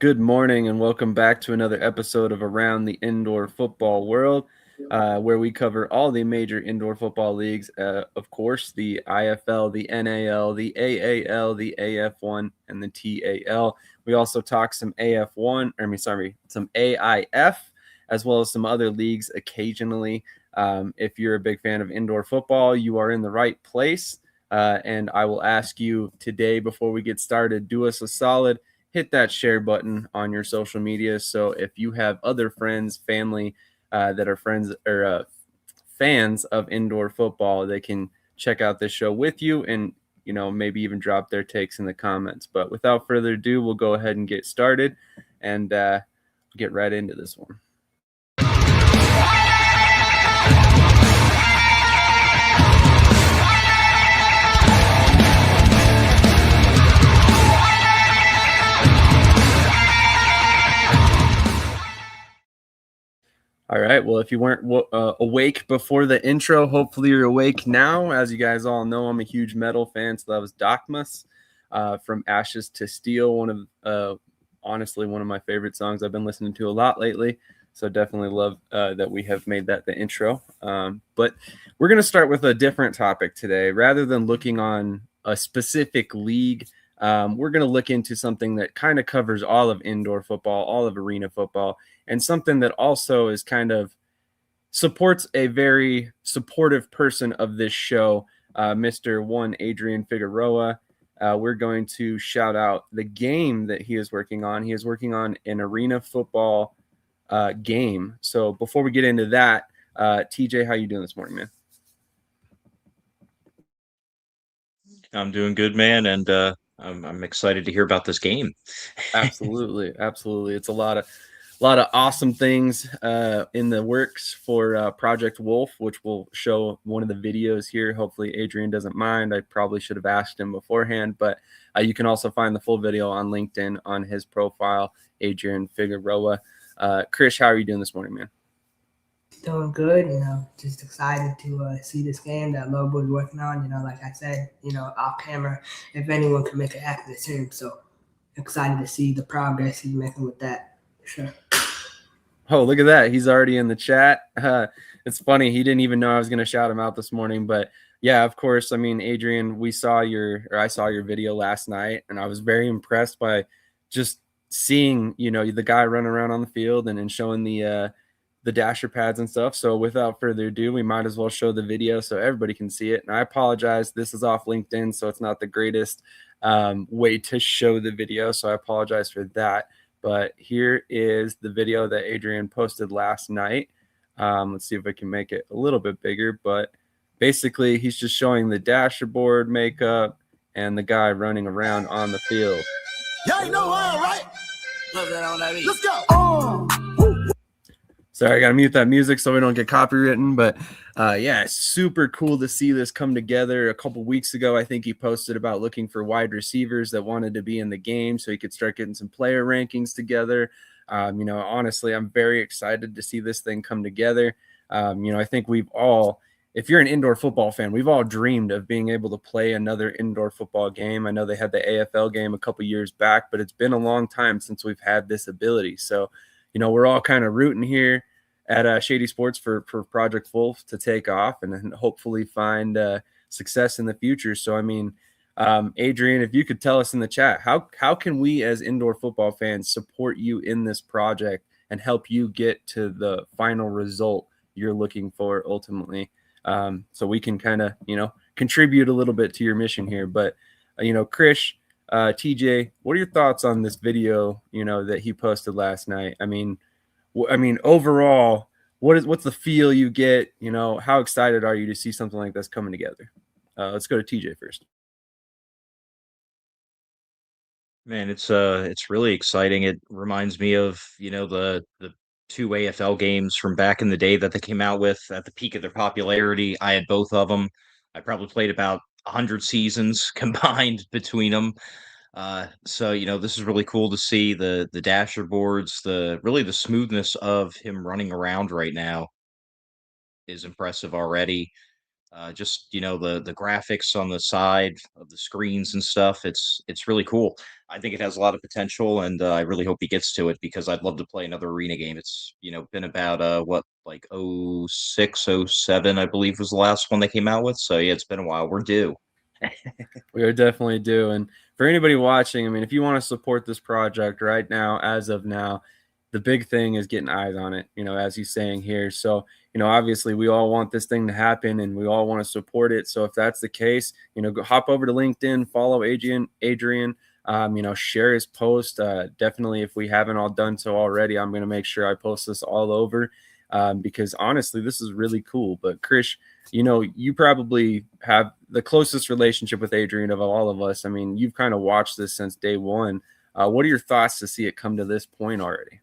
Good morning and welcome back to another episode of Around the Indoor Football World, where we cover all the major indoor football leagues. Of course, the IFL, the NAL, the AAL, the AF1, and the TAL. We also talk some AF1, some AIF, as well as some other leagues occasionally. If you're a big fan of indoor football, you are in the right place. And I will ask you today, before we get started, do us a solid, hit that share button on your social media. So if you have other friends, family that are friends or fans of indoor football, they can check out this show with you and, maybe even drop their takes in the comments. But without further ado, we'll go ahead and get started and get right into this one. All right. Well, if you weren't awake before the intro, hopefully you're awake now. As you guys all know, I'm a huge metal fan, so that was Dogmas from Ashes to Steel. Honestly, one of my favorite songs I've been listening to a lot lately. So definitely love that we have made that the intro. But we're going to start with a different topic today. Rather than looking on a specific league, we're going to look into something that kind of covers all of indoor football, all of arena football, and something that also is kind of supports a very supportive person of this show, Mr. Adrian Figueroa. We're going to shout out the game that he is working on. He is working on an arena football game. So before we get into that, TJ, how you doing this morning, man? I'm doing good, man, and I'm excited to hear about this game. Absolutely. It's a lot of awesome things in the works for Project Wolf, which we'll show one of the videos here. Hopefully Adrian doesn't mind. I probably should have asked him beforehand, but you can also find the full video on LinkedIn on his profile, Adrian Figueroa. Krish, how are you doing this morning, man? Doing good, just excited to see this game that Lobo's working on. Like I said, off camera, if anyone can make it happen, it's him. So excited to see the progress he's making with that, for sure. Oh, look at that. He's already in the chat. It's funny. He didn't even know I was going to shout him out this morning. But yeah, of course. I mean, Adrian, I saw your video last night, and I was very impressed by just seeing, the guy running around on the field and showing the dasher pads and stuff. So without further ado, we might as well show the video so everybody can see it. And I apologize. This is off LinkedIn, so it's not the greatest way to show the video. So I apologize for that. But here is the video that Adrian posted last night. Let's see if I can make it a little bit bigger. But basically, he's just showing the dasher board makeup and the guy running around on the field. Y'all ain't know why, right? Let's go. Sorry, I got to mute that music so we don't get copywritten. But yeah, it's super cool to see this come together. A couple weeks ago, I think he posted about looking for wide receivers that wanted to be in the game so he could start getting some player rankings together. Honestly, I'm very excited to see this thing come together. I think we've all, if you're an indoor football fan, we've all dreamed of being able to play another indoor football game. I know they had the AFL game a couple years back, but it's been a long time since we've had this ability. So, we're all kind of rooting here at Shady Sports for Project Wolf to take off and hopefully find success in the future. So, I mean, Adrian, if you could tell us in the chat, how can we as indoor football fans support you in this project and help you get to the final result you're looking for ultimately? So we can kind of, contribute a little bit to your mission here. But, Krish, TJ, what are your thoughts on this video, that he posted last night? I mean, overall, what's the feel you get? How excited are you to see something like this coming together? Let's go to TJ first. Man, it's really exciting. It reminds me of, the two AFL games from back in the day that they came out with at the peak of their popularity. I had both of them. I probably played about 100 seasons combined between them. So this is really cool to see the dasher boards, the smoothness of him running around right now is impressive already. Just the graphics on the side of the screens and stuff. It's really cool. I think it has a lot of potential, and I really hope he gets to it because I'd love to play another arena game. It's been about what, like 06, 07, I believe was the last one they came out with. So yeah, it's been a while. We're due. We are definitely due. And for anybody watching, I mean, if you want to support this project right now, as of now, the big thing is getting eyes on it, as he's saying here. So, obviously we all want this thing to happen and we all want to support it. So if that's the case, go hop over to LinkedIn, follow Adrian, share his post. Definitely, if we haven't all done so already, I'm going to make sure I post this all over because honestly, this is really cool. But Krish, you probably have the closest relationship with Adrian of all of us. I mean, you've kind of watched this since day one. What are your thoughts to see it come to this point already?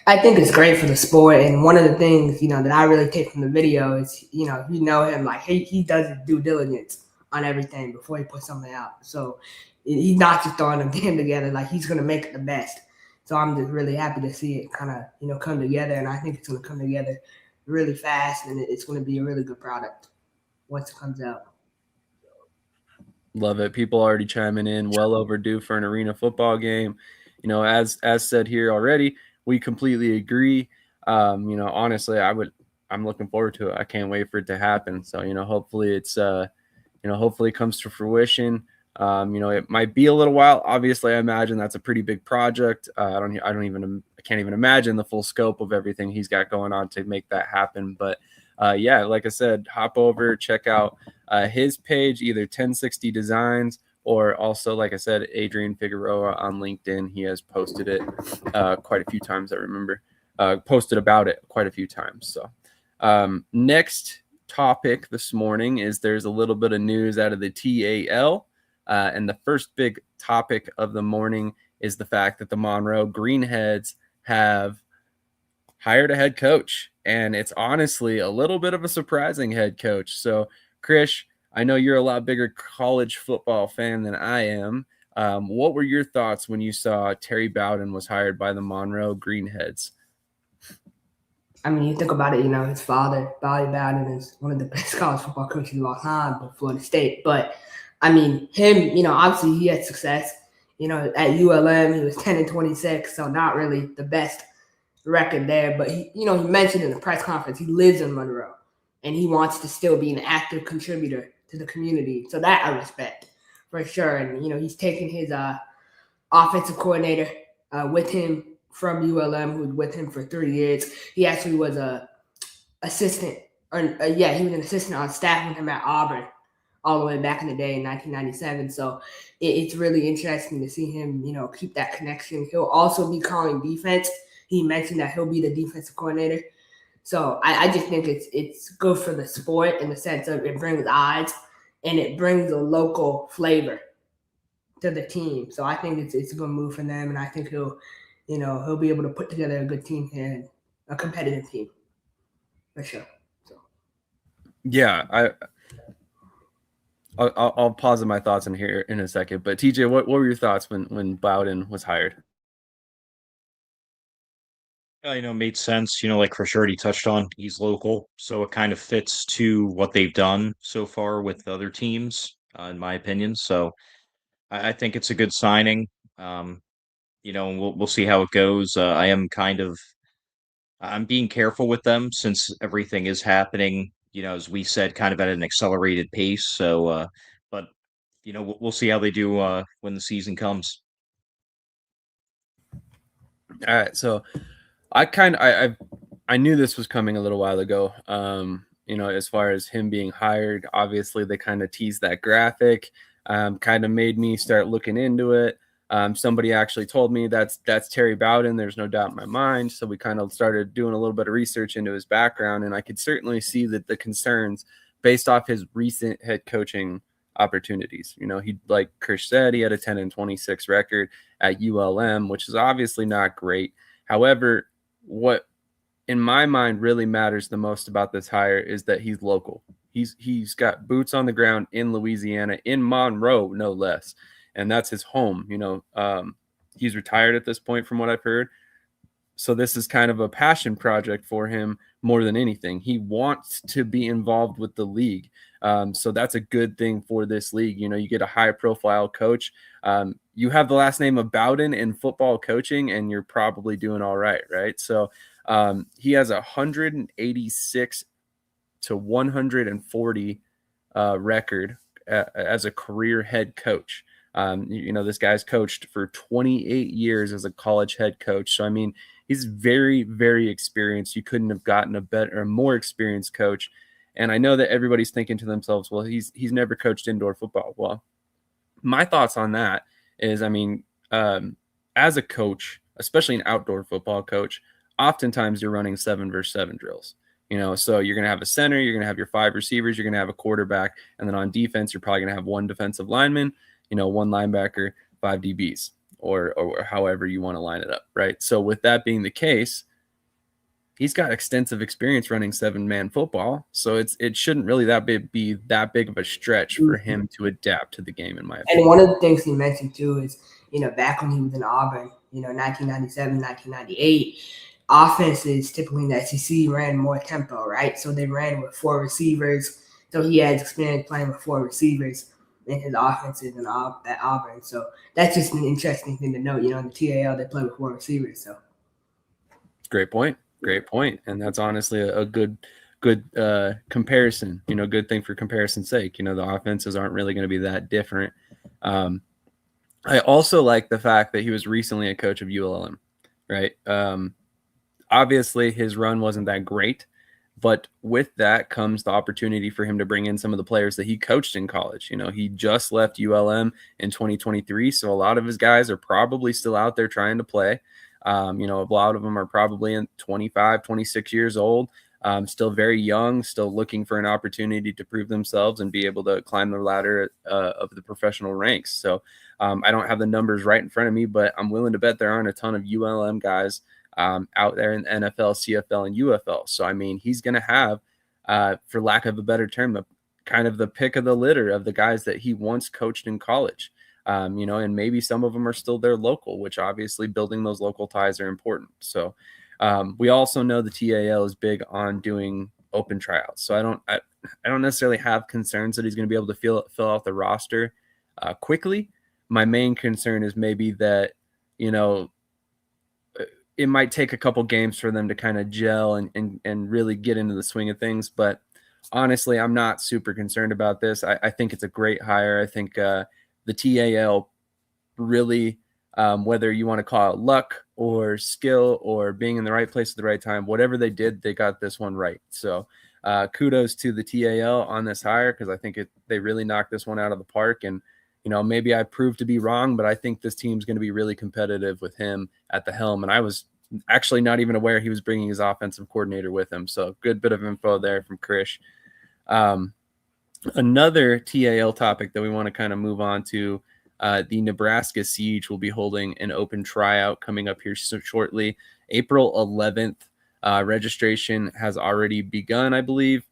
I think it's great for the sport, and one of the things that I really take from the video is him, like he does his due diligence on everything before he puts something out. So he's not just throwing a game together; like he's gonna make it the best. So I'm just really happy to see it kind of come together, and I think it's gonna come together really fast, and it's gonna be a really good product once it comes out. Love it. People already chiming in. Well overdue for an arena football game. As said here already, we completely agree. Honestly, I'm looking forward to it. I can't wait for it to happen. So, hopefully it's, hopefully it comes to fruition. It might be a little while. Obviously, I imagine that's a pretty big project. I can't even imagine the full scope of everything he's got going on to make that happen. But yeah, like I said, hop over, check out his page, either 1060 Designs, or also, like I said, Adrian Figueroa on LinkedIn. He has posted it quite a few times. I remember posted about it quite a few times. So next topic this morning is there's a little bit of news out of the TAL. And the first big topic of the morning is the fact that the Monroe Greenheads have hired a head coach. And it's honestly a little bit of a surprising head coach. So, Krish, I know you're a lot bigger college football fan than I am. What were your thoughts when you saw Terry Bowden was hired by the Monroe Greenheads? I mean, you think about it, his father, Bobby Bowden, is one of the best college football coaches of all time for Florida State. But, I mean, him, obviously he had success. At ULM, he was 10-26, so not really the best record there. But, he mentioned in the press conference he lives in Monroe, and he wants to still be an active contributor to the community. So that I respect for sure. And, he's taking his offensive coordinator with him from ULM, who was with him for 3 years. He actually was a assistant, he was an assistant on staff with him at Auburn all the way back in the day in 1997. So it's really interesting to see him, keep that connection. He'll also be calling defense. He mentioned that he'll be the defensive coordinator. So I just think it's good for the sport in the sense of it brings eyes and it brings a local flavor to the team. So I think it's a good move for them, and I think he'll be able to put together a good team and a competitive team for sure. So yeah, I'll pause on my thoughts in here in a second. But TJ, what were your thoughts when Bowden was hired? Made sense. Like Krish already touched on, he's local, so it kind of fits to what they've done so far with other teams, in my opinion. So I think it's a good signing. And we'll see how it goes. I'm being careful with them since everything is happening, as we said, kind of at an accelerated pace. So, but we'll see how they do when the season comes. All right, so I knew this was coming a little while ago. As far as him being hired, obviously they kind of teased that graphic, kind of made me start looking into it. Somebody actually told me that's Terry Bowden. There's no doubt in my mind. So we kind of started doing a little bit of research into his background, and I could certainly see that the concerns based off his recent head coaching opportunities. He, like Krish said, he had a 10-26 record at ULM, which is obviously not great. However, what in my mind really matters the most about this hire is that he's local. He's got boots on the ground in Louisiana, in Monroe, no less. And that's his home. He's retired at this point from what I've heard. So this is kind of a passion project for him more than anything. He wants to be involved with the league. So that's a good thing for this league. You know, you get a high profile coach. You have the last name of Bowden in football coaching, and you're probably doing all right, right? So he has 186 to 140 record as a career head coach. You know, this guy's coached for 28 years as a college head coach. So, I mean, he's very, very experienced. You couldn't have gotten a better, a more experienced coach. And I know that everybody's thinking to themselves, well, he's never coached indoor football. Well, my thoughts on that is, I mean, as a coach, especially an outdoor football coach, oftentimes you're running 7-versus-7 drills. You know, so you're going to have a center, you're going to have your 5 receivers, you're going to have a quarterback, and then on defense, you're probably going to have 1 defensive lineman, you know, 1 linebacker, 5 DBs, or however you want to line it up, right? So with that being the case, he's got extensive experience running 7-man football, so it shouldn't really be that big of a stretch for him to adapt to the game, in my opinion. And one of the things he mentioned too is, you know, back when he was in Auburn, you know, 1997, 1998, offenses typically in the SEC ran more tempo, right? So they ran with 4 receivers. So he has experience playing with 4 receivers in his offenses at Auburn. So that's just an interesting thing to note. You know, in the TAL, they play with 4 receivers. So great point. Great point. And that's honestly a good comparison, you know, good thing for comparison's sake. You know, the offenses aren't really going to be that different. I also like the fact that he was recently a coach of ULM, right? Obviously his run wasn't that great, but with that comes the opportunity for him to bring in some of the players that he coached in college. You know, he just left ULM in 2023. So a lot of his guys are probably still out there trying to play. You know, a lot of them are probably in 25, 26 years old, still very young, still looking for an opportunity to prove themselves and be able to climb the ladder of the professional ranks. So I don't have the numbers right in front of me, but I'm willing to bet there aren't a ton of ULM guys out there in the NFL, CFL, and UFL. So, I mean, he's going to have, for lack of a better term, kind of the pick of the litter of the guys that he once coached in college. You know, and maybe some of them are still there local, which obviously building those local ties are important. So we also know the TAL is big on doing open tryouts. So I don't necessarily have concerns that he's going to be able to fill out the roster quickly. My main concern is maybe that, you know, it might take a couple games for them to kind of gel and really get into the swing of things. But honestly, I'm not super concerned about this. I think it's a great hire. I think the TAL really, whether you want to call it luck or skill or being in the right place at the right time, whatever they did, they got this one right. So kudos to the TAL on this hire, because I think they really knocked this one out of the park. And, you know, maybe I proved to be wrong, but I think this team's going to be really competitive with him at the helm. And I was actually not even aware he was bringing his offensive coordinator with him. So good bit of info there from Krish. Another TAL topic that we want to kind of move on to, the Nebraska Siege will be holding an open tryout coming up here shortly, April 11th. Registration has already begun, I believe.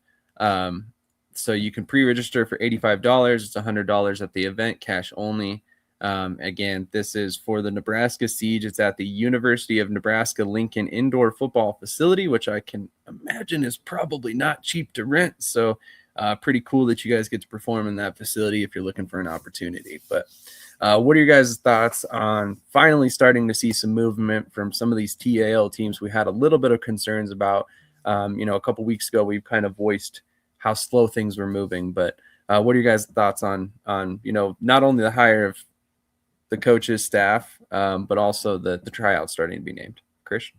So you can pre-register for $85. It's $100 at the event, cash only. Again, this is for the Nebraska Siege. It's at the University of Nebraska-Lincoln indoor football facility, which I can imagine is probably not cheap to rent. So pretty cool that you guys get to perform in that facility if you're looking for an opportunity. But what are your guys' thoughts on finally starting to see some movement from some of these TAL teams we had a little bit of concerns about? You know, a couple weeks ago, we've kind of voiced how slow things were moving. But what are your guys' thoughts on you know, not only the hire of the coaches, staff, but also the tryout starting to be named? Krish?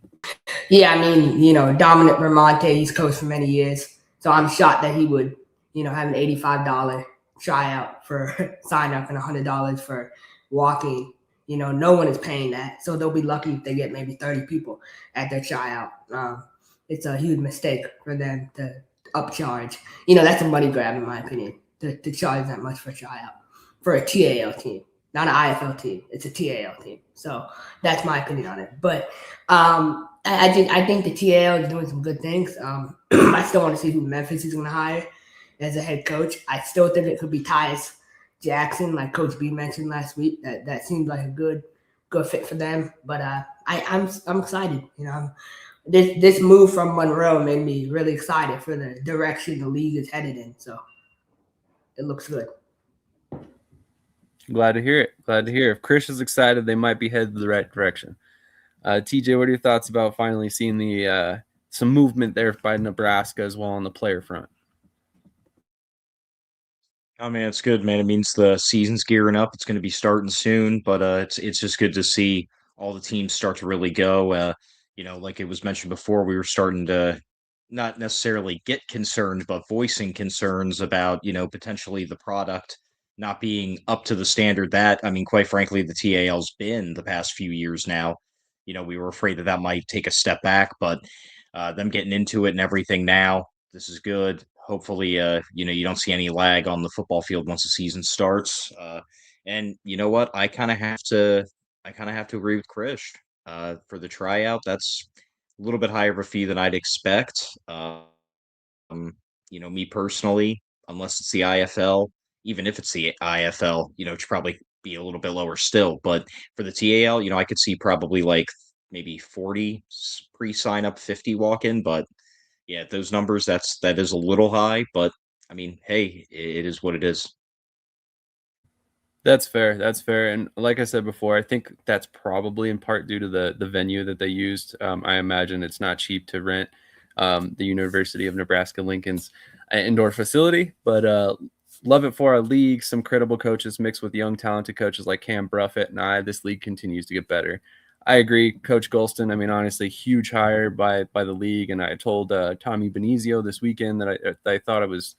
Yeah, I mean, you know, Dominic Vermonte, he's coached for many years. So I'm shocked that he would, you know, have an $85 tryout for sign up and $100 for walking. You know, no one is paying that. So they'll be lucky if they get maybe 30 people at their tryout. It's a huge mistake for them to upcharge. You know, that's a money grab, in my opinion, to charge that much for a tryout for a TAL team. Not an IFL team. It's a TAL team. So that's my opinion on it. But I think the TAL is doing some good things. I still want to see who Memphis is going to hire as a head coach. I still think it could be Tyus Jackson, like Coach B mentioned last week. That seems like a good good fit for them. But I'm excited. This move from Monroe made me really excited for the direction the league is headed in. So it looks good. Glad to hear it. Glad to hear. If Krish is excited, they might be headed the right direction. TJ, what are your thoughts about finally seeing the some movement there by Nebraska as well on the player front? Oh man, it's good, man. It means the season's gearing up. It's going to be starting soon, but it's just good to see all the teams start to really go. Like it was mentioned before, we were starting to not necessarily get concerned, but voicing concerns about potentially the product not being up to the standard that I mean, quite frankly, the TAL's been the past few years now. We were afraid that might take a step back, but them getting into it and everything now, this is good. Hopefully, you don't see any lag on the football field once the season starts. And you know what? I kind of have to agree with Krish. For the tryout, that's a little bit higher of a fee than I'd expect. Me personally, unless it's the IFL, even if it's the IFL, it should probably be a little bit lower still. But for the TAL, I could see probably like maybe 40 pre-sign up, 50 walk-in, but yeah, those numbers, that is a little high, but I mean, hey, it is what it is. That's fair. That's fair. And like I said before, I think that's probably in part due to the venue that they used. I imagine it's not cheap to rent the University of Nebraska Lincoln's indoor facility, but love it for our league. Some credible coaches mixed with young, talented coaches like Cam Bruffett and this league continues to get better. I agree, Coach Golston. I mean, honestly, huge hire by the league. And I told Tommy Benizio this weekend that I thought it was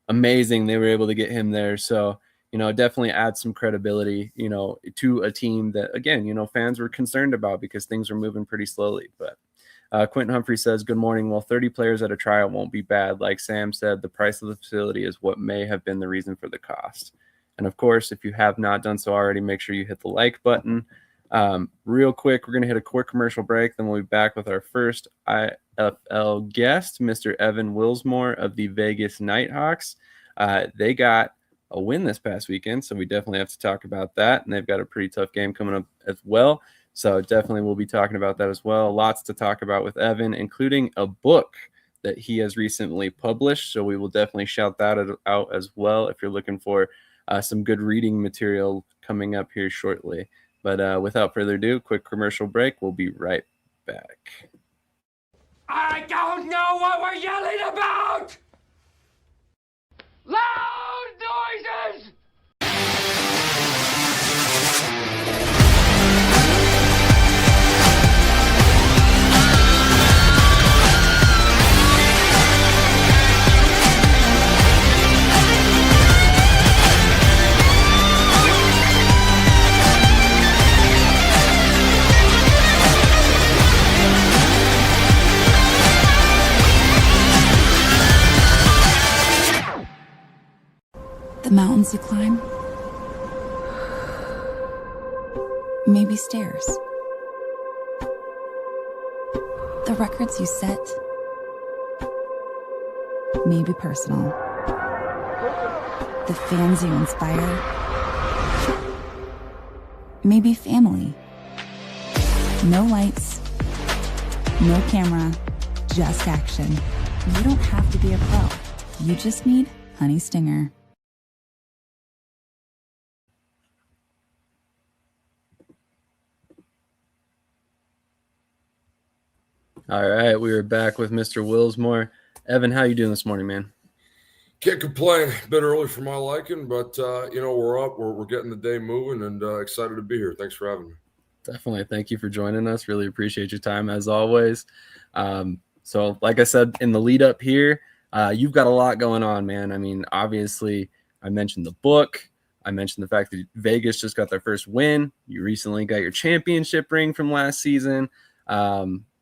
amazing they were able to get him there. So, definitely add some credibility, to a team that, again, fans were concerned about because things were moving pretty slowly. But Quentin Humphrey says, good morning. Well, 30 players at a tryout won't be bad. Like Sam said, the price of the facility is what may have been the reason for the cost. And of course, if you have not done so already, make sure you hit the like button. Real quick, we're going to hit a quick commercial break. Then we'll be back with our first IFL guest, Mr. Evan Willsmore of the Vegas Knighthawks. They got a win this past weekend, so we definitely have to talk about that. And they've got a pretty tough game coming up as well. So definitely we'll be talking about that as well. Lots to talk about with Evan, including a book that he has recently published. So we will definitely shout that out as well if you're looking for some good reading material coming up here shortly. But without further ado, quick commercial break. We'll be right back. I don't know what we're yelling about! Loud noises! The mountains you climb, maybe stairs. The records you set, maybe personal. The fans you inspire, maybe family. No lights, no camera, just action. You don't have to be a pro. You just need HoneyStinger. All right, we are back with Mr. Willsmore. Evan, how you doing this morning, man? Can't complain. A bit early for my liking, but we're up. We're getting the day moving, and excited to be here. Thanks for having me. Definitely, thank you for joining us. Really appreciate your time as always. So, like I said in the lead up here, you've got a lot going on, man. I mean, obviously, I mentioned the book. I mentioned the fact that Vegas just got their first win. You recently got your championship ring from last season.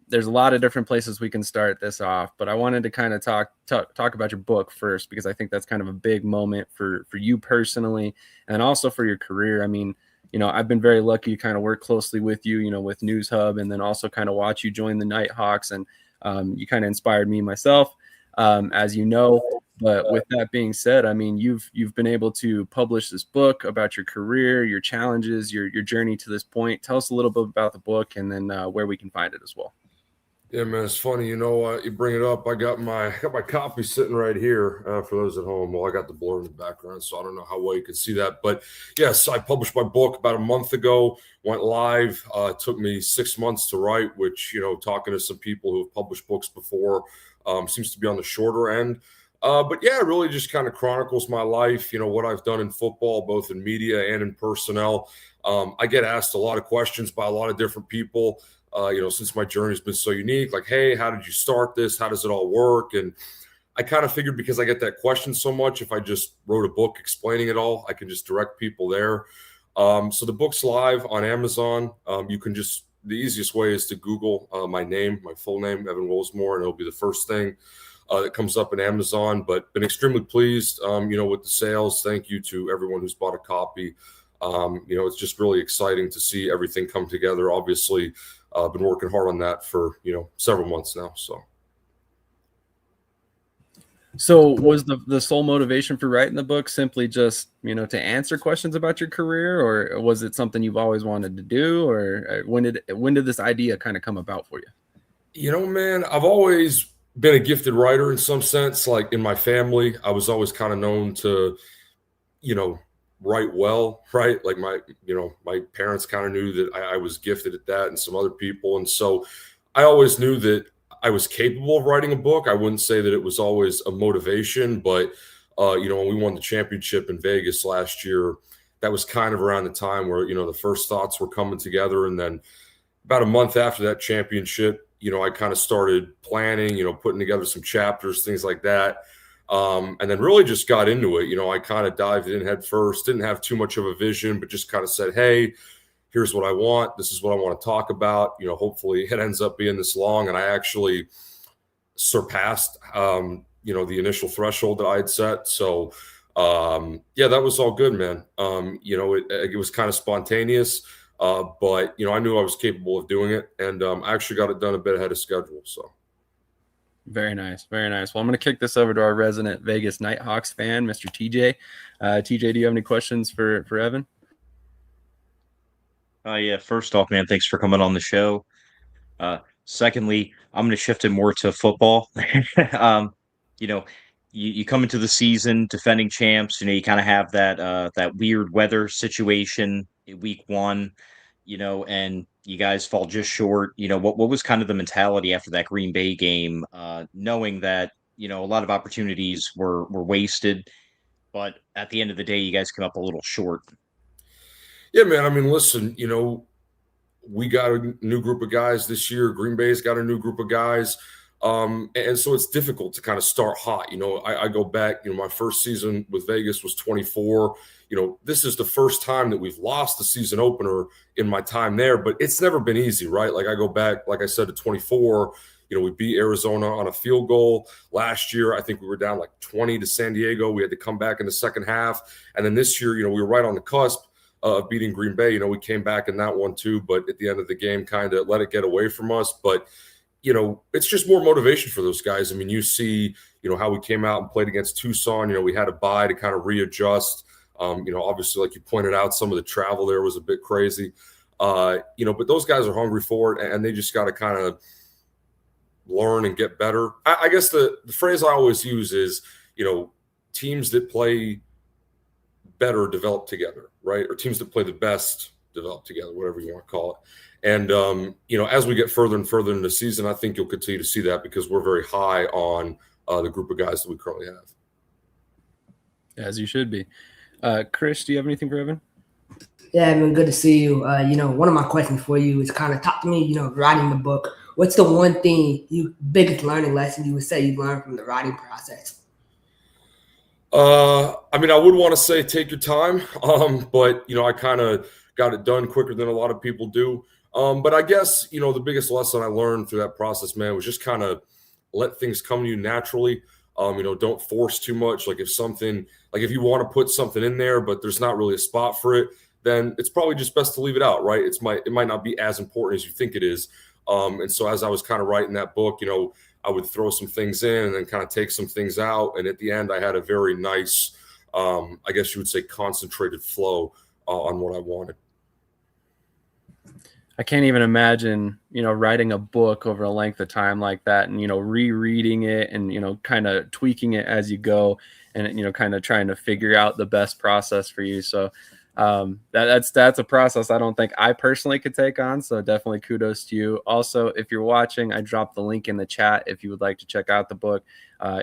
There's a lot of different places we can start this off, but I wanted to kind of talk about your book first, because I think that's kind of a big moment for you personally and also for your career. I mean, I've been very lucky to kind of work closely with you, with News Hub, and then also kind of watch you join the Knighthawks, and you kind of inspired me myself. As you know, But with that being said, I mean, you've been able to publish this book about your career, your challenges, your journey to this point. Tell us a little bit about the book, and then where we can find it as well. Yeah, man, it's funny. You bring it up. I got my copy sitting right here for those at home. Well, I got the blur in the background, so I don't know how well you can see that. But yes, I published my book about a month ago. Went live. It took me 6 months to write, which, talking to some people who have published books before, seems to be on the shorter end. But yeah, it really just kind of chronicles my life, what I've done in football, both in media and in personnel. I get asked a lot of questions by a lot of different people, since my journey has been so unique. Like, hey, how did you start this? How does it all work? And I kind of figured, because I get that question so much, if I just wrote a book explaining it all, I can just direct people there. So the book's live on Amazon. The easiest way is to Google my name, my full name, Evan Willsmore, and it'll be the first thing that comes up in Amazon. But been extremely pleased, with the sales. Thank you to everyone who's bought a copy. It's just really exciting to see everything come together. Obviously, I've been working hard on that for, several months now. So was the sole motivation for writing the book simply just, to answer questions about your career, or was it something you've always wanted to do, or when did this idea kind of come about for you? Man, I've always been a gifted writer in some sense. Like in my family, I was always kind of known to, write well, right? Like my parents kind of knew that I was gifted at that, and some other people. And so I always knew that I was capable of writing a book. I wouldn't say that it was always a motivation, but, when we won the championship in Vegas last year, that was kind of around the time where, the first thoughts were coming together. And then about a month after that championship, I kind of started planning, putting together some chapters, things like that. And then really just got into it. I kind of dived in head first, didn't have too much of a vision, but just kind of said, hey, here's what I want. This is what I want to talk about. Hopefully it ends up being this long. And I actually surpassed, the initial threshold that I had set. So, that was all good, man. It was kind of spontaneous, but, I knew I was capable of doing it. And I actually got it done a bit ahead of schedule. So. Very nice. Very nice. Well, I'm going to kick this over to our resident Vegas Knighthawks fan, Mr. TJ. TJ, do you have any questions for Evan? Yeah. First off, man, thanks for coming on the show. Secondly, I'm going to shift it more to football. You come into the season defending champs. You kind of have that weird weather situation in week one. And you guys fall just short. What was kind of the mentality after that Green Bay game, knowing that, a lot of opportunities were wasted, but at the end of the day, you guys came up a little short. Yeah, man. I mean, listen, we got a new group of guys this year. Green Bay's got a new group of guys. And so it's difficult to kind of start hot. I go back, my first season with Vegas was 24. This is the first time that we've lost the season opener in my time there, but it's never been easy, right? Like I go back, like I said, to 24, we beat Arizona on a field goal. Last year, I think we were down like 20 to San Diego. We had to come back in the second half. And then this year, we were right on the cusp of beating Green Bay. We came back in that one too, but at the end of the game, kind of let it get away from us. But it's just more motivation for those guys. I mean, you see, how we came out and played against Tucson. We had a bye to kind of readjust. Obviously, like you pointed out, some of the travel there was a bit crazy. But those guys are hungry for it, and they just got to kind of learn and get better. I guess the phrase I always use is, teams that play better develop together, right? Or teams that play the best develop together, whatever you want to call it. And, as we get further and further into the season, I think you'll continue to see that because we're very high on the group of guys that we currently have. As you should be. Krish, do you have anything for Evan? Yeah, Evan, good to see you. One of my questions for you is kind of talk to me, writing the book. What's the one thing biggest learning lesson you would say you learned from the writing process? I would want to say take your time, but, I kind of got it done quicker than a lot of people do. But I guess, the biggest lesson I learned through that process, man, was just kind of let things come to you naturally. Don't force too much. Like if you want to put something in there, but there's not really a spot for it, then it's probably just best to leave it out, right? It might not be as important as you think it is. And so as I was kind of writing that book, I would throw some things in and then kind of take some things out. And at the end, I had a very nice, I guess you would say, concentrated flow on what I wanted. I can't even imagine, writing a book over a length of time like that and, rereading it and, kind of tweaking it as you go and, kind of trying to figure out the best process for you. So that's a process I don't think I personally could take on. So definitely kudos to you. Also, if you're watching, I dropped the link in the chat if you would like to check out the book.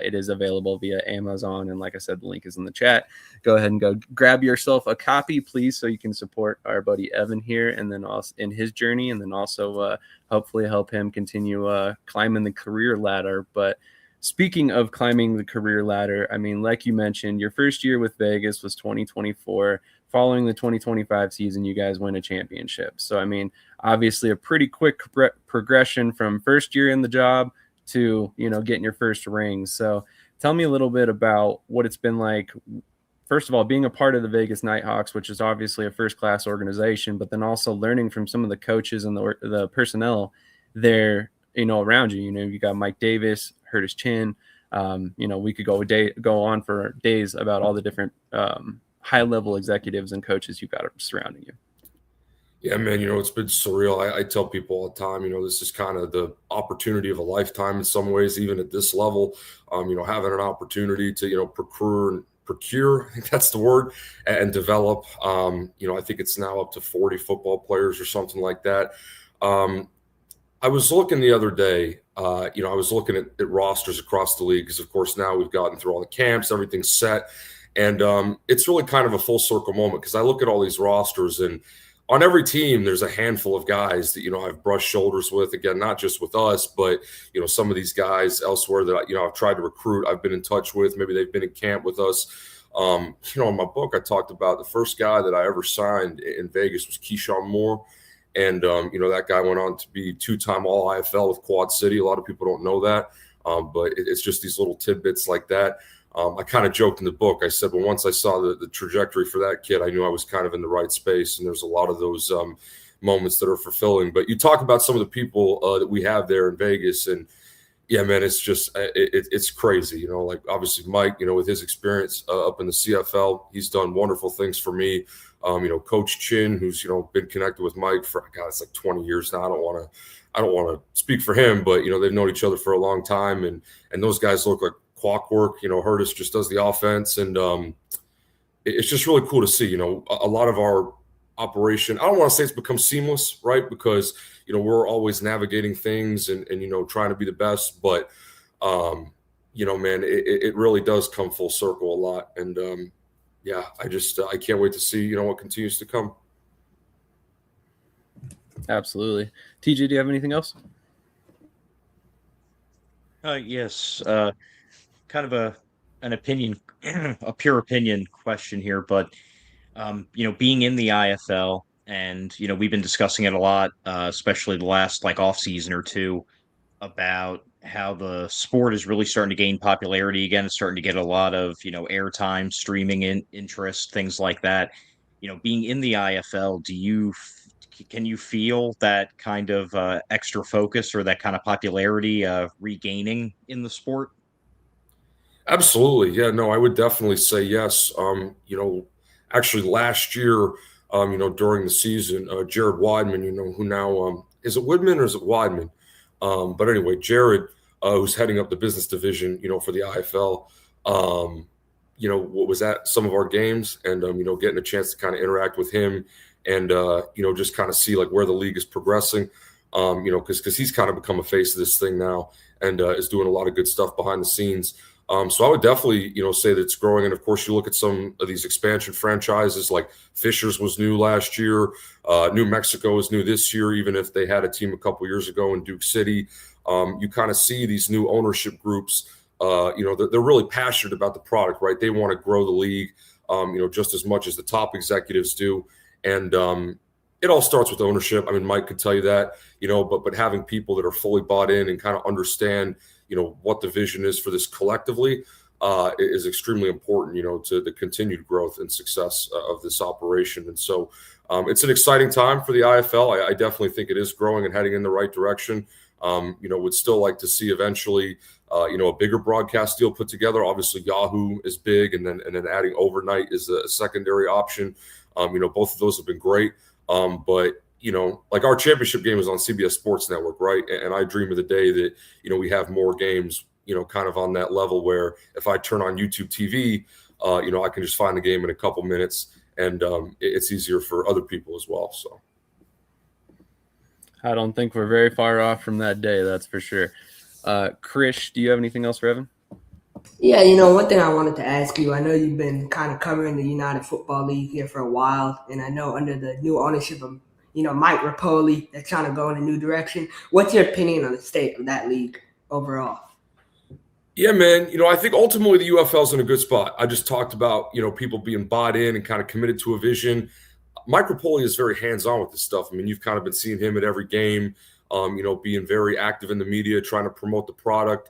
It is available via Amazon. And like I said, the link is in the chat. Go ahead and go grab yourself a copy, please, so you can support our buddy Evan here and then also in his journey, and then also hopefully help him continue climbing the career ladder. But speaking of climbing the career ladder, I mean, like you mentioned, your first year with Vegas was 2024. Following the 2025 season, you guys win a championship. So, I mean, obviously a pretty quick progression from first year in the job to, getting your first ring. So tell me a little bit about what it's been like, first of all, being a part of the Vegas Knighthawks, which is obviously a first-class organization, but then also learning from some of the coaches and the personnel there, around you. You got Mike Davis, Curtis Chin. We could go on for days about all the different high-level executives and coaches you got surrounding you. Yeah, man, it's been surreal. I tell people all the time, this is kind of the opportunity of a lifetime in some ways, even at this level, having an opportunity to, procure, I think that's the word, and develop. I think it's now up to 40 football players or something like that. I was looking the other day, I was looking at rosters across the league because, of course, now we've gotten through all the camps, everything's set. And it's really kind of a full circle moment because I look at all these rosters, and on every team, there's a handful of guys that, I've brushed shoulders with, again, not just with us, but, some of these guys elsewhere that, I've tried to recruit, I've been in touch with, maybe they've been in camp with us. In my book, I talked about the first guy that I ever signed in Vegas was Keyshawn Moore. And, that guy went on to be 2-time All-IFL with Quad City. A lot of people don't know that, but it's just these little tidbits like that. I kind of joked in the book. I said, well, once I saw the trajectory for that kid, I knew I was kind of in the right space. And there's a lot of those moments that are fulfilling. But you talk about some of the people that we have there in Vegas, and yeah, man, it's just it's crazy. Like obviously Mike, with his experience up in the CFL, he's done wonderful things for me. Coach Chin, who's been connected with Mike for it's like 20 years now. I don't want to speak for him, but they've known each other for a long time, and those guys look like clockwork. Hurtis just does the offense, and it's just really cool to see. A lot of our operation, I don't want to say it's become seamless, right? Because we're always navigating things and trying to be the best, but man, it really does come full circle a lot, and yeah, I can't wait to see what continues to come. Absolutely. TJ, do you have anything else? Yes. Kind of an opinion, a pure opinion question here, but being in the IFL, and we've been discussing it a lot, especially the last off season or two, about how the sport is really starting to gain popularity again. It's starting to get a lot of airtime, streaming interest, things like that. Being in the IFL, can you feel that kind of extra focus or that kind of popularity regaining in the sport? Absolutely. Yeah, no, I would definitely say yes. Actually last year, during the season, Jared Weidman, who now, is it Woodman or is it Weidman? But anyway, Jared, who's heading up the business division, for the IFL, was at some of our games and, getting a chance to kind of interact with him and, just kind of see where the league is progressing, because he's kind of become a face of this thing now and is doing a lot of good stuff behind the scenes. So I would definitely, say that it's growing. And of course, you look at some of these expansion franchises like Fishers was new last year. New Mexico is new this year, even if they had a team a couple years ago in Duke City. You kind of see these new ownership groups, they're really passionate about the product, right? They want to grow the league, just as much as the top executives do. And it all starts with ownership. I mean, Mike could tell you that, but having people that are fully bought in and kind of understand, what the vision is for this collectively is extremely important, to the continued growth and success of this operation. And so it's an exciting time for the IFL. I definitely think it is growing and heading in the right direction. Would still like to see eventually, a bigger broadcast deal put together. Obviously, Yahoo is big, and then adding overnight is a secondary option. Both of those have been great. But like our championship game is on CBS Sports Network, right? And I dream of the day that we have more games, kind of on that level where if I turn on YouTube TV, I can just find the game in a couple minutes, and it's easier for other people as well. So I don't think we're very far off from that day, that's for sure. Krish, do you have anything else for Evan? Yeah, one thing I wanted to ask you, I know you've been kind of covering the United Football League here for a while, and I know under the new ownership of, Mike Rapoli, they're trying to go in a new direction. What's your opinion on the state of that league overall? Yeah, man. I think ultimately the UFL is in a good spot. I just talked about, people being bought in and kind of committed to a vision. Mike Rapoli is very hands-on with this stuff. I mean, you've kind of been seeing him at every game, being very active in the media, trying to promote the product.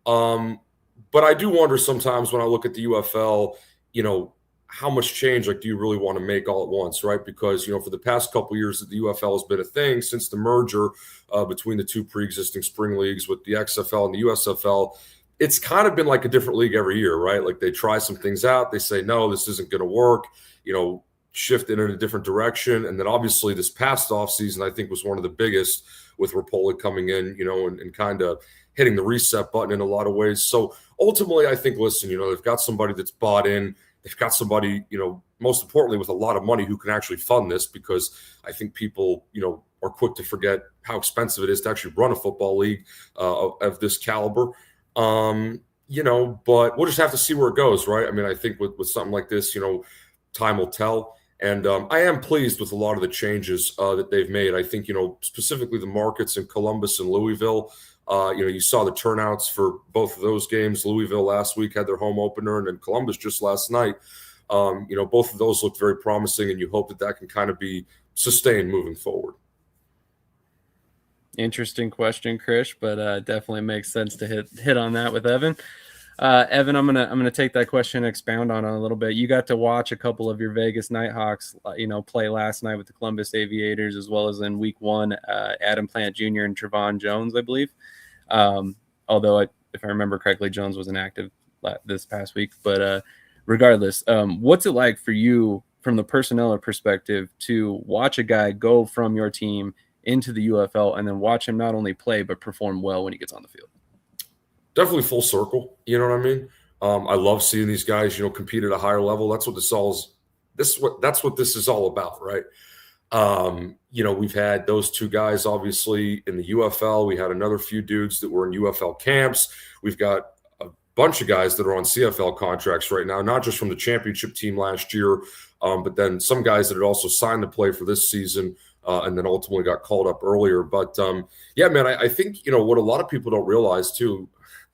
But I do wonder sometimes when I look at the UFL, how much change do you really want to make all at once, right? Because, for the past couple of years that the UFL has been a thing since the merger between the two pre-existing spring leagues with the XFL and the USFL, it's kind of been like a different league every year, right? Like they try some things out. They say, no, this isn't going to work, shift it in a different direction. And then obviously this past offseason, I think was one of the biggest with Rapoli coming in, and kind of hitting the reset button in a lot of ways. So ultimately, I think, listen, they've got somebody that's bought in. They've got somebody, most importantly, with a lot of money who can actually fund this, because I think people, are quick to forget how expensive it is to actually run a football league of this caliber. But we'll just have to see where it goes, right? I mean, I think with something like this, time will tell. And I am pleased with a lot of the changes that they've made. I think, specifically the markets in Columbus and Louisville, you saw the turnouts for both of those games. Louisville last week had their home opener, and then Columbus just last night. Both of those looked very promising, and you hope that can kind of be sustained moving forward. Interesting question, Krish, but definitely makes sense to hit on that with Evan. Evan, I'm gonna take that question and expound on it a little bit. You got to watch a couple of your Vegas Knighthawks, play last night with the Columbus Aviators, as well as in Week 1, Adam Plant Jr. and Trevon Jones, I believe. Although, if I remember correctly, Jones was inactive this past week. But regardless, what's it like for you from the personnel perspective to watch a guy go from your team into the UFL and then watch him not only play but perform well when he gets on the field? Definitely full circle. You know what I mean? I love seeing these guys, compete at a higher level. That's what that's what this is all about, right? We've had those two guys obviously in the UFL. We had another few dudes that were in UFL camps. We've got a bunch of guys that are on CFL contracts right now, not just from the championship team last year, but then some guys that had also signed to play for this season. And then ultimately got called up earlier. But yeah, man, I think, what a lot of people don't realize too,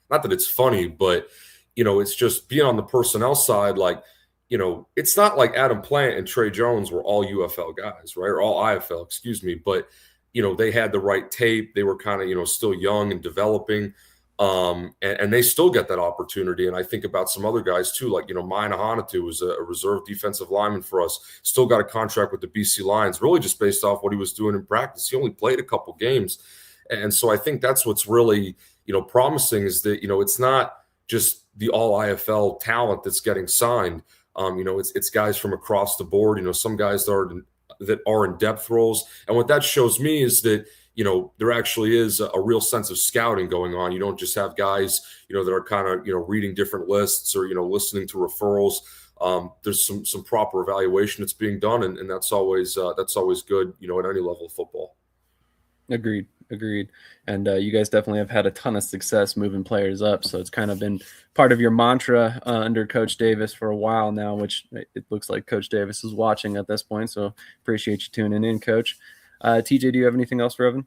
not that it's funny, but, it's just being on the personnel side, it's not like Adam Plant and Trey Jones were all UFL guys, right? Or all IFL, excuse me. But, they had the right tape. They were kind of, still young and developing. And they still get that opportunity. And I think about some other guys too, like, Maina Hanatu was a reserve defensive lineman for us, still got a contract with the BC Lions, really just based off what he was doing in practice. He only played a couple games. And so I think that's what's really, promising is that, it's not just the all IFL talent that's getting signed. It's guys from across the board, some guys that are in depth roles. And what that shows me is that, there actually is a real sense of scouting going on. You don't just have guys, that are kind of, reading different lists or, listening to referrals. There's some proper evaluation that's being done. And that's always good, at any level of football. Agreed. And you guys definitely have had a ton of success moving players up. So it's kind of been part of your mantra under Coach Davis for a while now, which it looks like Coach Davis is watching at this point. So appreciate you tuning in, Coach. TJ, do you have anything else for Evan?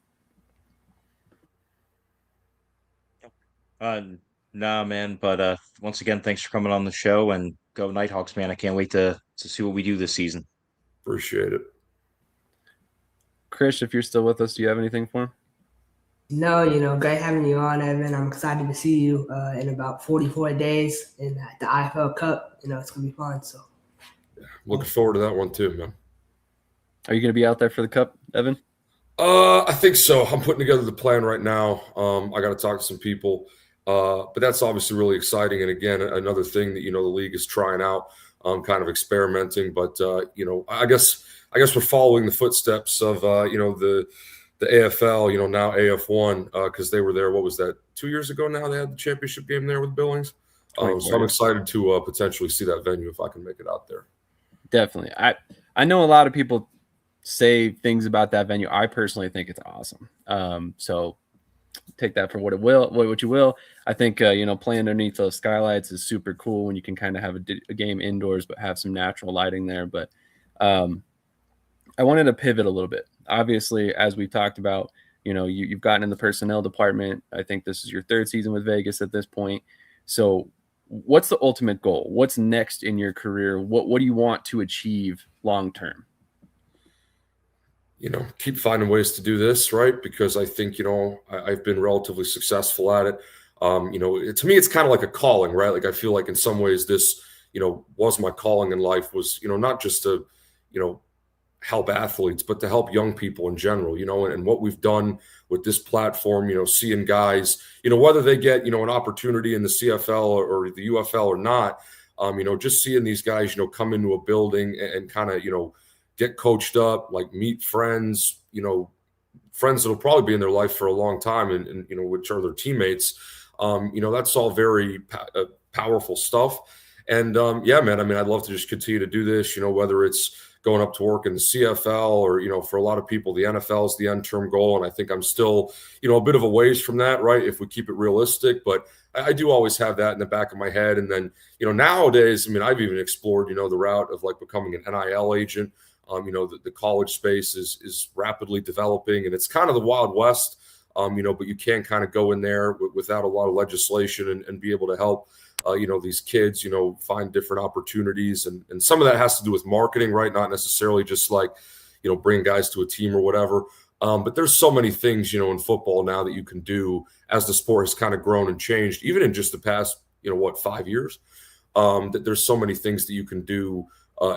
Nah, man. But once again, thanks for coming on the show, and go Knighthawks, man. I can't wait to see what we do this season. Appreciate it. Krish, if you're still with us, do you have anything for him? No, great having you on, Evan. I'm excited to see you in about 44 days in the IFL Cup. It's going to be fun. So, looking forward to that one too, man. Are you going to be out there for the Cup, Evan? I think so. I'm putting together the plan right now. I got to talk to some people, but that's obviously really exciting. And again, another thing that the league is trying out, kind of experimenting. But I guess we're following the footsteps of the AFL, now AF1, because they were there. What was that? 2 years ago now, they had the championship game there with Billings. So I'm excited to potentially see that venue if I can make it out there. Definitely. I know a lot of people say things about that venue. I personally think it's awesome. So take that for what you will. I think playing underneath those skylights is super cool when you can kind of have a game indoors but have some natural lighting there. But I wanted to pivot a little bit. Obviously, as we talked about, you've gotten in the personnel department. I think this is your third season with Vegas at this point. So what's the ultimate goal? What's next in your career? What do you want to achieve long term? Keep finding ways to do this, right? Because I think, I've been relatively successful at it. To me, it's kind of like a calling, right? Like I feel like in some ways this, was my calling in life was, not just to, help athletes, but to help young people in general, and what we've done with this platform, seeing guys, whether they get, an opportunity in the CFL or the UFL or not, just seeing these guys, come into a building and kind of, get coached up, like meet friends, friends that'll probably be in their life for a long time and which are their teammates. That's all very powerful stuff. And yeah, man, I mean, I'd love to just continue to do this, whether it's going up to work in the CFL or, for a lot of people, the NFL is the end term goal. And I think I'm still, a bit of a ways from that, right? If we keep it realistic, but I do always have that in the back of my head. And then, nowadays, I mean, I've even explored, the route of like becoming an NIL agent. The college space is rapidly developing and it's kind of the Wild West, but you can kind of go in there without a lot of legislation and be able to help, these kids, find different opportunities. And some of that has to do with marketing, right? Not necessarily just like, bring guys to a team or whatever. But there's so many things, in football now that you can do as the sport has kind of grown and changed, even in just the past, 5 years, that there's so many things that you can do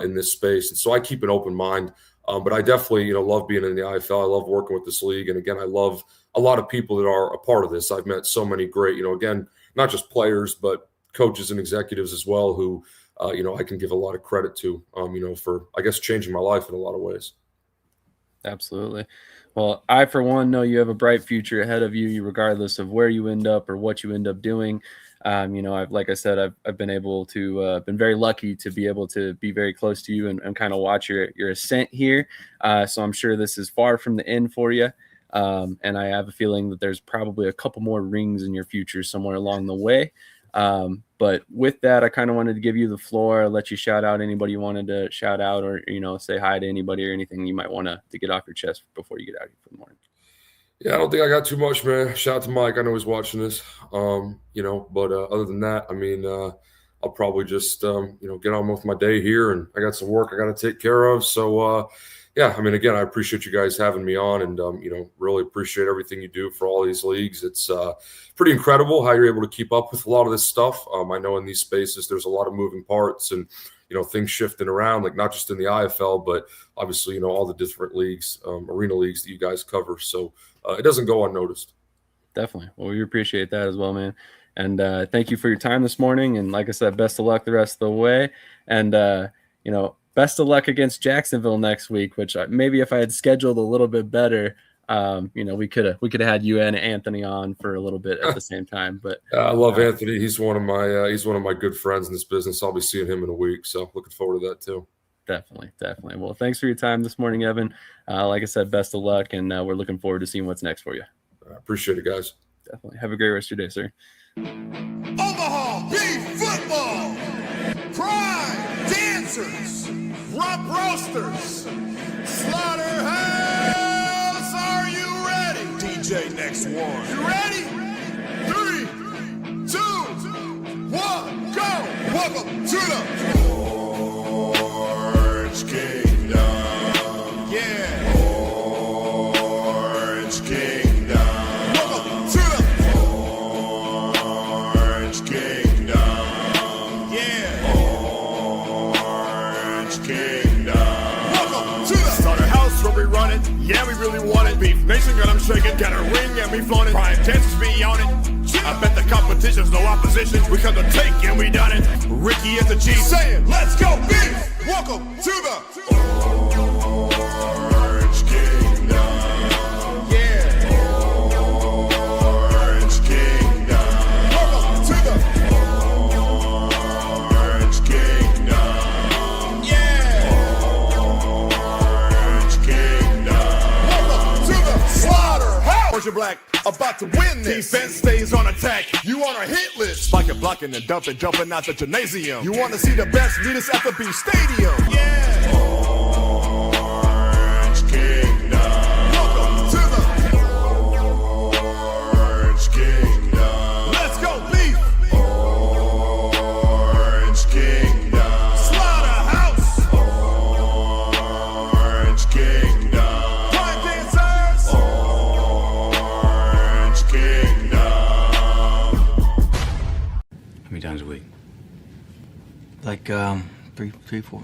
in this space. And so I keep an open mind, but I definitely, love being in the IFL. I love working with this league. And again, I love a lot of people that are a part of this. I've met so many great, again, not just players, but coaches and executives as well, who, I can give a lot of credit to, for, I guess, changing my life in a lot of ways. Absolutely. Well, I, for one, know you have a bright future ahead of you, regardless of where you end up or what you end up doing. Like I said, I've been able to, been very lucky to be able to be very close to you and kind of watch your ascent here. So I'm sure this is far from the end for you. And I have a feeling that there's probably a couple more rings in your future somewhere along the way. But with that, I kind of wanted to give you the floor, let you shout out anybody you wanted to shout out or, say hi to anybody or anything you might want to get off your chest before you get out here for the morning. Yeah, I don't think I got too much, man. Shout out to Mike. I know he's watching this, but other than that, I mean, I'll probably just, get on with my day here, and I got some work I got to take care of. So, yeah, I mean, again, I appreciate you guys having me on and, really appreciate everything you do for all these leagues. It's pretty incredible how you're able to keep up with a lot of this stuff. I know in these spaces, there's a lot of moving parts and, things shifting around, like not just in the IFL, but obviously, all the different leagues, arena leagues that you guys cover. So it doesn't go unnoticed. Definitely. Well, we appreciate that as well, man. And thank you for your time this morning. And like I said, best of luck the rest of the way. And, best of luck against Jacksonville next week, which maybe if I had scheduled a little bit better, we could have had you and Anthony on for a little bit at the same time. But I love Anthony. He's one of my good friends in this business. I'll be seeing him in a week, so looking forward to that too. Definitely. Well, thanks for your time this morning, Evan. Like I said, best of luck, and we're looking forward to seeing what's next for you. I appreciate it, guys. Definitely. Have a great rest of your day, sir. Omaha Beef Football, Prime Dancers, Rump Roasters, Slaughterhouse, are you ready? DJ next one. You ready? 3, 2, 1, go! Welcome to the Orange Kingdom. Yeah. Orange Kingdom. Welcome to the Orange Kingdom. Yeah. Orange Kingdom. Welcome to the Slaughterhouse where we run it. Yeah, we really want it. Beef Nation, girl, I'm shaking. Got a ring and we flown it. Prime chances be on it. I bet the competition's no opposition. We come to take and we done it. Ricky is the chief. Saying, let's go, beef. Welcome to the Orange Kingdom. Yeah. Orange Kingdom. Welcome to the Orange Kingdom. Yeah. Orange Kingdom. Welcome to the slaughterhouse. Orange and black. About to win this. Defense stays on attack. You on a hit list. Like you're blocking and dumping, jumping out the gymnasium. You want to see the best meet us at the Beef Stadium. Yeah. Orange Kingdom. Welcome to the Orange Kingdom. Let's go, Beef. Orange Kingdom. Slaughterhouse. Orange Kingdom. Prime dancers. Orange Kingdom. How many times a week? Like three or four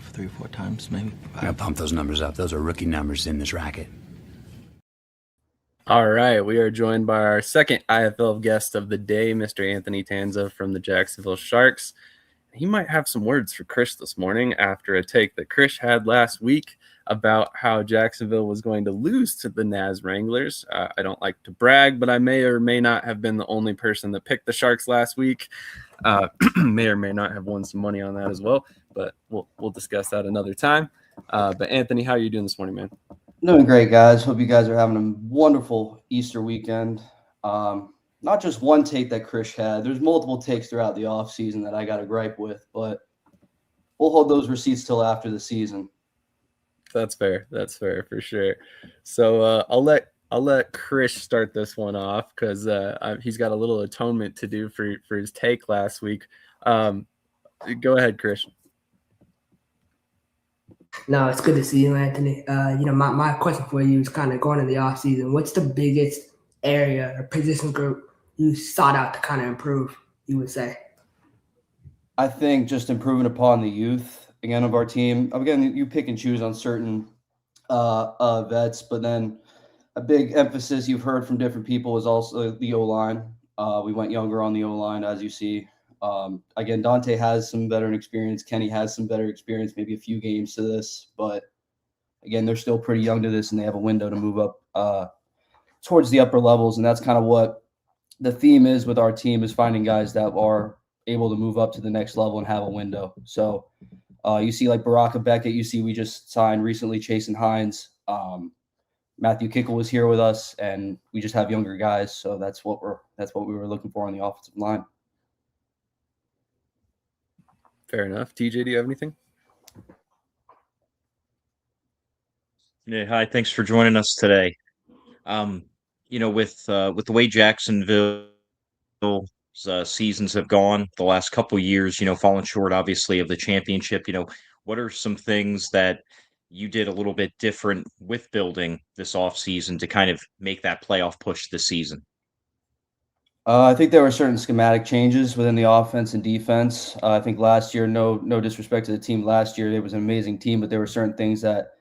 times maybe. I gotta pump those numbers up. Those are rookie numbers in this racket. All right, we are joined by our second IFL guest of the day, Mr. Anthony Tanza from the Jacksonville Sharks. He might have some words for Krish this morning after a take that Krish had last week about how Jacksonville was going to lose to the Naz Wranglers. I don't like to brag, but I may or may not have been the only person that picked the Sharks last week. May or may not have won some money on that as well, but we'll discuss that another time. But Anthony, how are you doing this morning, man? Doing great, guys. Hope you guys are having a wonderful Easter weekend. Not just one take that Krish had. There's multiple takes throughout the offseason that I got a gripe with, but we'll hold those receipts till after the season. That's fair. That's fair for sure. So I'll let Krish start this one off because he's got a little atonement to do for his take last week. Go ahead, Krish. No, it's good to see you, Anthony. My question for you is kind of going into the offseason. What's the biggest area or position group you sought out to kind of improve, you would say? I think just improving upon the youth, again, of our team. Again, you pick and choose on certain vets, but then a big emphasis you've heard from different people is also the O-line. We went younger on the O-line, as you see. Again, Dante has some veteran experience. Kenny has some better experience, maybe a few games to this. But, again, they're still pretty young to this, and they have a window to move up towards the upper levels. And that's kind of what the theme is with our team, is finding guys that are able to move up to the next level and have a window. So you see like Baraka Beckett. You see we just signed recently Chasen Hines. Matthew Kickle was here with us, and we just have younger guys. So that's what we were looking for on the offensive line. Fair enough. TJ, do you have anything? Yeah, hi. Thanks for joining us today. With the way Jacksonville's seasons have gone the last couple years, falling short, obviously, of the championship. What are some things that you did a little bit different with building this offseason to kind of make that playoff push this season? I think there were certain schematic changes within the offense and defense. I think last year, no disrespect to the team last year, it was an amazing team, but there were certain things that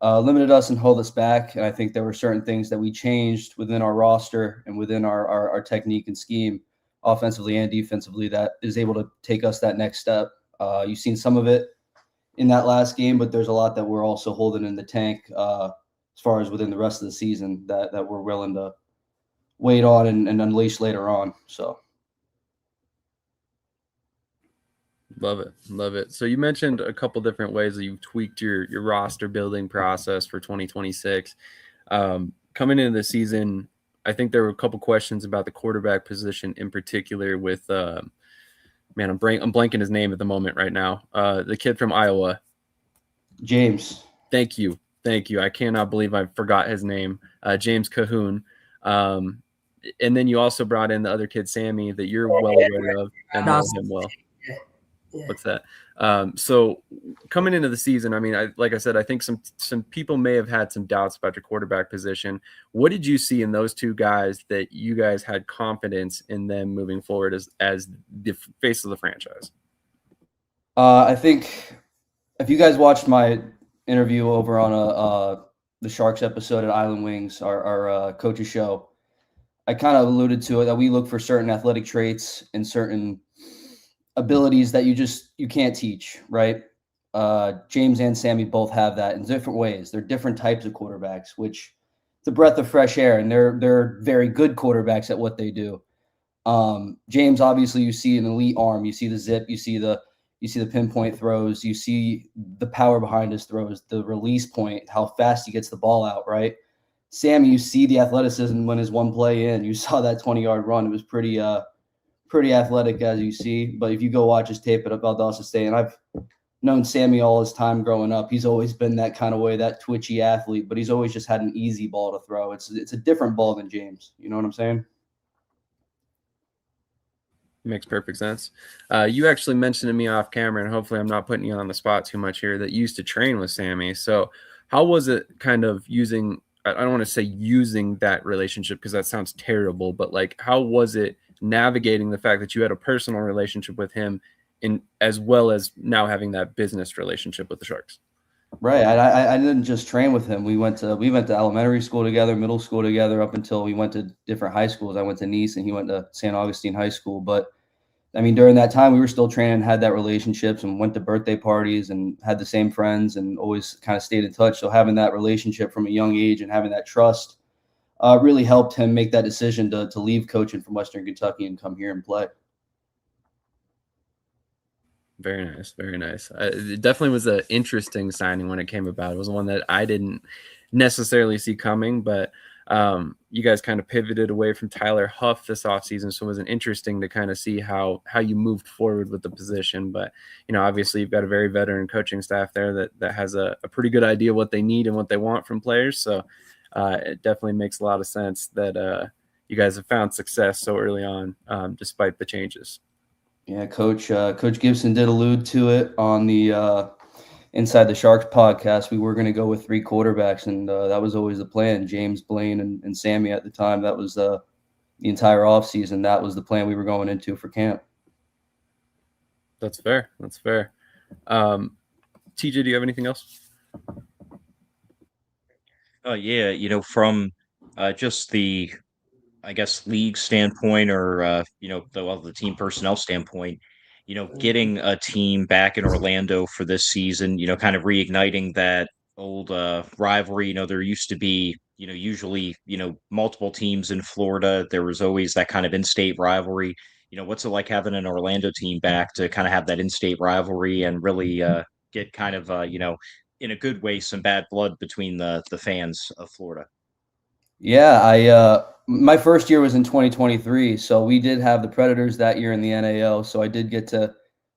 limited us and held us back. And I think there were certain things that we changed within our roster and within our technique and scheme, offensively and defensively, that is able to take us that next step. You've seen some of it in that last game, but there's a lot that we're also holding in the tank as far as within the rest of the season that we're willing to wait on and unleash later on. So. Love it. So you mentioned a couple different ways that you've tweaked your roster building process for 2026. Coming into the season, I think there were a couple questions about the quarterback position in particular with I'm blanking his name at the moment right now. The kid from Iowa. James. Thank you. I cannot believe I forgot his name. James Cahoon. And then you also brought in the other kid, Sammy, that you're well aware of and know him well. Yeah. What's that? So coming into the season, like I said, I think some people may have had some doubts about your quarterback position. What did you see in those two guys that you guys had confidence in them moving forward as the face of the franchise? I think if you guys watched my interview over on the Sharks episode at Island Wings, our coach's show, I kind of alluded to it, that we look for certain athletic traits and certain abilities that you can't teach, right? James and Sammy both have that in different ways. They're different types of quarterbacks, which it's a breath of fresh air, and they're very good quarterbacks at what they do. James, obviously, you see an elite arm, you see the zip, you see the pinpoint throws, you see the power behind his throws, the release point, how fast he gets the ball out, right? Sammy, you see the athleticism when his one play in. You saw that 20-yard run. It was pretty athletic, as you see. But if you go watch his tape at Valdosta State, and I've known Sammy all his time growing up, he's always been that kind of way, that twitchy athlete, but he's always just had an easy ball to throw. It's a different ball than James. You know what I'm saying? Makes perfect sense. You actually mentioned to me off camera, and hopefully I'm not putting you on the spot too much here, that you used to train with Sammy. So how was it kind of using – I don't want to say using that relationship because that sounds terrible, but like how was it navigating the fact that you had a personal relationship with him as well as now having that business relationship with the Sharks? Right. I didn't just train with him. We went to elementary school together, middle school together, up until we went to different high schools. I went to Nice and he went to St. Augustine High School. But I mean, during that time, we were still training, had that relationships, and went to birthday parties and had the same friends and always kind of stayed in touch. So having that relationship from a young age and having that trust really helped him make that decision to leave coaching from Western Kentucky and come here and play. Very nice. Very nice. It definitely was an interesting signing when it came about. It was one that I didn't necessarily see coming, but you guys kind of pivoted away from Tyler Huff this offseason. So it was interesting to kind of see how you moved forward with the position. But, you know, obviously you've got a very veteran coaching staff there that has a pretty good idea what they need and what they want from players. So it definitely makes a lot of sense that you guys have found success so early on, despite the changes. Yeah, Coach Gibson did allude to it on the Inside the Sharks podcast. We were going to go with 3 quarterbacks, and that was always the plan. James, Blaine, and Sammy at the time. That was the entire offseason. That was the plan we were going into for camp. That's fair. That's fair. TJ, do you have anything else? Yeah, you know, from just the, I guess, league standpoint or, you know, the team personnel standpoint, you know, getting a team back in Orlando for this season, you know, kind of reigniting that old rivalry. You know, there used to be, you know, usually, you know, multiple teams in Florida. There was always that kind of in-state rivalry. You know, what's it like having an Orlando team back to kind of have that in-state rivalry and really get kind of, you know, in a good way, some bad blood between the fans of Florida? Yeah, my first year was in 2023, so we did have the Predators that year in the NAL, so I did get to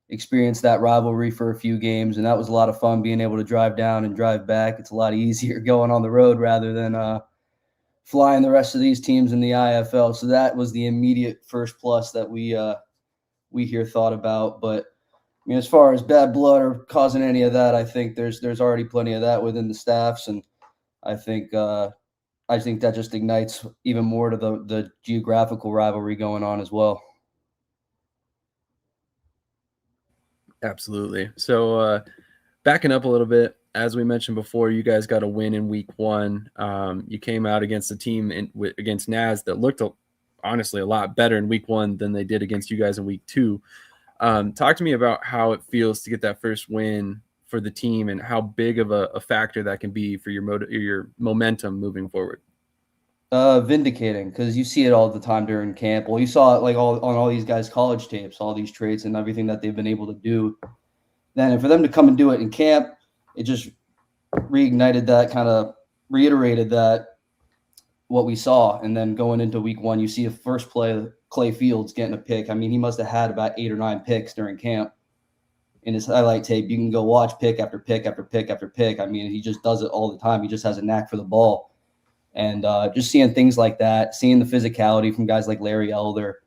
experience that rivalry for a few games, and that was a lot of fun being able to drive down and drive back. It's a lot easier going on the road rather than flying the rest of these teams in the IFL. So that was the immediate first plus that we here thought about. But I mean, as far as bad blood or causing any of that, I think there's already plenty of that within the staffs, and I think that just ignites even more to the geographical rivalry going on as well. Absolutely. So backing up a little bit, as we mentioned before, you guys got a win in week 1. You came out against a team against Naz that looked honestly a lot better in week 1 than they did against you guys in week 2. Talk to me about how it feels to get that first win for the team and how big of a factor that can be for your momentum moving forward. Vindicating, because you see it all the time during camp. Well, you saw it like on all these guys' college tapes, all these traits and everything that they've been able to do. Then, and for them to come and do it in camp, it just reignited that, kind of reiterated that what we saw. And then going into week 1, you see a first play, Clay Fields getting a pick. I mean, he must have had about 8 or 9 picks during camp. In his highlight tape, you can go watch pick after pick after pick after pick. I mean, he just does it all the time. He just has a knack for the ball. And just seeing things like that, seeing the physicality from guys like Larry Elder,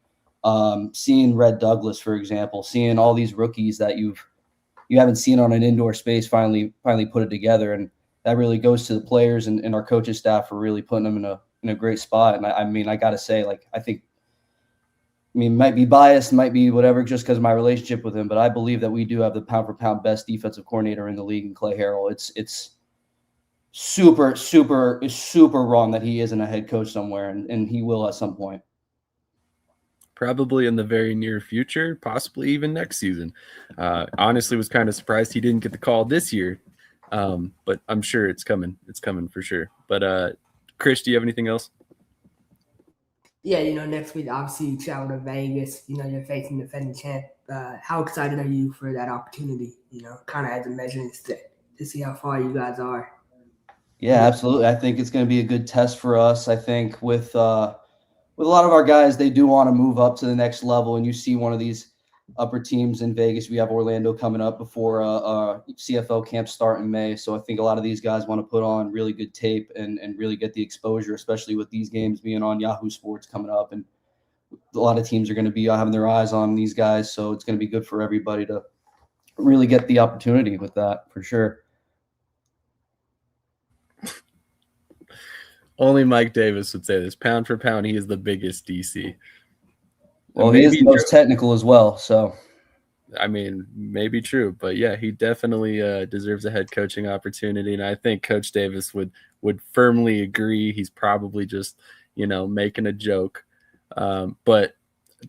seeing Red Douglas, for example, seeing all these rookies that you haven't seen on an indoor space finally put it together. And that really goes to the players and our coaching staff for really putting them in a great spot. And I mean, I got to say, like, I mean, might be biased, might be whatever, just because of my relationship with him, but I believe that we do have the pound for pound best defensive coordinator in the league in Clay Harrell. super wrong that he isn't a head coach somewhere, and he will at some point. Probably in the very near future, possibly even next season. Honestly, was kind of surprised he didn't get the call this year, but I'm sure it's coming. It's coming for sure. But Krish, do you have anything else? Yeah, next week, obviously, you travel to Vegas. You're facing the defending champ. How excited are you for that opportunity, kind of as a measuring stick to see how far you guys are? Yeah, absolutely. I think it's going to be a good test for us. I think with a lot of our guys, they do want to move up to the next level, and you see one of these upper teams in Vegas. We have Orlando coming up before CFL camp start in May. So I think a lot of these guys want to put on really good tape and really get the exposure, especially with these games being on Yahoo Sports coming up. And a lot of teams are going to be having their eyes on these guys. So it's going to be good for everybody to really get the opportunity with that for sure. Only Mike Davis would say this. Pound for pound, he is the biggest DC. Well, he is the most technical as well. So, I mean, maybe true, but yeah, he definitely deserves a head coaching opportunity, and I think Coach Davis would firmly agree. He's probably just making a joke. But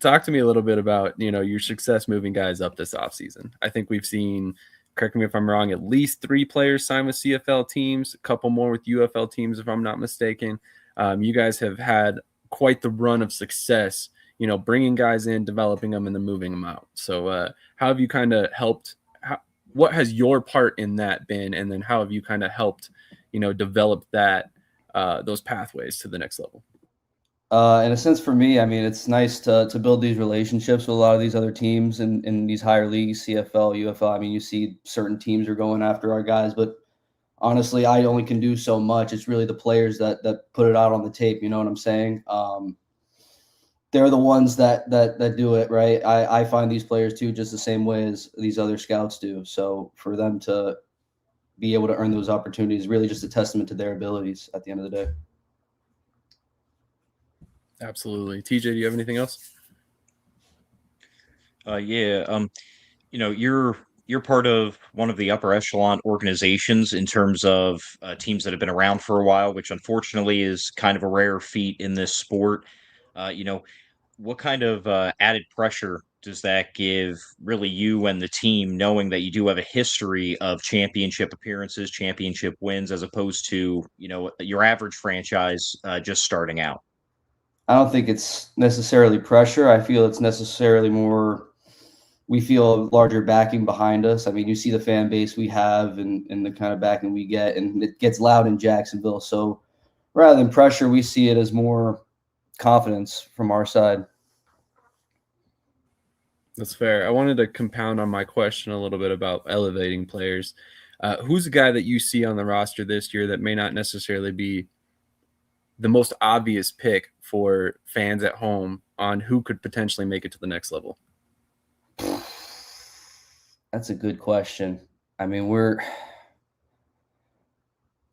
talk to me a little bit about your success moving guys up this offseason. I think we've seen, correct me if I'm wrong, at least 3 players sign with CFL teams, a couple more with UFL teams, if I'm not mistaken. You guys have had quite the run of success, bringing guys in, developing them, and then moving them out. So how have you kind of helped? What has your part in that been? And then how have you kind of helped, develop that those pathways to the next level? In a sense, for me, I mean, it's nice to build these relationships with a lot of these other teams in these higher leagues, CFL, UFL. I mean, you see certain teams are going after our guys, but honestly, I only can do so much. It's really the players that put it out on the tape. You know what I'm saying? They're the ones that do it, right? I find these players too, just the same way as these other scouts do. So for them to be able to earn those opportunities is really just a testament to their abilities at the end of the day. Absolutely. TJ, do you have anything else? Yeah. You're part of one of the upper echelon organizations in terms of teams that have been around for a while, which unfortunately is kind of a rare feat in this sport. What kind of added pressure does that give really you and the team, knowing that you do have a history of championship appearances, championship wins, as opposed to, your average franchise just starting out? I don't think it's necessarily pressure. I feel it's necessarily more, we feel a larger backing behind us. I mean, you see the fan base we have and the kind of backing we get, and it gets loud in Jacksonville. So rather than pressure, we see it as more confidence from our side. That's fair. I wanted to compound on my question a little bit about elevating players. Who's a guy that you see on the roster this year that may not necessarily be the most obvious pick for fans at home on who could potentially make it to the next level? That's a good question. I mean,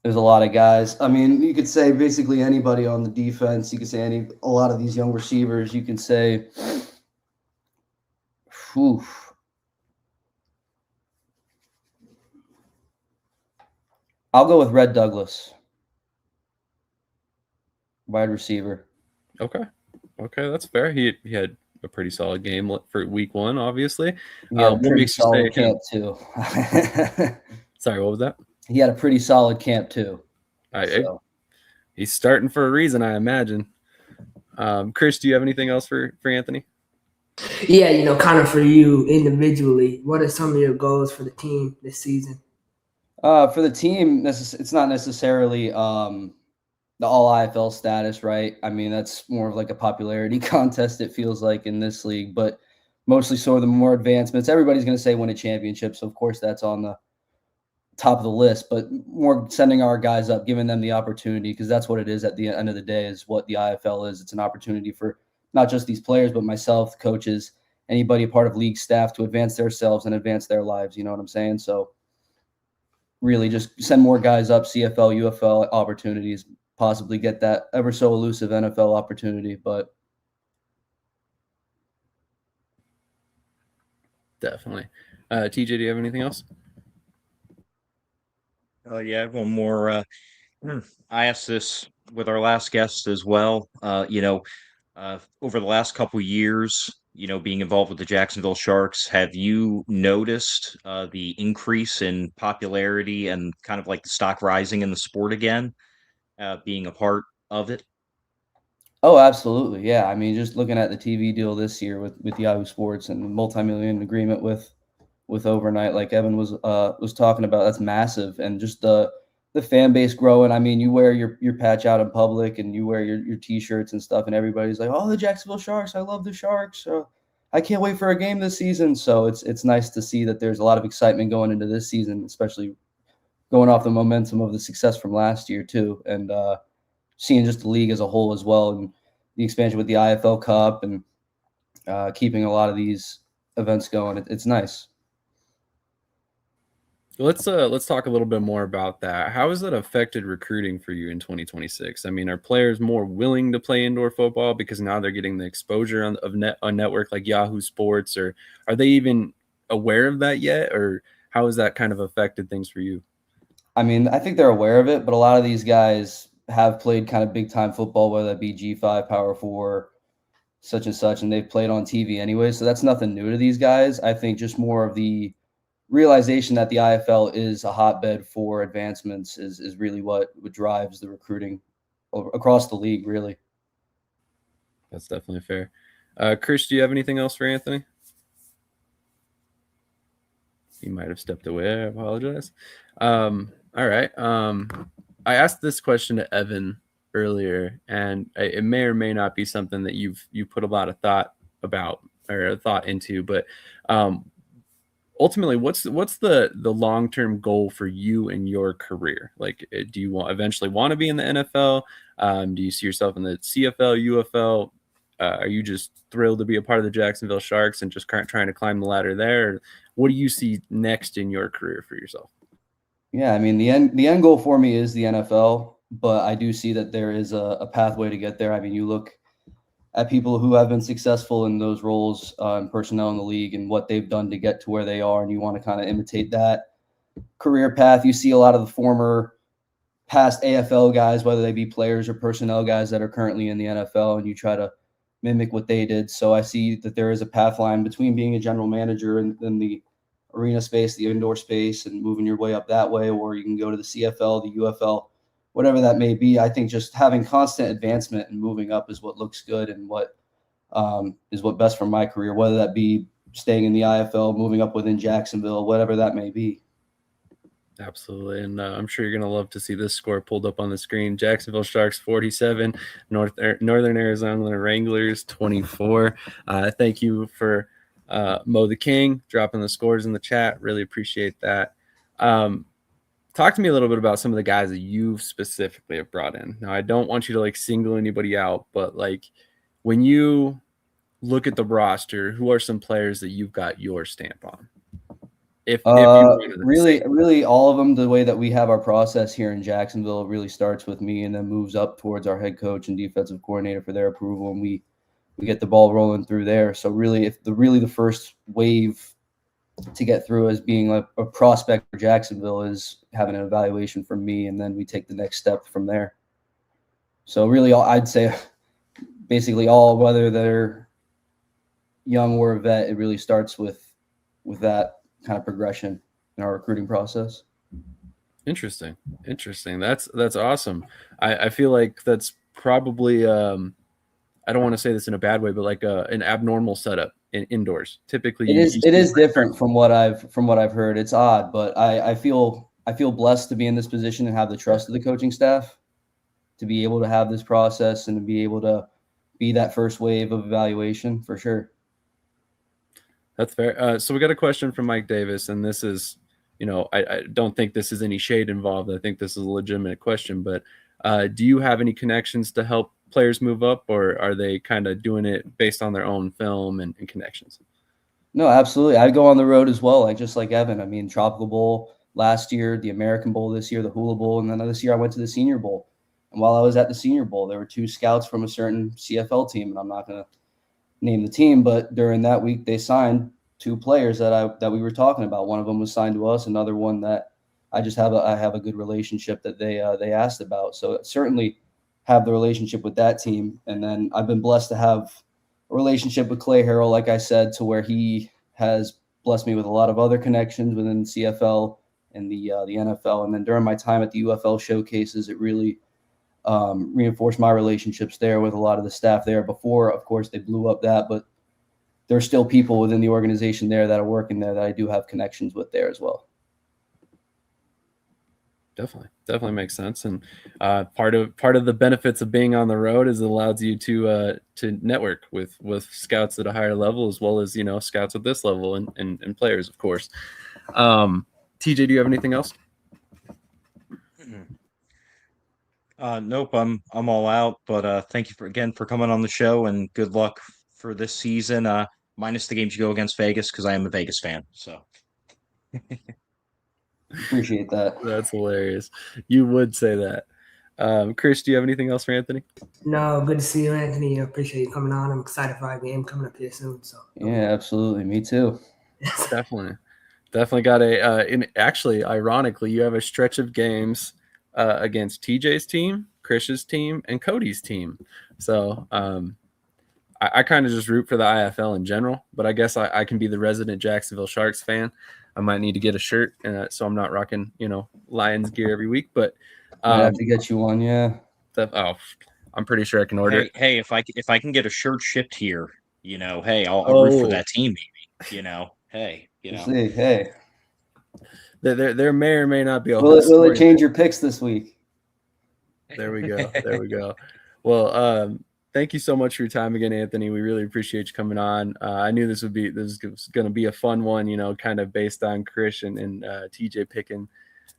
there's a lot of guys. I mean, you could say basically anybody on the defense. You could say a lot of these young receivers. You can say, I'll go with Red Douglas, wide receiver. Okay, that's fair. He had a pretty solid game for week 1, obviously. What makes you say camp too? Sorry, what was that? He had a pretty solid camp too. He's starting for a reason, I imagine. Krish, do you have anything else for Anthony? Yeah, kind of for you individually, what are some of your goals for the team this season? For the team, it's not necessarily the all IFL status, right? I mean, that's more of like a popularity contest, it feels like, in this league, but mostly sort of the more advancements. Everybody's going to say win a championship, so of course that's on the top of the list, but more sending our guys up, giving them the opportunity, because that's what it is at the end of the day, is what the IFL is. It's an opportunity for not just these players, but myself, coaches, anybody a part of league staff to advance themselves and advance their lives. You know what I'm saying? So really just send more guys up, CFL, UFL opportunities, possibly get that ever so elusive NFL opportunity. But definitely. TJ, do you have anything else? Yeah, I have one more. I asked this with our last guest as well. Over the last couple years, being involved with the Jacksonville Sharks, have you noticed the increase in popularity and kind of like the stock rising in the sport again, being a part of it? Oh, absolutely. Yeah. I mean, just looking at the TV deal this year with Yahoo Sports and the multi-million agreement with Overnight, like Evan was talking about, that's massive. And just the fan base growing. I mean, you wear your patch out in public and you wear your t-shirts and stuff, and everybody's like, "Oh, the Jacksonville Sharks! I love the Sharks! I can't wait for a game this season." So it's nice to see that there's a lot of excitement going into this season, especially going off the momentum of the success from last year too, and seeing just the league as a whole as well, and the expansion with the IFL Cup and keeping a lot of these events going. It's nice. Let's talk a little bit more about that. How has that affected recruiting for you in 2026? I mean, are players more willing to play indoor football because now they're getting the exposure on a network like Yahoo Sports, or are they even aware of that yet, or how has that kind of affected things for you? I mean, I think they're aware of it, but a lot of these guys have played kind of big time football, whether that be G5, Power 4, such and such, and they've played on TV anyway. So that's nothing new to these guys. I think just more of the realization that the IFL is a hotbed for advancements is really what drives the recruiting across the league, really. That's definitely fair. Krish, do you have anything else for Anthony? He might have stepped away. I apologize. All right. I asked this question to Evan earlier, and it may or may not be something that you put a lot of thought about or thought into, but ultimately, what's the long-term goal for you in your career? Like, do you eventually want to be in the NFL? Do you see yourself in the CFL, UFL? Are you just thrilled to be a part of the Jacksonville Sharks and just trying to climb the ladder there? Or what do you see next in your career for yourself? Yeah, I mean, the end goal for me is the NFL, but I do see that there is a pathway to get there. I mean, you look at people who have been successful in those roles and personnel in the league and what they've done to get to where they are, and you want to kind of imitate that career path. You see a lot of the former past AFL guys, whether they be players or personnel guys that are currently in the NFL, and you try to mimic what they did. So I see that there is a path line between being a general manager and the arena space, the indoor space, and moving your way up that way, or you can go to the CFL, the UFL, whatever that may be. I think just having constant advancement and moving up is what looks good and what is what best for my career, whether that be staying in the IFL, moving up within Jacksonville, whatever that may be. Absolutely. And I'm sure you're going to love to see this score pulled up on the screen. Jacksonville Sharks 47, Northern Arizona Wranglers 24. Thank you for Mo the King dropping the scores in the chat. Really appreciate that. Talk to me a little bit about some of the guys that you specifically have brought in. Now, I don't want you to like single anybody out, but like when you look at the roster, who are some players that you've got your stamp on? If really all of them, the way that we have our process here in Jacksonville really starts with me and then moves up towards our head coach and defensive coordinator for their approval, and we get the ball rolling through there. So really, the first wave to get through as being a prospect for Jacksonville is having an evaluation from me, and then we take the next step from there. So really, I'd say basically all, whether they're young or a vet, it really starts with that kind of progression in our recruiting process. Interesting. That's awesome. I feel like that's probably I don't want to say this in a bad way, but like an abnormal setup in indoors. Typically, it is different from what I've heard. It's odd, but I feel blessed to be in this position and have the trust of the coaching staff to be able to have this process and to be able to be that first wave of evaluation for sure. That's fair. So we got a question from Mike Davis, and this is, I don't think this is any shade involved. I think this is a legitimate question, but do you have any connections to help players move up, or are they kind of doing it based on their own film and connections? No, absolutely. I go on the road as well, just like Evan. I mean, Tropical Bowl last year, the American Bowl this year, the Hula Bowl, and then this year I went to the Senior Bowl. And while I was at the Senior Bowl, there were 2 scouts from a certain CFL team, and I'm not going to name the team, but during that week they signed 2 players that we were talking about. One of them was signed to us, another one that I have a good relationship that they asked about. So certainly have the relationship with that team. And then I've been blessed to have a relationship with Clay Harrell, like I said, to where he has blessed me with a lot of other connections within CFL and the NFL. And then during my time at the UFL showcases, it really reinforced my relationships there with a lot of the staff there. Before, of course, they blew up that, but there's still people within the organization there that are working there that I do have connections with there as well. Definitely makes sense. And part of the benefits of being on the road is it allows you to network with scouts at a higher level, as well as, scouts at this level and players, of course. TJ, do you have anything else? Nope, I'm all out, but thank you again for coming on the show, and good luck for this season, minus the games you go against Vegas, because I am a Vegas fan. So appreciate that. That's hilarious. You would say that. Krish, do you have anything else for Anthony? No, good to see you, Anthony. I appreciate you coming on. I'm excited for our game coming up here soon. So yeah, absolutely. Me too. Definitely got actually, ironically, you have a stretch of games against TJ's team, Krish's team, and Cody's team. So I kind of just root for the IFL in general, but I guess I can be the resident Jacksonville Sharks fan. I might need to get a shirt, so I'm not rocking, Lions gear every week. But I have to get you one, yeah. I'm pretty sure I can order it. Hey, if I can get a shirt shipped here, hey, I'll root for that team, maybe. Hey, See, hey. There may or may not be a will it change your picks this week? There we go. Well, thank you so much for your time again, Anthony. We really appreciate you coming on. I knew this was going to be a fun one, kind of based on Krish and TJ picking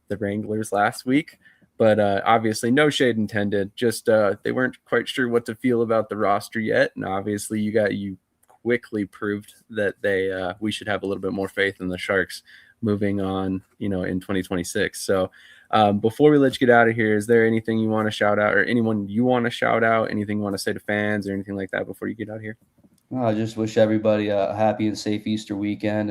the Wranglers last week. But obviously, no shade intended. Just they weren't quite sure what to feel about the roster yet, and obviously, you quickly proved that we should have a little bit more faith in the Sharks moving on, in 2026. So before we let you get out of here, is there anything you want to shout out, or anyone you want to shout out, anything you want to say to fans or anything like that before you get out of here? I just wish everybody a happy and safe Easter weekend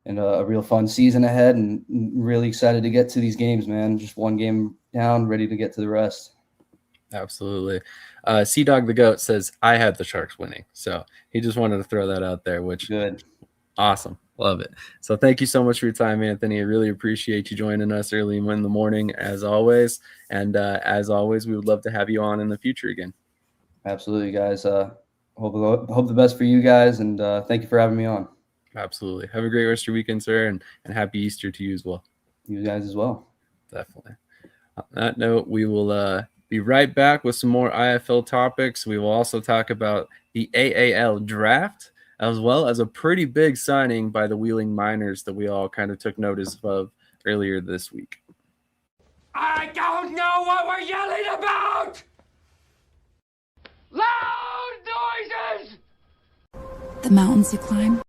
and a real fun season ahead, and really excited to get to these games, man. Just one game down, ready to get to the rest. Absolutely. Sea-Dog the Goat says, I had the Sharks winning. So he just wanted to throw that out there, which good. Awesome. Love it. So thank you so much for your time, Anthony. I really appreciate you joining us early in the morning, as always. And as always, we would love to have you on in the future again. Absolutely, guys. Hope the best for you guys, and thank you for having me on. Absolutely. Have a great rest of your weekend, sir, and happy Easter to you as well. You guys as well. Definitely. On that note, we will be right back with some more IFL topics. We will also talk about the AAL draft, as well as a pretty big signing by the Wheeling Miners that we all kind of took notice of earlier this week. I don't know what we're yelling about! Loud noises! The mountains you climb,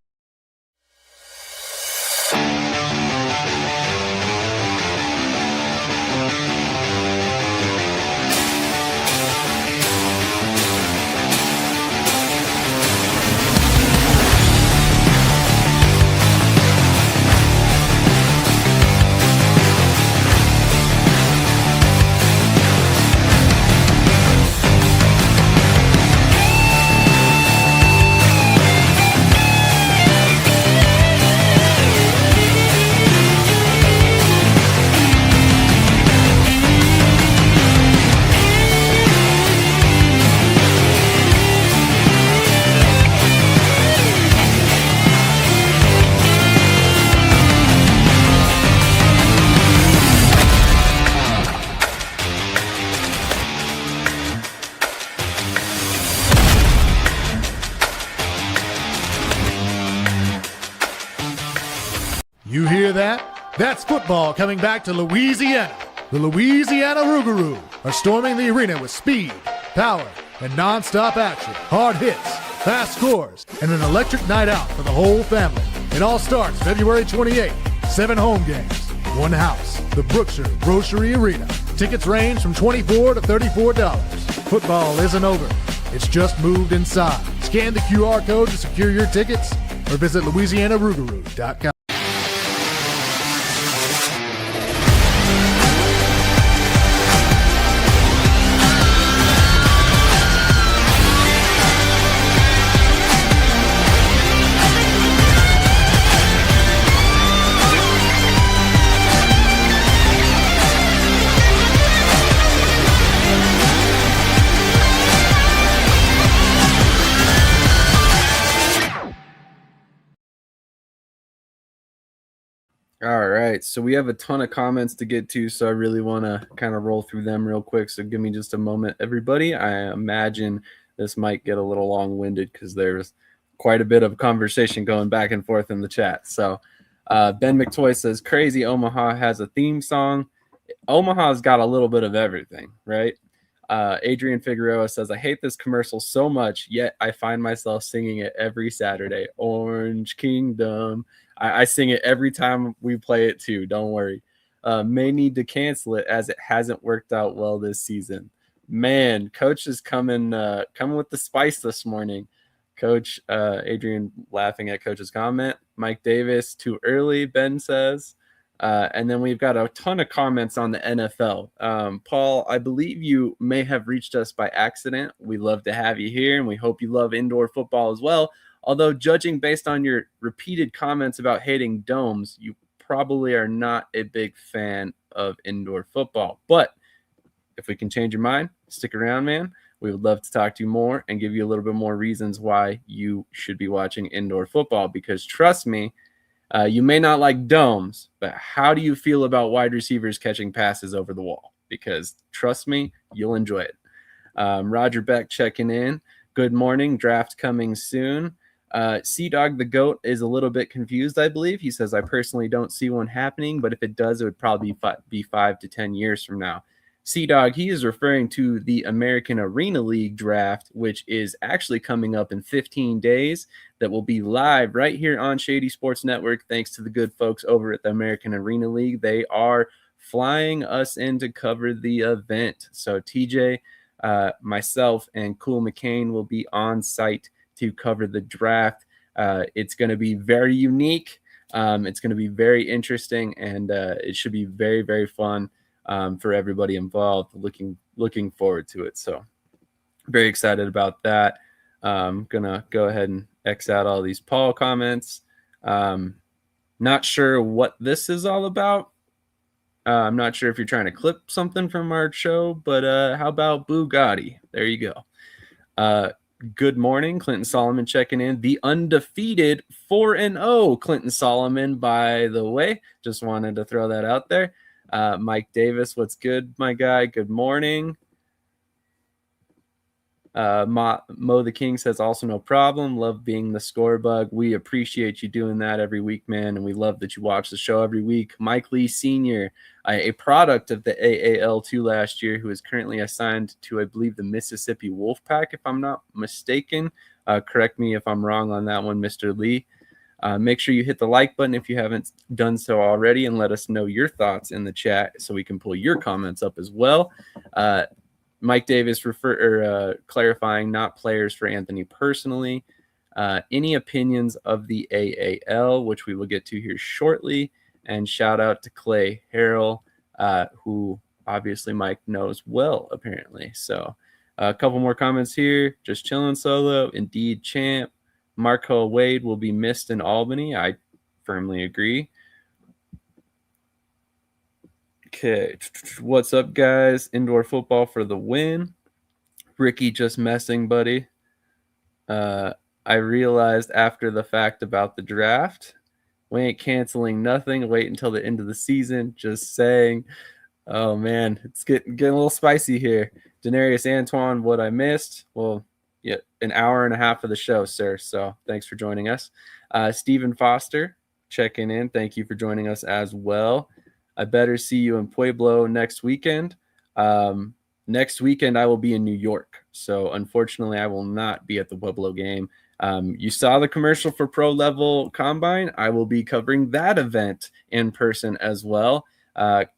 You hear that? That's football coming back to Louisiana. The Louisiana Rouxgaroux are storming the arena with speed, power, and non-stop action, hard hits, fast scores, and an electric night out for the whole family. It all starts February 28th. 7 home games, 1 house, the Brookshire Grocery Arena. Tickets range from $24 to $34. Football isn't over. It's just moved inside. Scan the QR code to secure your tickets or visit LouisianaRouxgaroux.com. All right, so we have a ton of comments to get to, so I really want to kind of roll through them real quick. So give me just a moment, everybody. I imagine this might get a little long-winded because there's quite a bit of conversation going back and forth in the chat. So Ben McToy says, crazy Omaha has a theme song. Omaha's got a little bit of everything, right? Adrian Figueroa says, I hate this commercial so much, yet I find myself singing it every Saturday. Orange Kingdom. I sing it every time we play it too. Don't worry. May need to cancel it as it hasn't worked out well this season. Man, Coach is coming with the spice this morning. Coach Adrian laughing at Coach's comment. Mike Davis, too early, Ben says. And then we've got a ton of comments on the NFL. Paul, I believe you may have reached us by accident. We love to have you here, and we hope you love indoor football as well. Although judging based on your repeated comments about hating domes, you probably are not a big fan of indoor football. But if we can change your mind, stick around, man. We would love to talk to you more and give you a little bit more reasons why you should be watching indoor football. Because trust me, you may not like domes, but how do you feel about wide receivers catching passes over the wall? Because trust me, you'll enjoy it. Roger Beck checking in. Good morning. Draft coming soon. Sea-Dog the GOAT is a little bit confused, I believe. He says, I personally don't see one happening, but if it does, it would probably be 5 to 10 years from now. Sea-Dog, he is referring to the American Arena League draft, which is actually coming up in 15 days. That will be live right here on Shady Sports Network, thanks to the good folks over at the American Arena League. They are flying us in to cover the event. So TJ, myself, and Cool McCain will be on site to cover the draft. It's going to be very unique. It's going to be very interesting, and it should be very, very fun for everybody involved. Looking forward to it. So very excited about that. I'm going to go ahead and X out all these Paul comments. Not sure what this is all about. I'm not sure if you're trying to clip something from our show, but how about Bugatti? There you go. Good morning, Clinton Solomon checking in. The undefeated 4-0 Clinton Solomon, by the way. Just wanted to throw that out there. Mike Davis, what's good, my guy? Good morning. Mo the King says, also no problem. Love being the score bug. We appreciate you doing that every week, man, and we love that you watch the show every week. Mike Lee Sr., a product of the AAL2 last year, who is currently assigned to, I believe, the Mississippi Wolfpack, if I'm not mistaken. Correct me if I'm wrong on that one, Mr. Lee. Make sure you hit the like button if you haven't done so already, and let us know your thoughts in the chat so we can pull your comments up as well. Mike Davis clarifying, not players for Anthony personally. Any opinions of the AAL, which we will get to here shortly. And shout out to Clay Harrell, who obviously Mike knows well, apparently. So a couple more comments here. Just chilling solo. Indeed, champ. Marco Wade will be missed in Albany. I firmly agree. Okay, what's up, guys? Indoor football for the win. Ricky just messing, buddy. I realized after the fact about the draft. We ain't canceling nothing. Wait until the end of the season. Just saying. Oh, man, it's getting a little spicy here. Denarius Antoine, what I missed? Well, yeah, an hour and a half of the show, sir. So thanks for joining us. Stephen Foster, checking in. Thank you for joining us as well. I better see you in Pueblo next weekend. Next weekend, I will be in New York. So unfortunately, I will not be at the Pueblo game. You saw the commercial for Pro Level Combine. I will be covering that event in person as well.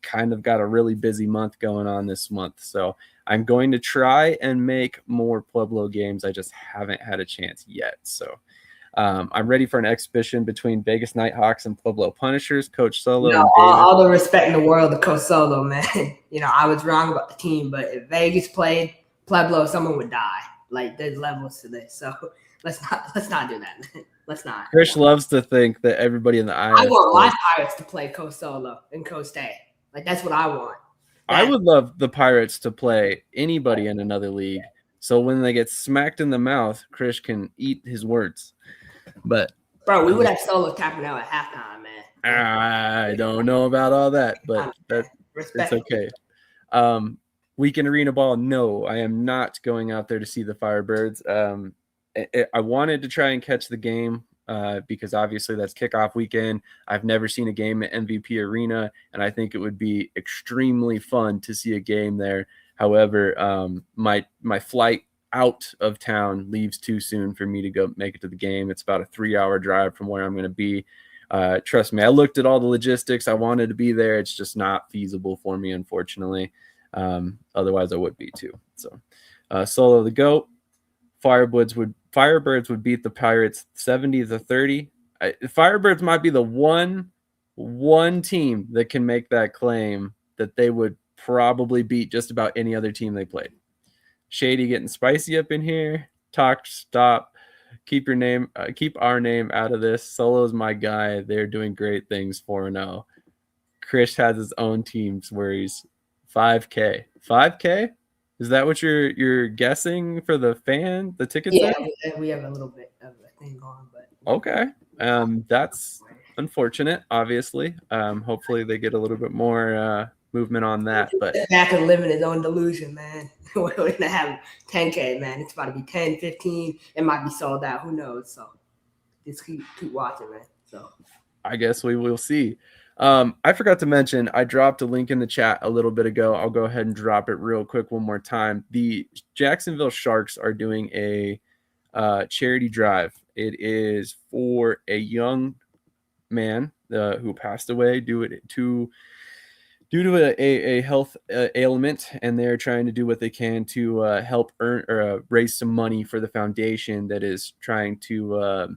Kind of got a really busy month going on this month. So I'm going to try and make more Pueblo games. I just haven't had a chance yet. So I'm ready for an exhibition between Vegas Knighthawks and Pueblo Punishers. Coach Solo. No, all the respect in the world to Coach Solo, man. I was wrong about the team, but if Vegas played Pueblo, someone would die. Like, there's levels to this. So let's not do that, man. Let's not. Krish loves to think that everybody in the I want my Pirates to play Coach Solo and Coach Day. Like, that's what I want. I would love the Pirates to play anybody in another league. So when they get smacked in the mouth, Krish can eat his words. But bro, we would have Solo tapping out at halftime, man. I don't know about all that, but it's Respect. okay. Weekend arena ball. No, I am not going out there to see the Firebirds. I wanted to try and catch the game because obviously that's kickoff weekend. I've never seen a game at MVP Arena, and I think it would be extremely fun to see a game there. However, my flight out of town leaves too soon for me to go make it to the game. It's about a 3-hour drive from where I'm going to be. Trust me, I looked at all the logistics. I wanted to be there. It's just not feasible for me, unfortunately. Otherwise I would be too. So Solo the GOAT. Firebirds would beat the Pirates 70-30. Firebirds might be the one team that can make that claim that they would probably beat just about any other team they played. Shady getting spicy up in here. Stop. Keep our name out of this. Solo's my guy. They're doing great things 4-0. Krish has his own teams where he's 5K. 5K? Is that what you're guessing for the tickets? Yeah, we have a little bit of a thing going, but okay. That's unfortunate, obviously. Hopefully they get a little bit more movement on that. But back and living his own delusion, man. We're gonna have 10K, man. It's about to be 10, 15. It might be sold out. Who knows? So just keep watching, man. So I guess we will see. I forgot to mention, I dropped a link in the chat a little bit ago. I'll go ahead and drop it real quick one more time. The Jacksonville Sharks are doing a charity drive. It is for a young man who passed away due to a health ailment, and they're trying to do what they can to help raise some money for the foundation that is trying to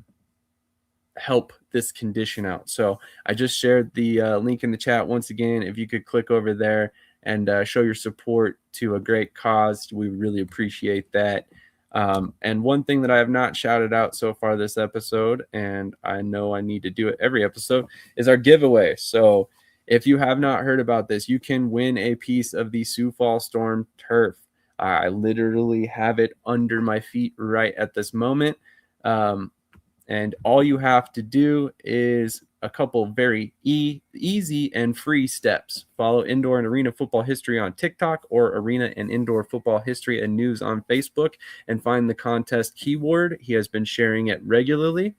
help this condition out. So I just shared the link in the chat once again. If you could click over there and show your support to a great cause, we really appreciate that. And one thing that I have not shouted out so far this episode, and I know I need to do it every episode, is our giveaway. So if you have not heard about this, you can win a piece of the Sioux Falls Storm turf. I literally have it under my feet right at this moment. And all you have to do is a couple very easy and free steps. Follow Indoor and Arena Football History on TikTok or Arena and Indoor Football History and News on Facebook and find the contest keyword. He has been sharing it regularly.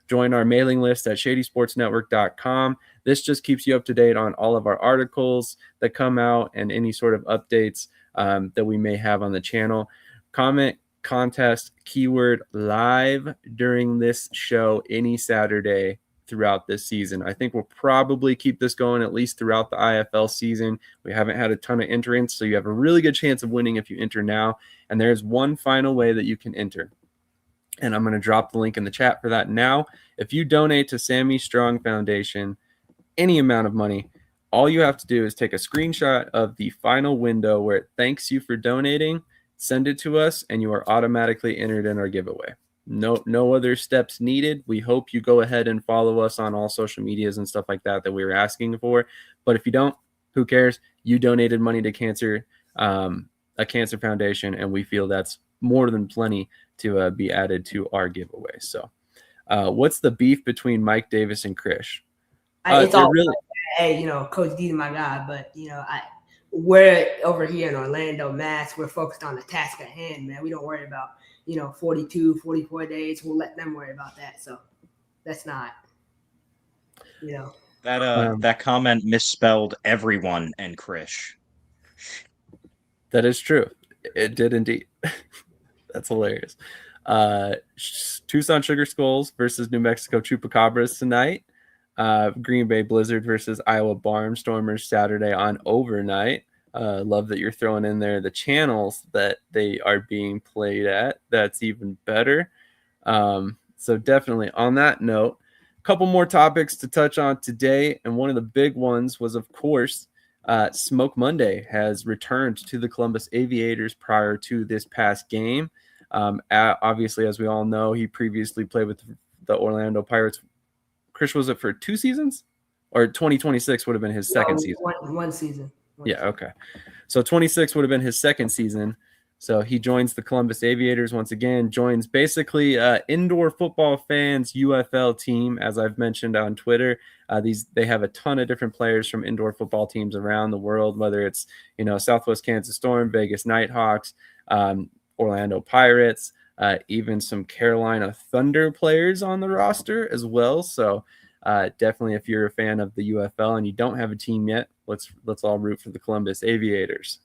Join our mailing list at shadysportsnetwork.com. This just keeps you up to date on all of our articles that come out and any sort of updates that we may have on the channel. Comment contest keyword live during this show any Saturday throughout this season. I think we'll probably keep this going at least throughout the IFL season. We haven't had a ton of entrants, so you have a really good chance of winning if you enter now. And there's one final way that you can enter. And I'm going to drop the link in the chat for that now. If you donate to Sammy Strong Foundation, any amount of money, all you have to do is take a screenshot of the final window where it thanks you for donating, send it to us, and you are automatically entered in our giveaway. No other steps needed. We hope you go ahead and follow us on all social medias and stuff like that we were asking for. But if you don't, who cares? You donated money to a cancer foundation, and we feel that's more than plenty to be added to our giveaway. So what's the beef between Mike Davis and Krish? It's all really, hey, Coach D's my guy, but we're over here in Orlando, Mass. We're focused on the task at hand, man. We don't worry about 42, 44 days. We'll let them worry about that. So that's not, that comment misspelled everyone and Krish. That is true. It did indeed. That's hilarious. Tucson Sugar Skulls versus New Mexico Chupacabras tonight. Green Bay Blizzard versus Iowa Barnstormers Saturday on overnight. Love that you're throwing in there the channels that they are being played at. That's even better. So definitely on that note, a couple more topics to touch on today. And one of the big ones was, of course, Smoke Monday has returned to the Columbus Aviators prior to this past game. Obviously, as we all know, he previously played with the Orlando Pirates. Krish, was it for 2 seasons? Or 2026 would have been his second season? One season. Yeah, okay. So 26 would have been his second season. So he joins the Columbus Aviators once again, joins basically indoor football fans UFL team, as I've mentioned on Twitter. They have a ton of different players from indoor football teams around the world, whether it's Southwest Kansas Storm, Vegas Knighthawks, Orlando Pirates, even some Carolina Thunder players on the roster as well. So definitely, if you're a fan of the UFL and you don't have a team yet, let's all root for the Columbus Aviators.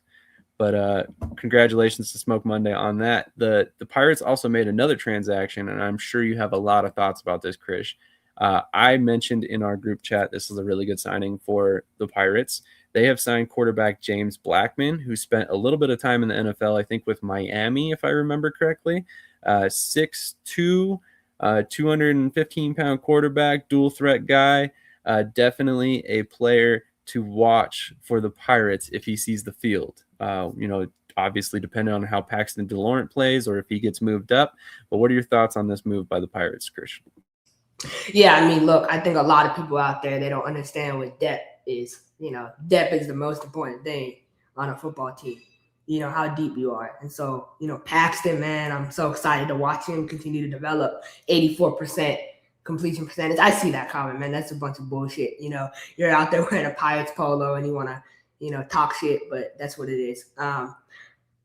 But congratulations to Smoke Monday on that. The Pirates also made another transaction, and I'm sure you have a lot of thoughts about this, Krish. I mentioned in our group chat this is a really good signing for the Pirates. They have signed quarterback James Blackman, who spent a little bit of time in the NFL, I think with Miami, if I remember correctly. 6'2", 215-pound quarterback, dual threat guy. Definitely a player to watch for the Pirates if he sees the field. Obviously depending on how Paxton DeLaurent plays or if he gets moved up. But what are your thoughts on this move by the Pirates, Krish? Yeah, I mean, look, I think a lot of people out there, they don't understand what depth is. Depth is the most important thing on a football team. How deep you are. And so, Paxton, man, I'm so excited to watch him continue to develop. 84% completion percentage. I see that coming, man. That's a bunch of bullshit. You're out there wearing a Pirates polo and you want to, talk shit, but that's what it is.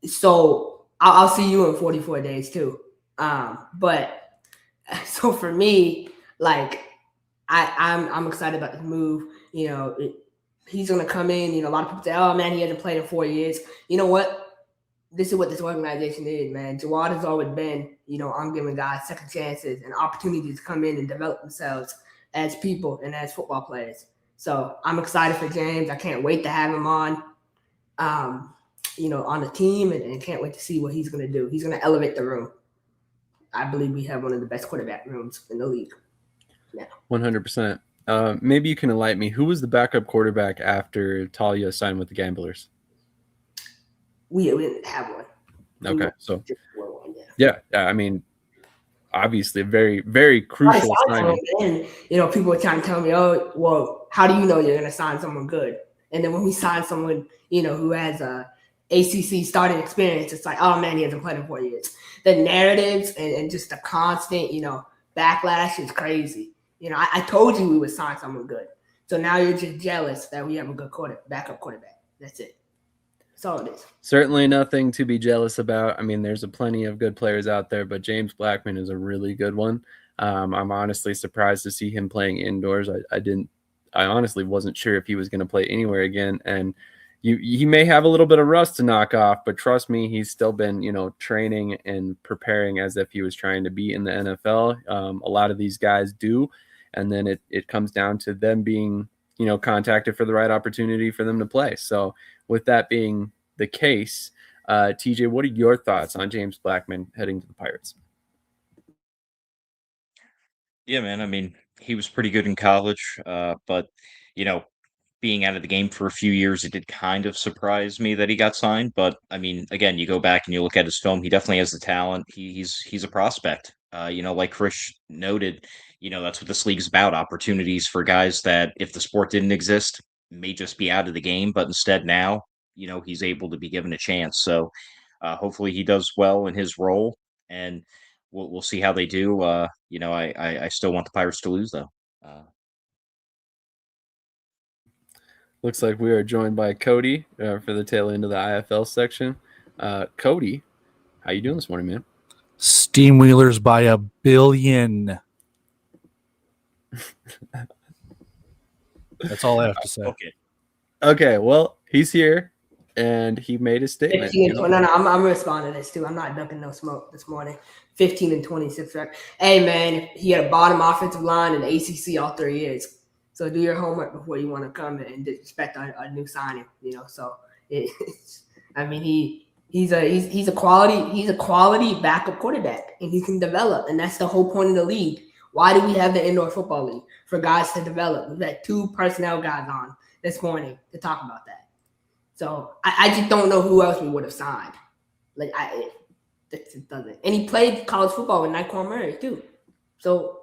So I'll see you in 44 days too. But so for me, like I'm excited about this move. He's going to come in. A lot of people say, oh, man, he hasn't played in 4 years. You know what? This is what this organization is, man. Jawad has always been, I'm giving guys second chances and opportunities to come in and develop themselves as people and as football players. So I'm excited for James. I can't wait to have him on, on the team and can't wait to see what he's going to do. He's going to elevate the room. I believe we have one of the best quarterback rooms in the league now. 100%. Maybe you can enlighten me. Who was the backup quarterback after Talia signed with the Gamblers? We didn't have one. Okay, so yeah. I mean, obviously, a very, very crucial signing. And people were trying to tell me, "Oh, well, how do you know you're going to sign someone good?" And then when we sign someone, who has a ACC starting experience, it's like, "Oh man, he hasn't played in 4 years." The narratives and just the constant, backlash is crazy. I told you we would sign someone good. So now you're just jealous that we have a good backup quarterback. That's it. That's all it is. Certainly nothing to be jealous about. I mean, there's plenty of good players out there, but James Blackman is a really good one. I'm honestly surprised to see him playing indoors. I honestly wasn't sure if he was going to play anywhere again. And he may have a little bit of rust to knock off, but trust me, he's still been, training and preparing as if he was trying to be in the NFL. A lot of these guys do. And then it comes down to them being, contacted for the right opportunity for them to play. So with that being the case, TJ, what are your thoughts on James Blackman heading to the Pirates? Yeah, man. I mean, he was pretty good in college, but, being out of the game for a few years, it did kind of surprise me that he got signed. But I mean, again, you go back and you look at his film, he definitely has the talent. He's a prospect. Like Krish noted, that's what this league's about, opportunities for guys that if the sport didn't exist, may just be out of the game, but instead now, he's able to be given a chance. So hopefully he does well in his role, and we'll see how they do. I still want the Pirates to lose though. Looks like we are joined by Cody for the tail end of the IFL section. Cody, how you doing this morning, man? Steamwheelers by a billion. That's all I have to say. Okay. Well, he's here, and he made a statement. I'm responding to this too. I'm not ducking no smoke this morning. 15-26 record. Hey man, he had a bottom offensive line in the ACC all 3 years. So do your homework before you want to come and disrespect a new signing. So he's a quality backup quarterback, and he can develop, and that's the whole point of the league. Why do we have the indoor football league? For guys to develop. We've had 2 personnel guys on this morning to talk about that. So I just don't know who else we would have signed. It doesn't. And he played college football with Nyquan Murray too. So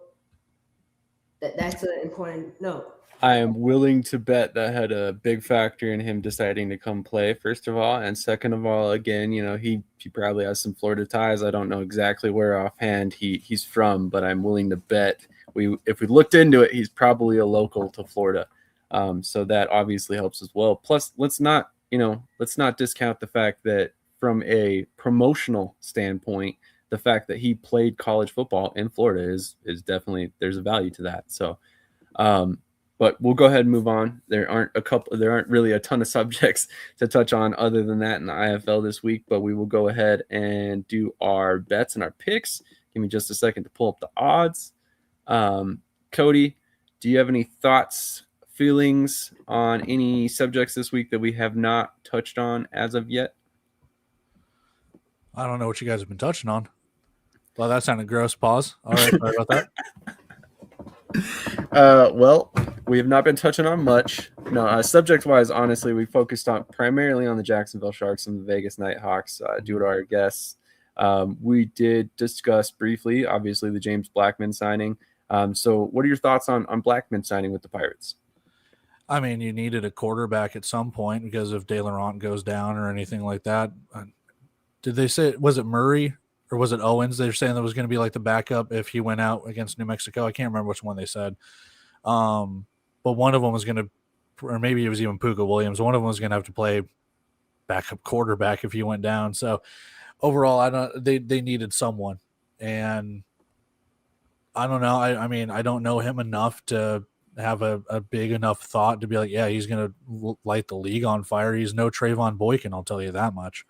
That's an important note. I am willing to bet that had a big factor in him deciding to come play, first of all. And second of all, again, he probably has some Florida ties. I don't know exactly where offhand he's from, but I'm willing to bet if we looked into it, he's probably a local to Florida. So that obviously helps as well. Plus, let's not discount the fact that from a promotional standpoint, the fact that he played college football in Florida is definitely, there's a value to that. So, but we'll go ahead and move on. There aren't really a ton of subjects to touch on other than that in the IFL this week, but we will go ahead and do our bets and our picks. Give me just a second to pull up the odds. Cody, do you have any thoughts, feelings on any subjects this week that we have not touched on as of yet? I don't know what you guys have been touching on. Well, that sounded gross. Pause. All right, sorry about that. Well, we have not been touching on much. No, subject-wise, honestly, we focused primarily on the Jacksonville Sharks and the Vegas Knighthawks due to our guests. We did discuss briefly, obviously, the James Blackman signing. So what are your thoughts on Blackman signing with the Pirates? I mean, you needed a quarterback at some point because if De Laurent goes down or anything like that. Did they say, was it Murray or was it Owens? They're saying that was going to be like the backup if he went out against New Mexico. I can't remember which one they said. But one of them was going to, or maybe it was even Puka Williams. One of them was going to have to play backup quarterback if he went down. So overall, they needed someone. And I don't know. I mean, I don't know him enough to have a big enough thought to be like, yeah, he's going to light the league on fire. He's no Trayvon Boykin, I'll tell you that much.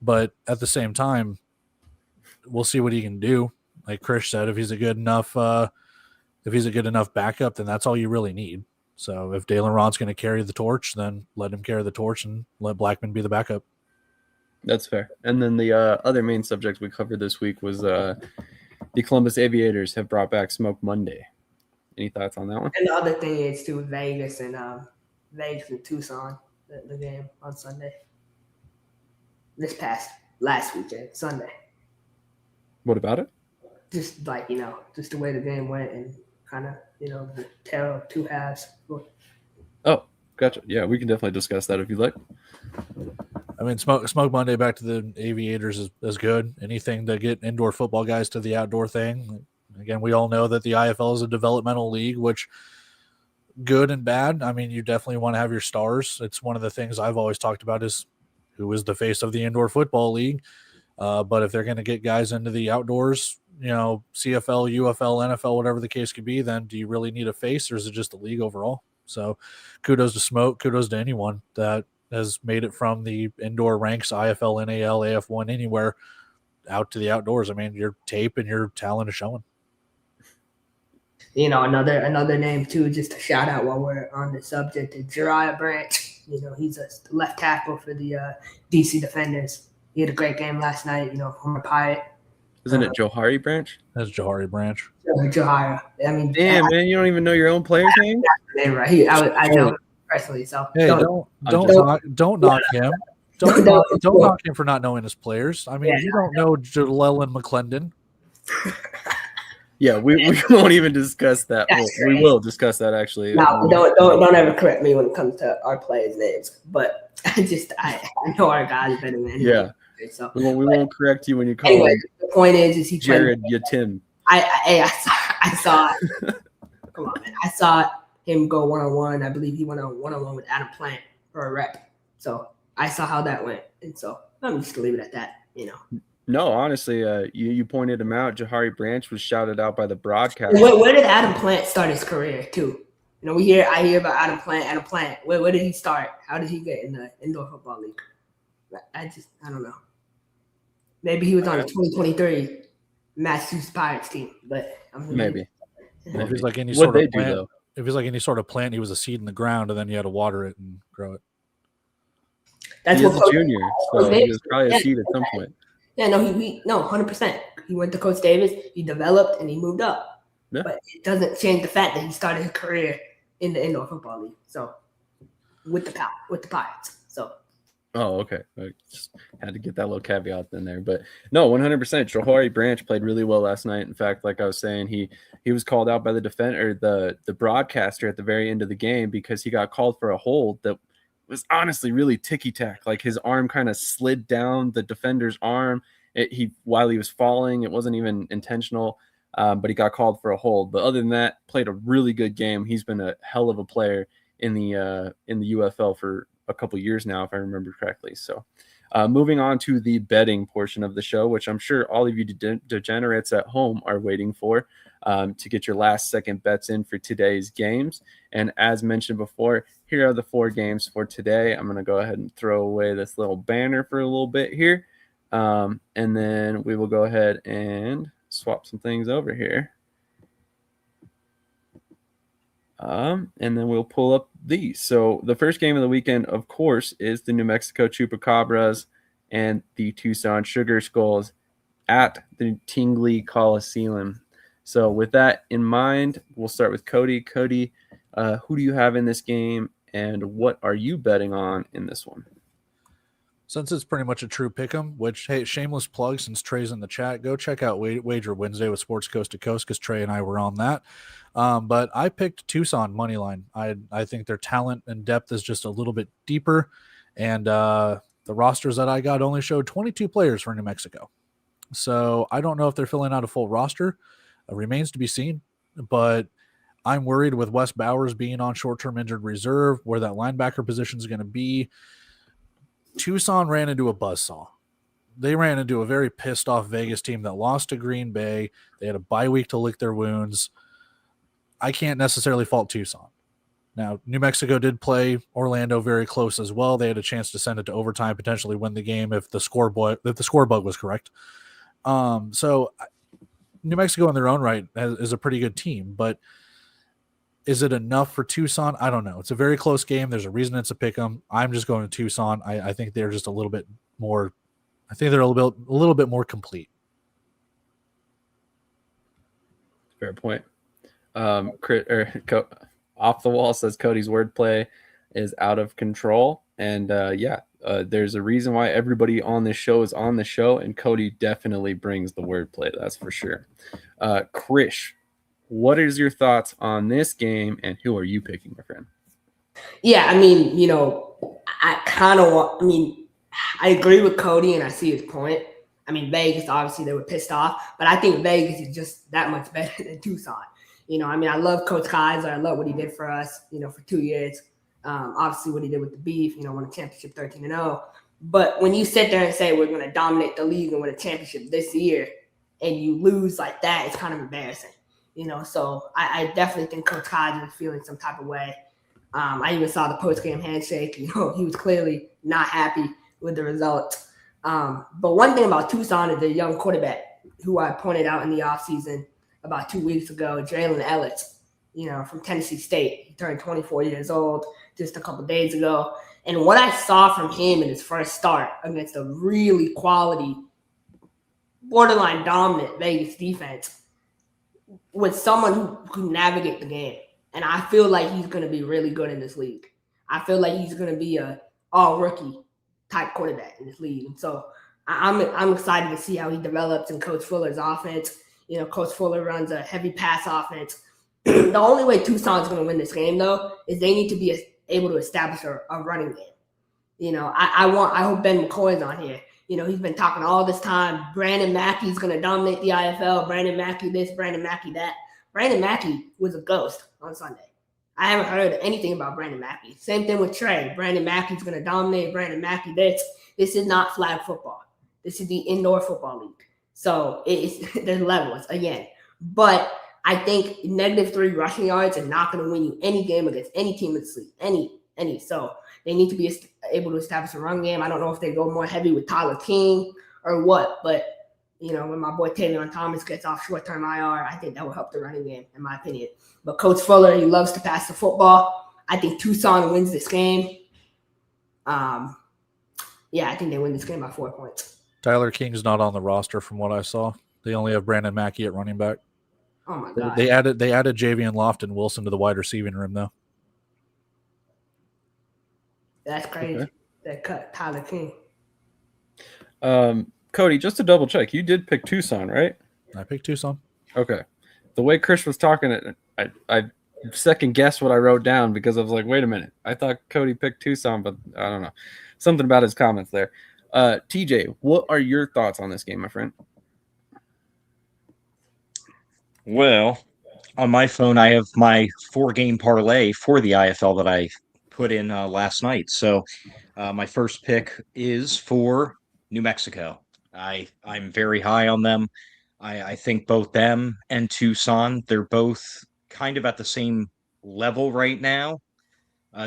But at the same time, we'll see what he can do. Like Krish said, if he's a good enough backup, then that's all you really need. So if De Laurent's going to carry the torch, then let him carry the torch and let Blackman be the backup. That's fair. And then the other main subject we covered this week was the Columbus Aviators have brought back Smoke Monday. Any thoughts on that one? And the other thing is too, Vegas and Tucson, the game on Sunday. Last weekend, Sunday. What about it? Just like, just the way the game went and kind of, the tale of two halves. Oh, gotcha. Yeah, we can definitely discuss that if you'd like. I mean, Smoke Monday back to the Aviators is good. Anything to get indoor football guys to the outdoor thing. Again, we all know that the IFL is a developmental league, which good and bad. I mean, you definitely want to have your stars. It's one of the things I've always talked about is who is the face of the indoor football league. But if they're going to get guys into the outdoors, CFL, UFL, NFL, whatever the case could be, then do you really need a face or is it just the league overall? So kudos to Smoke, kudos to anyone that has made it from the indoor ranks, IFL, NAL, AF1, anywhere out to the outdoors. I mean, your tape and your talent is showing. Another name too, just a shout out while we're on the subject is Jariah Branch. He's a left tackle for the DC Defenders. He had a great game last night, former Pirate. Isn't it Johari Branch? That's Johari Branch. Johari. I mean, damn, man, you don't even know your own player's name? Right. I know him personally, so hey, don't knock him. Don't knock him for not knowing his players. I mean, you don't know Jaleel McClendon. Yeah, we won't even discuss that. We will discuss that actually. No, don't ever correct me when it comes to our players' names. But I know our guys better than anyone. Yeah. So we won't correct you when you call him. The point is he Jared Yatim. I saw it. Come on, man. I saw him go one-on-one. I believe he went on one-on-one with Adam Plant for a rep. So I saw how that went. And so I'm just gonna leave it at that, No, honestly, you pointed him out. Johari Branch was shouted out by the broadcast. Where did Adam Plant start his career too? I hear about Adam Plant. Where did he start? How did he get in the indoor football league? I don't know. Maybe he was on the 2023 Massachusetts Pirates team, but maybe. If he's like any sort of plant, if he's like any sort of plant, he was a seed in the ground, and then you had to water it and grow it. That's he was a junior, so he was probably a seed at some point. Yeah, no, 100%. He went to Coach Davis, he developed, and he moved up. Yeah. But it doesn't change the fact that he started his career in the indoor football league. So with the Pirates. So Oh, okay. I just had to get that little caveat in there, but no, 100%. Johari Branch played really well last night. In fact, like I was saying, he was called out by the defender, the broadcaster at the very end of the game because he got called for a hold that was honestly really ticky tack. Like his arm kind of slid down the defender's arm. While he was falling, it wasn't even intentional, but he got called for a hold. But other than that, played a really good game. He's been a hell of a player in the UFL for a couple years now, if I remember correctly. So moving on to the betting portion of the show, which I'm sure all of you degenerates at home are waiting for, to get your last second bets in for today's games. And as mentioned before, here are the 4 games for today. I'm going to go ahead and throw away this little banner for a little bit here. And then we will go ahead and swap some things over here. And then we'll pull up these. So the first game of the weekend, of course, is the New Mexico Chupacabras and the Tucson Sugar Skulls at the Tingley Coliseum. So with that in mind, we'll start with Cody. Cody, who do you have in this game, and what are you betting on in this one? Since it's pretty much a true pick'em, which, hey, shameless plug since Trey's in the chat, go check out Wager Wednesday with Sports Coast to Coast because Trey and I were on that. But I picked Tucson money line. I think their talent and depth is just a little bit deeper, and the rosters that I got only showed 22 players for New Mexico. So I don't know if they're filling out a full roster. It remains to be seen, but I'm worried with Wes Bowers being on short-term injured reserve, where that linebacker position is going to be. Tucson ran into a buzzsaw. They ran into a very pissed off Vegas team that lost to Green Bay. They had a bye week to lick their wounds. I can't necessarily fault Tucson. Now, New Mexico did play Orlando very close as well. They had a chance to send it to overtime, potentially win the game if the score bug was correct. So New Mexico in their own right is a pretty good team, but is it enough for Tucson? I don't know. It's a very close game. There's a reason it's a pick 'em. I'm just going to Tucson. I think they're just a little bit more. I think they're a little bit more complete. Fair point. Off the wall says Cody's wordplay is out of control, and there's a reason why everybody on this show is on the show, and Cody definitely brings the wordplay. That's for sure. Krish, what is your thoughts on this game, and who are you picking, my friend? Yeah, I mean, I agree with Cody, and I see his point. I mean, Vegas, obviously, they were pissed off, but I think Vegas is just that much better than Tucson. I love Coach Kaiser. I love what he did for us, for 2 years. Obviously, what he did with the Beef, won a championship 13-0. But when you sit there and say we're going to dominate the league and win a championship this year, and you lose like that, it's kind of embarrassing. So I definitely think Coach Kaiser is feeling some type of way. I even saw the post-game handshake. He was clearly not happy with the results. But one thing about Tucson is the young quarterback who I pointed out in the offseason about 2 weeks ago, Jalen Ellis, from Tennessee State. He turned 24 years old just a couple days ago. And what I saw from him in his first start against a really quality, borderline dominant Vegas defense was someone who could navigate the game. And I feel like he's going to be really good in this league. I feel like he's going to be a all-rookie type quarterback in this league. And so I'm excited to see how he develops in Coach Fuller's offense. Coach Fuller runs a heavy pass offense. The only way Tucson's going to win this game, though, is they need to be able to establish a running game. I hope Ben McCoy's on here. He's been talking all this time. Brandon Mackey's going to dominate the IFL. Brandon Mackey this, Brandon Mackey that. Brandon Mackey was a ghost on Sunday. I haven't heard anything about Brandon Mackey. Same thing with Trey. Brandon Mackey's going to dominate. Brandon Mackey this. This is not flag football. This is the indoor football league. So there's levels again. But I think -3 rushing yards are not going to win you any game against any team in the league. Any. So they need to be able to establish a run game. I don't know if they go more heavy with Tyler King or what, but when my boy Tavion Thomas gets off short-term IR, I think that will help the running game, in my opinion. But Coach Fuller, he loves to pass the football. I think Tucson wins this game. I think they win this game by 4 points. Tyler King's not on the roster from what I saw. They only have Brandon Mackey at running back. Oh my God. They added Javian Lofton Wilson to the wide receiving room though. That's crazy. Okay. that cut Tyler King. Cody, just to double check, you did pick Tucson, right? I picked Tucson. Okay. The way Krish was talking, I second guessed what I wrote down because I was like, wait a minute. I thought Cody picked Tucson, but I don't know. Something about his comments there. TJ, what are your thoughts on this game, my friend? Well, on my phone, I have my 4-game parlay for the IFL that I put in last night. So my first pick is for New Mexico. I'm very high on them. I think both them and Tucson, they're both kind of at the same level right now.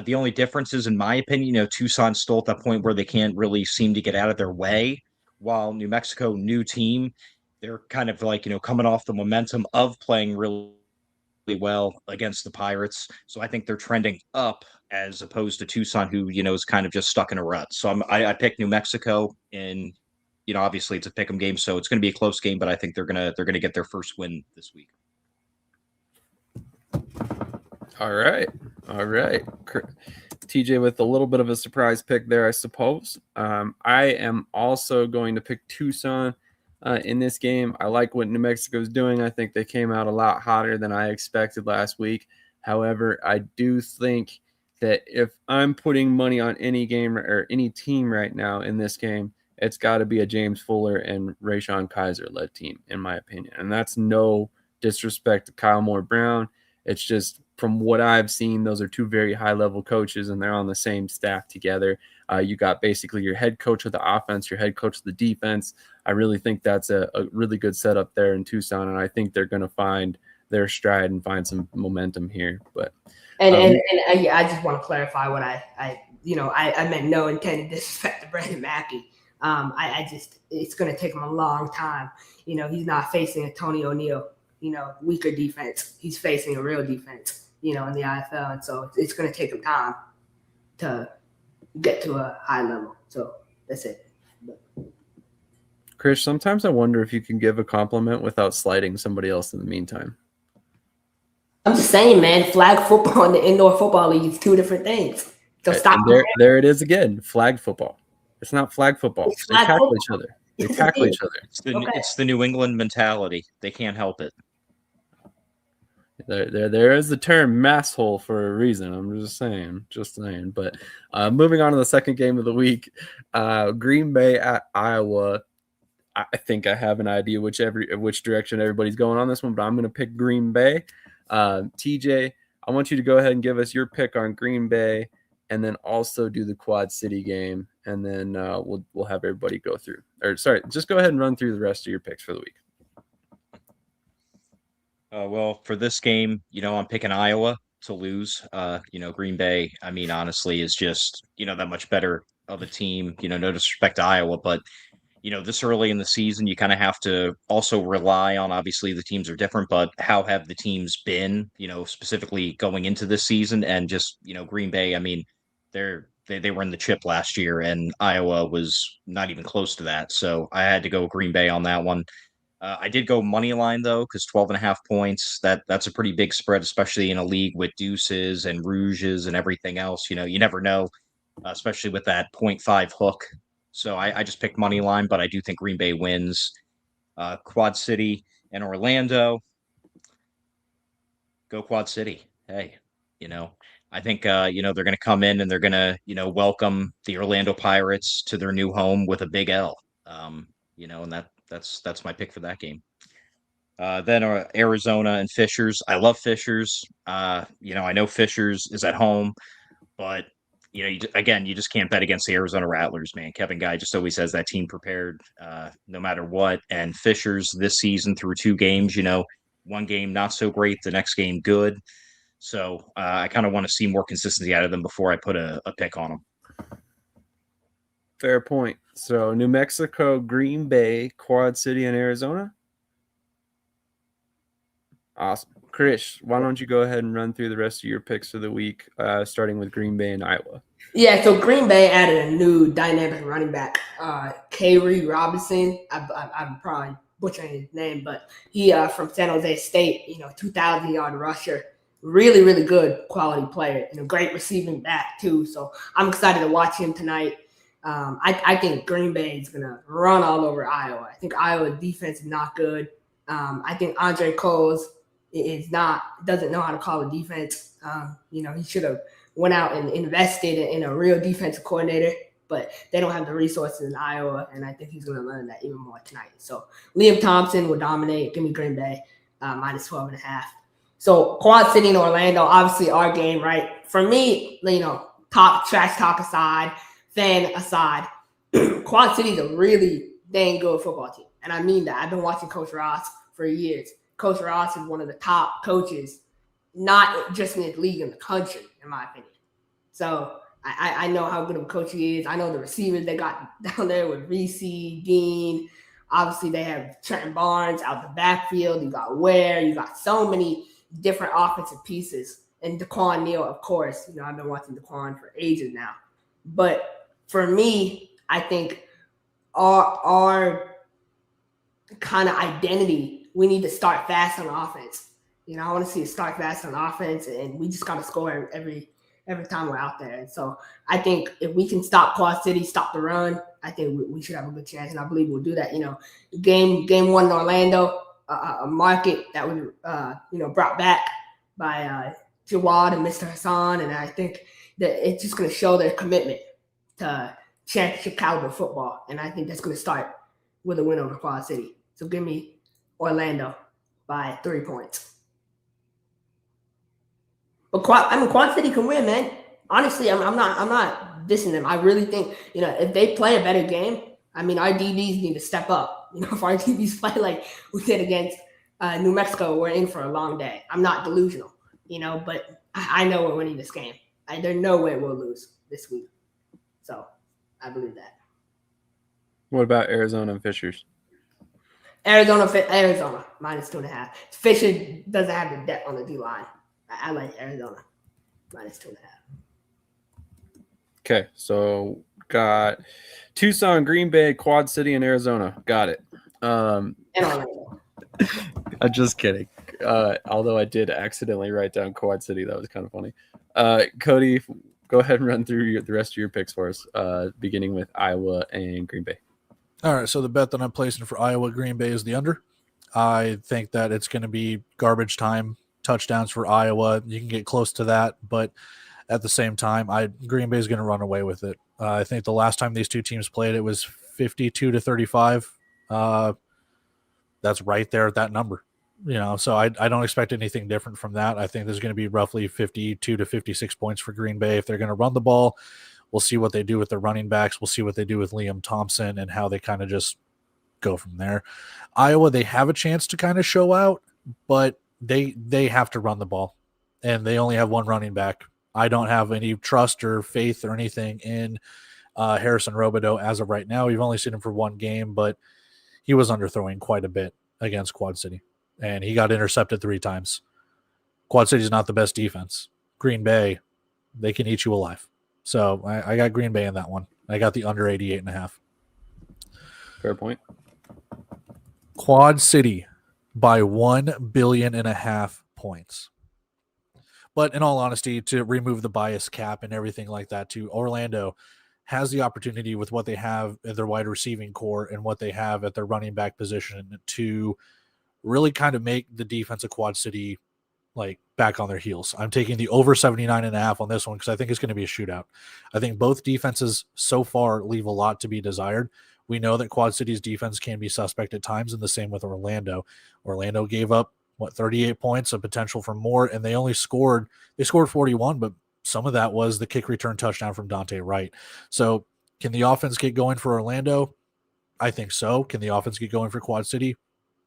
The only difference is, in my opinion, Tucson's still at that point where they can't really seem to get out of their way, while New Mexico, new team, they're kind of like, coming off the momentum of playing really well against the Pirates. So I think they're trending up as opposed to Tucson, who, is kind of just stuck in a rut. So I picked New Mexico, and, obviously it's a pick'em game, so it's going to be a close game, but I think they're going to get their first win this week. All right. TJ with a little bit of a surprise pick there, I suppose. I am also going to pick Tucson in this game. I like what New Mexico is doing. I think they came out a lot hotter than I expected last week. However, I do think that if I'm putting money on any game or any team right now in this game, it's got to be a James Fuller and Rayshon Kaiser led team, in my opinion. And that's no disrespect to Kyle Moore-Brown. It's just, from what I've seen, those are two very high-level coaches, and they're on the same staff together. You got basically your head coach of the offense, your head coach of the defense. I really think that's a really good setup there in Tucson, and I think they're going to find their stride and find some momentum here. But I just want to clarify what I meant no intended disrespect to Brandon Mackey. It's going to take him a long time. He's not facing a Tony O'Neill, weaker defense. He's facing a real defense, in the IFL. And so it's going to take him time to get to a high level. So that's it. Krish, sometimes I wonder if you can give a compliment without slighting somebody else in the meantime. I'm just saying, man, flag football and the indoor football league is two different things. So stop. There it is again, flag football. It's not flag football. They tackle each other. They tackle each other. It's the New England mentality. They can't help it. There is the term mass hole for a reason. I'm just saying. But moving on to the second game of the week, Green Bay at Iowa. I think I have an idea which direction everybody's going on this one, but I'm going to pick Green Bay. TJ, I want you to go ahead and give us your pick on Green Bay, and then also do the Quad City game, and then we'll have everybody go through. Or sorry, just go ahead and run through the rest of your picks for the week. Well, for this game, I'm picking Iowa to lose. Green Bay, honestly, is just, that much better of a team. No disrespect to Iowa, but, this early in the season, you kind of have to also rely on, obviously, the teams are different, but how have the teams been, specifically going into this season? And just, Green Bay, they were in the chip last year, and Iowa was not even close to that. So I had to go Green Bay on that one. I did go money line, though, because 12.5 points, that's a pretty big spread, especially in a league with deuces and rouges and everything else. You never know, especially with that 0.5 hook. So I just picked money line, but I do think Green Bay wins. Quad City and Orlando. Go Quad City. Hey, I think, they're going to come in and they're going to, welcome the Orlando Pirates to their new home with a big L. And that's my pick for that game. Then Arizona and Fishers. I love Fishers. I know Fishers is at home, but you just can't bet against the Arizona Rattlers, man. Kevin Guy just always has that team prepared, no matter what. And Fishers this season through 2 games, one game not so great, the next game good. So I kind of want to see more consistency out of them before I put a pick on them. Fair point. So New Mexico, Green Bay, Quad City, and Arizona. Awesome. Krish, why don't you go ahead and run through the rest of your picks of the week, starting with Green Bay and Iowa. Yeah, so Green Bay added a new dynamic running back, Kyrie Robinson. I'm probably butchering his name, but he from San Jose State, 2,000-yard rusher. Really, really good quality player. Great receiving back, too. So I'm excited to watch him tonight. I think Green Bay is going to run all over Iowa. I think Iowa's defense is not good. I think Andre Coles doesn't know how to call a defense. He should have went out and invested in a real defensive coordinator, but they don't have the resources in Iowa, and I think he's going to learn that even more tonight. So Liam Thompson will dominate. Give me Green Bay minus 12.5. So Quad City and Orlando, obviously our game, right? For me, trash talk aside, fan aside, Quad City is a really dang good football team. And I mean that. I've been watching Coach Ross for years. Coach Ross is one of the top coaches, not just in the league, in the country, in my opinion. So I know how good of a coach he is. I know the receivers they got down there with Reese, Dean. Obviously, they have Trenton Barnes out the backfield. You got Ware. You got so many different offensive pieces. And Daquan Neal, of course. I've been watching Daquan for ages now. But for me, I think our kind of identity, we need to start fast on offense. I want to see it start fast on offense, and we just got to score every time we're out there. And so I think if we can stop Quad City, stop the run, I think we should have a good chance, and I believe we'll do that. Game one in Orlando, a market that was brought back by Jawad and Mr. Hassan, and I think that it's just going to show their commitment to championship caliber football, and I think that's going to start with a win over Quad City. So give me Orlando by 3 points. But Quad City can win, man. Honestly, I'm not dissing them. I really think if they play a better game, our DBs need to step up. If our DBs play like we did against New Mexico, we're in for a long day. I'm not delusional, but I know we're winning this game. There's no way we'll lose this week. So I believe that. What about Arizona and Fishers? Arizona minus 2.5. Fisher doesn't have the depth on the D line. I like Arizona minus 2.5. Okay, so got Tucson, Green Bay, Quad City, and Arizona. Got it. And Orlando. I'm just kidding. Although I did accidentally write down Quad City. That was kind of funny. Cody, go ahead and run through the rest of your picks for us, beginning with Iowa and Green Bay. All right, so the bet that I'm placing for Iowa Green Bay is the under. I think that it's going to be garbage time touchdowns for Iowa. You can get close to that, but at the same time, Green Bay is going to run away with it. I think the last time these two teams played, it was 52-35. That's right there at that number. So I don't expect anything different from that. I think there's going to be roughly 52 to 56 points for Green Bay. If they're going to run the ball, we'll see what they do with their running backs. We'll see what they do with Liam Thompson and how they kind of just go from there. Iowa, they have a chance to kind of show out, but they have to run the ball, and they only have one running back. I don't have any trust or faith or anything in Harrison Robideau as of right now. We've only seen him for one game, but he was underthrowing quite a bit against Quad City, and he got intercepted 3 times. Quad City is not the best defense. Green Bay, they can eat you alive. So I got Green Bay in that one. I got the under 88.5. Fair point. Quad City by 1.5 billion points. But in all honesty, to remove the bias cap and everything like that too, Orlando has the opportunity with what they have at their wide receiving core and what they have at their running back position to really kind of make the defense of Quad City back on their heels. I'm taking the over 79.5 on this one because I think it's going to be a shootout. I think both defenses so far leave a lot to be desired. We know that Quad City's defense can be suspect at times, and the same with Orlando. Orlando gave up 38 points, a potential for more, and they scored 41, but some of that was the kick return touchdown from Dante Wright. So can the offense get going for Orlando? I think so. Can the offense get going for Quad City?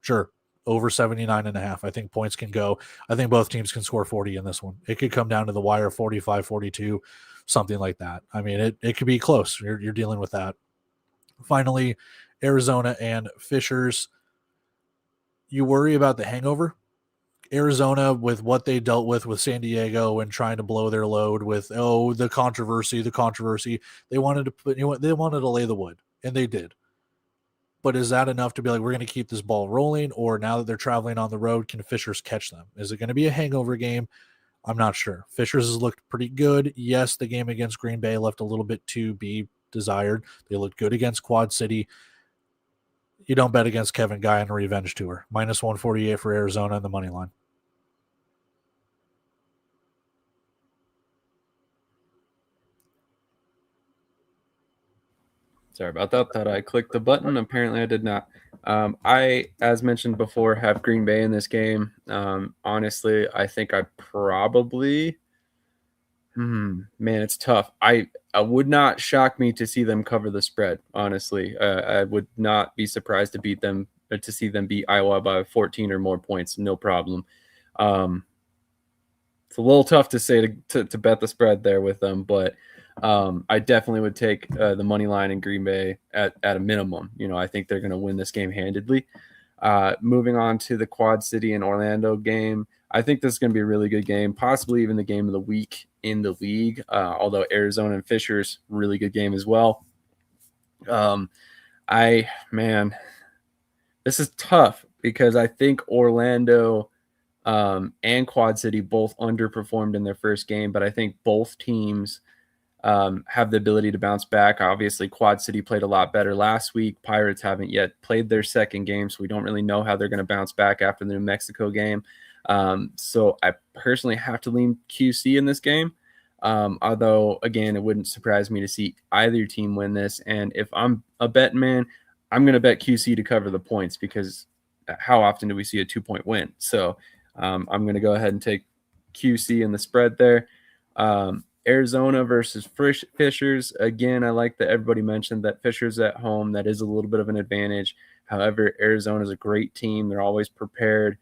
Sure. Over 79.5. I think points can go. I think both teams can score 40 in this one. It could come down to the wire, 45, 42, something like that. It could be close. You're dealing with that. Finally, Arizona and Fishers. You worry about the hangover. Arizona, with what they dealt with San Diego and trying to blow their load with the controversy, they wanted to lay the wood, and they did. But is that enough to be like, we're going to keep this ball rolling? Or now that they're traveling on the road, can Fishers catch them? Is it going to be a hangover game? I'm not sure. Fishers has looked pretty good. Yes, the game against Green Bay left a little bit to be desired. They looked good against Quad City. You don't bet against Kevin Guy on a revenge tour. Minus 148 for Arizona in the money line. Sorry about that. Thought I clicked the button. Apparently I did not. I, as mentioned before, have Green Bay in this game. Honestly, I think I probably man, it's tough. I would not shock me to see them cover the spread, honestly. I would not be surprised to beat them to see them beat Iowa by 14 or more points, no problem. It's a little tough to say to bet the spread there with them, but I definitely would take the money line in Green Bay at a minimum. I think they're going to win this game handedly. Moving on to the Quad City and Orlando game, I think this is going to be a really good game, possibly even the game of the week in the league, although Arizona and Fishers, really good game as well. This is tough because I think Orlando and Quad City both underperformed in their first game, but I think both teams have the ability to bounce back. Obviously, Quad City played a lot better last week. Pirates haven't yet played their second game, so we don't really know how they're going to bounce back after the New Mexico game. So I personally have to lean QC in this game. Although, again, it wouldn't surprise me to see either team win this. And if I'm a betting man, I'm going to bet QC to cover the points because how often do we see a 2-point win? So I'm going to go ahead and take QC in the spread there. Arizona versus Fishers. Again, I like that everybody mentioned that Fishers at home. That is a little bit of an advantage. However, Arizona is a great team. They're always prepared.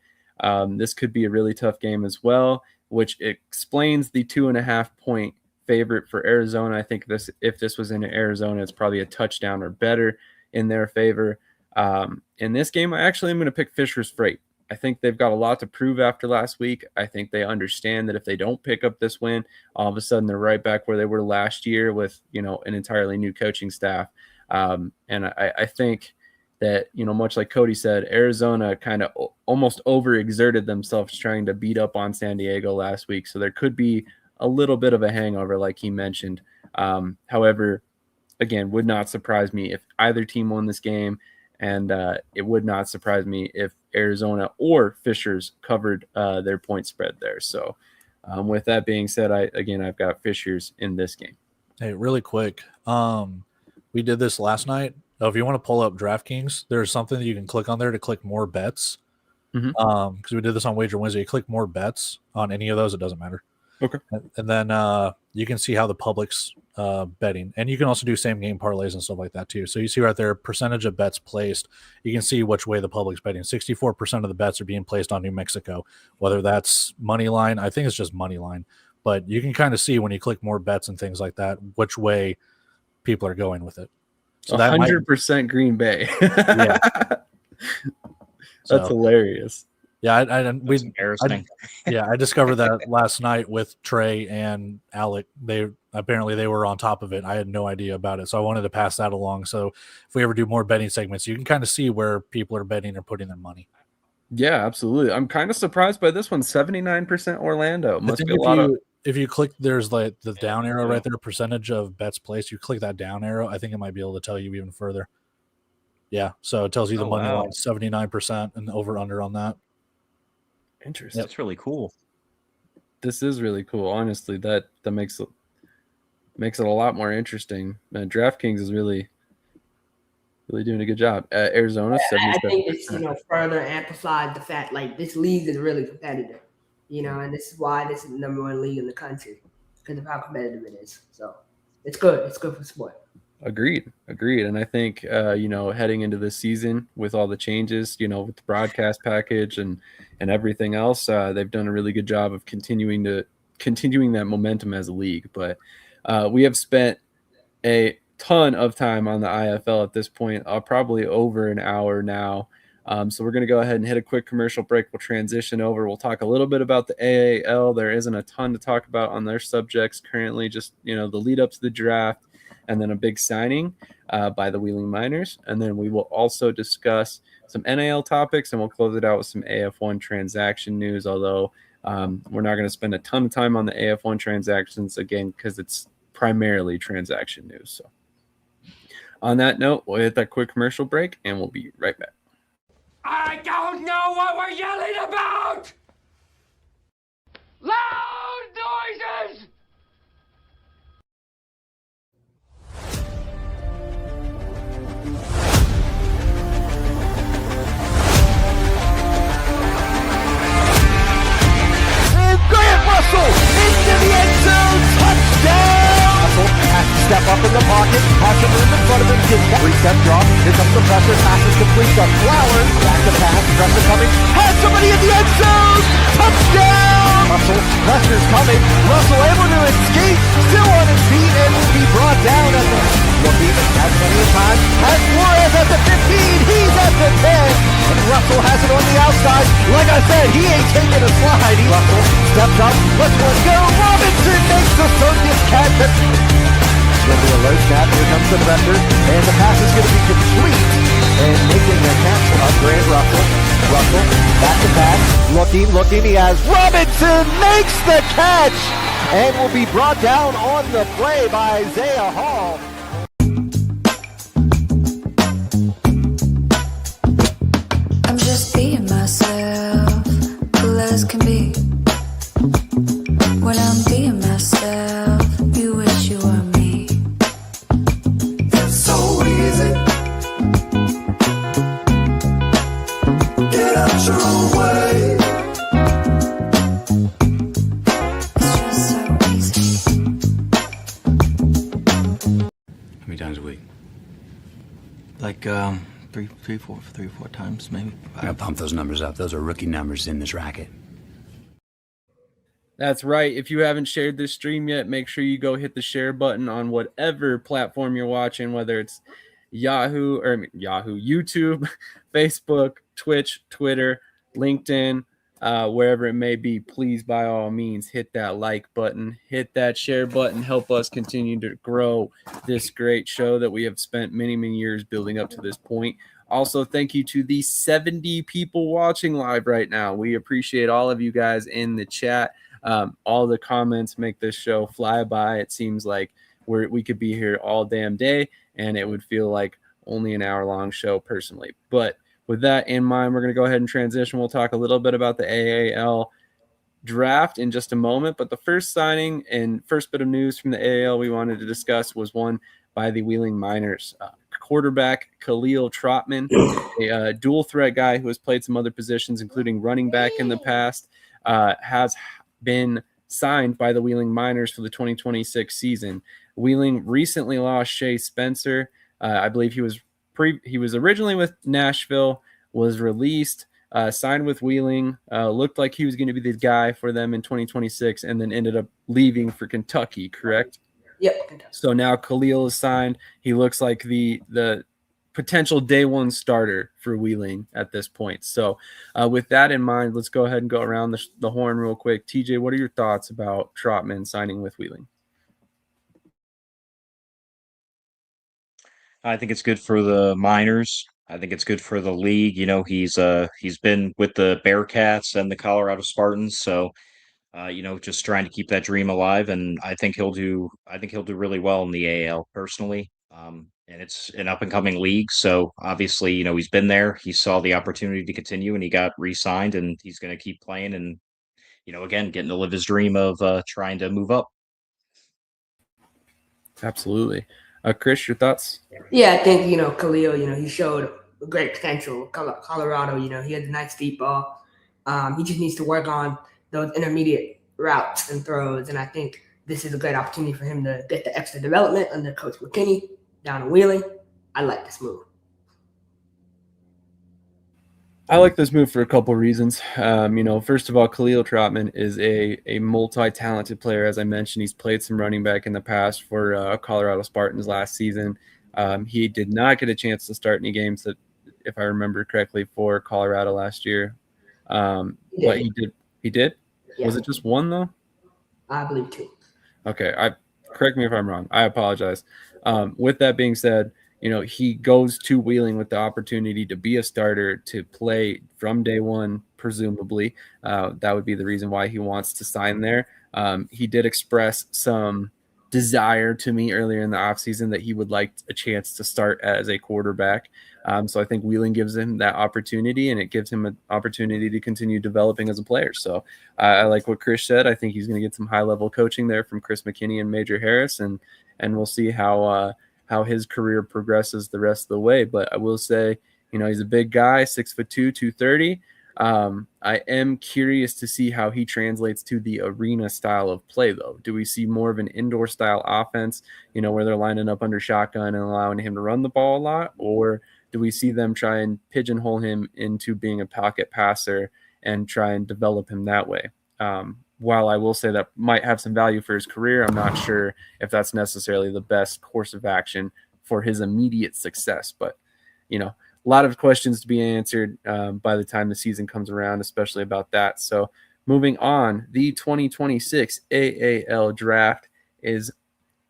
This could be a really tough game as well, which explains the 2.5-point favorite for Arizona. I think if this was in Arizona, it's probably a touchdown or better in their favor. In this game, I actually am going to pick Fishers Freight. I think they've got a lot to prove after last week. I think they understand that if they don't pick up this win, all of a sudden they're right back where they were last year with, an entirely new coaching staff. And I think that, much like Cody said, Arizona kind of almost overexerted themselves trying to beat up on San Diego last week. So there could be a little bit of a hangover, like he mentioned. However, again, would not surprise me if either team won this game. And it would not surprise me if Arizona or Fishers covered their point spread there. So with that being said, I've got Fishers in this game. Hey, really quick. We did this last night. If you want to pull up DraftKings, there's something that you can click on there to click more bets. Because we did this on Wager Wednesday. You click more bets on any of those, it doesn't matter. Okay. And then you can see how the public's betting. And you can also do same game parlays and stuff like that too. So you see right there, percentage of bets placed. You can see which way the public's betting. 64% of the bets are being placed on New Mexico, whether that's money line. I think it's just money line. But you can kind of see when you click more bets and things like that, which way people are going with it. So 100% Green Bay. Yeah. That's hilarious. Yeah, That's embarrassing. I discovered that last night with Trey and Alec. They were on top of it. I had no idea about it, so I wanted to pass that along. So if we ever do more betting segments, you can kind of see where people are betting or putting their money. Yeah, absolutely. I'm kind of surprised by this one. 79% Orlando. Must be a lot If you click, there's like the down arrow right there, percentage of bets placed. You click that down arrow, I think it might be able to tell you even further. Yeah, so it tells you the money line 79% and over under on that. Interesting. That's really cool. This is really cool. Honestly, that makes it a lot more interesting. DraftKings is really doing a good job. Arizona, 77%. I think it's further amplified the fact like this league is really competitive, and this is why this is the number one league in the country because of how competitive it is. So it's good. It's good for sport. Agreed. And I think, heading into this season with all the changes, with the broadcast package and everything else, they've done a really good job of continuing that momentum as a league. But we have spent a ton of time on the IFL at this point, probably over an hour now. So we're going to go ahead and hit a quick commercial break. We'll transition over. We'll talk a little bit about the AAL. There isn't a ton to talk about on their subjects currently, just, the lead up to the draft. And then a big signing by the Wheeling Miners. And then we will also discuss some NAL topics, and we'll close it out with some AF1 transaction news, although we're not going to spend a ton of time on the AF1 transactions, again, because it's primarily transaction news. So On that note, we'll hit that quick commercial break, and we'll be right back. I don't know what we're yelling about! Loud noises! And Grant Russell into the end zone, touchdown! Russell has to step up in the pocket, has to move in front of him, gets that three-step drop, here comes the pressure, passes complete to Flowers, back to pass, pressure coming, has somebody in the end zone, touchdown! Russell, pressure's coming, Russell able to escape, still on his feet, and will be brought down at the looking, has plenty of time, has Flores at the 15, he's at the 10, and Russell has it on the outside, like I said, he ain't taking a slide, Russell steps up, lets one go, Robinson makes the circus catch. Going to be a low snap, here comes the defender, and the pass is going to be complete, and making the catch of Grant Russell. Russell, back to pass, looking, he has Robinson makes the catch, and will be brought down on the play by Isaiah Hall. I'm just being myself, cool as can be. When I'm being myself, you wish you were me. It's so easy. Get out your own way. It's just so easy. How many times a week? Like three, four times maybe. I gotta pump those numbers up. Those are rookie numbers in this racket. That's right. If you haven't shared this stream yet, make sure you go hit the share button on whatever platform you're watching, whether it's Yahoo, YouTube, Facebook, Twitch, Twitter, LinkedIn, wherever it may be. Please, by all means, hit that like button, hit that share button, help us continue to grow this great show that we have spent many, many years building up to this point. Also, thank you to the 70 people watching live right now. We appreciate all of you guys in the chat. All the comments make this show fly by. It seems like we could be here all damn day, and it would feel like only an hour-long show personally. But with that in mind, we're going to go ahead and transition. We'll talk a little bit about the AAL draft in just a moment. But the first signing and first bit of news from the AAL we wanted to discuss was one by the Wheeling Miners. Quarterback Khalil Trotman, a dual threat guy who has played some other positions, including running back in the past, has been signed by the Wheeling Miners for the 2026 season. Wheeling recently lost Shea Spencer. I believe he was originally with Nashville, was released, signed with Wheeling, looked like he was going to be the guy for them in 2026, and then ended up leaving for Kentucky, correct? Yep. So now Khalil is signed. He looks like the potential day one starter for Wheeling at this point. So with that in mind, let's go ahead and go around the horn real quick. TJ, what are your thoughts about Trotman signing with Wheeling? I think it's good for the Miners. I think it's good for the league. You know, he's been with the Bearcats and the Colorado Spartans, so just trying to keep that dream alive. And I think he'll do really well in the AAL personally. And it's an up and coming league, so obviously, he's been there. He saw the opportunity to continue, and he got re-signed, and he's going to keep playing. And again, getting to live his dream of trying to move up. Absolutely. Krish, your thoughts? Yeah, I think, Khalil, he showed great potential. Colorado, he had a nice deep ball. He just needs to work on those intermediate routes and throws. And I think this is a great opportunity for him to get the extra development under Coach McKinney down in Wheeling. I like this move. I like this move for a couple of reasons. First of all, Khalil Trotman is a multi-talented player. As I mentioned, he's played some running back in the past for Colorado Spartans last season. He did not get a chance to start any games, that, if I remember correctly, for Colorado last year. But he did. He did? Yeah. Was it just one, though? I believe two. Okay. Correct me if I'm wrong. I apologize. With that being said, he goes to Wheeling with the opportunity to be a starter, to play from day one, presumably. That would be the reason why he wants to sign there. He did express some desire to me earlier in the offseason that he would like a chance to start as a quarterback. So I think Wheeling gives him that opportunity, and it gives him an opportunity to continue developing as a player. So I like what Krish said. I think he's going to get some high-level coaching there from Chris McKinney and Major Harris, and we'll see how his career progresses the rest of the way. But I will say, he's a big guy, 6'2", 230. I am curious to see how he translates to the arena style of play, though. Do we see more of an indoor style offense, where they're lining up under shotgun and allowing him to run the ball a lot? Or do we see them try and pigeonhole him into being a pocket passer and try and develop him that way? While I will say that might have some value for his career, I'm not sure if that's necessarily the best course of action for his immediate success. But, a lot of questions to be answered by the time the season comes around, especially about that. So moving on, the 2026 AAL draft is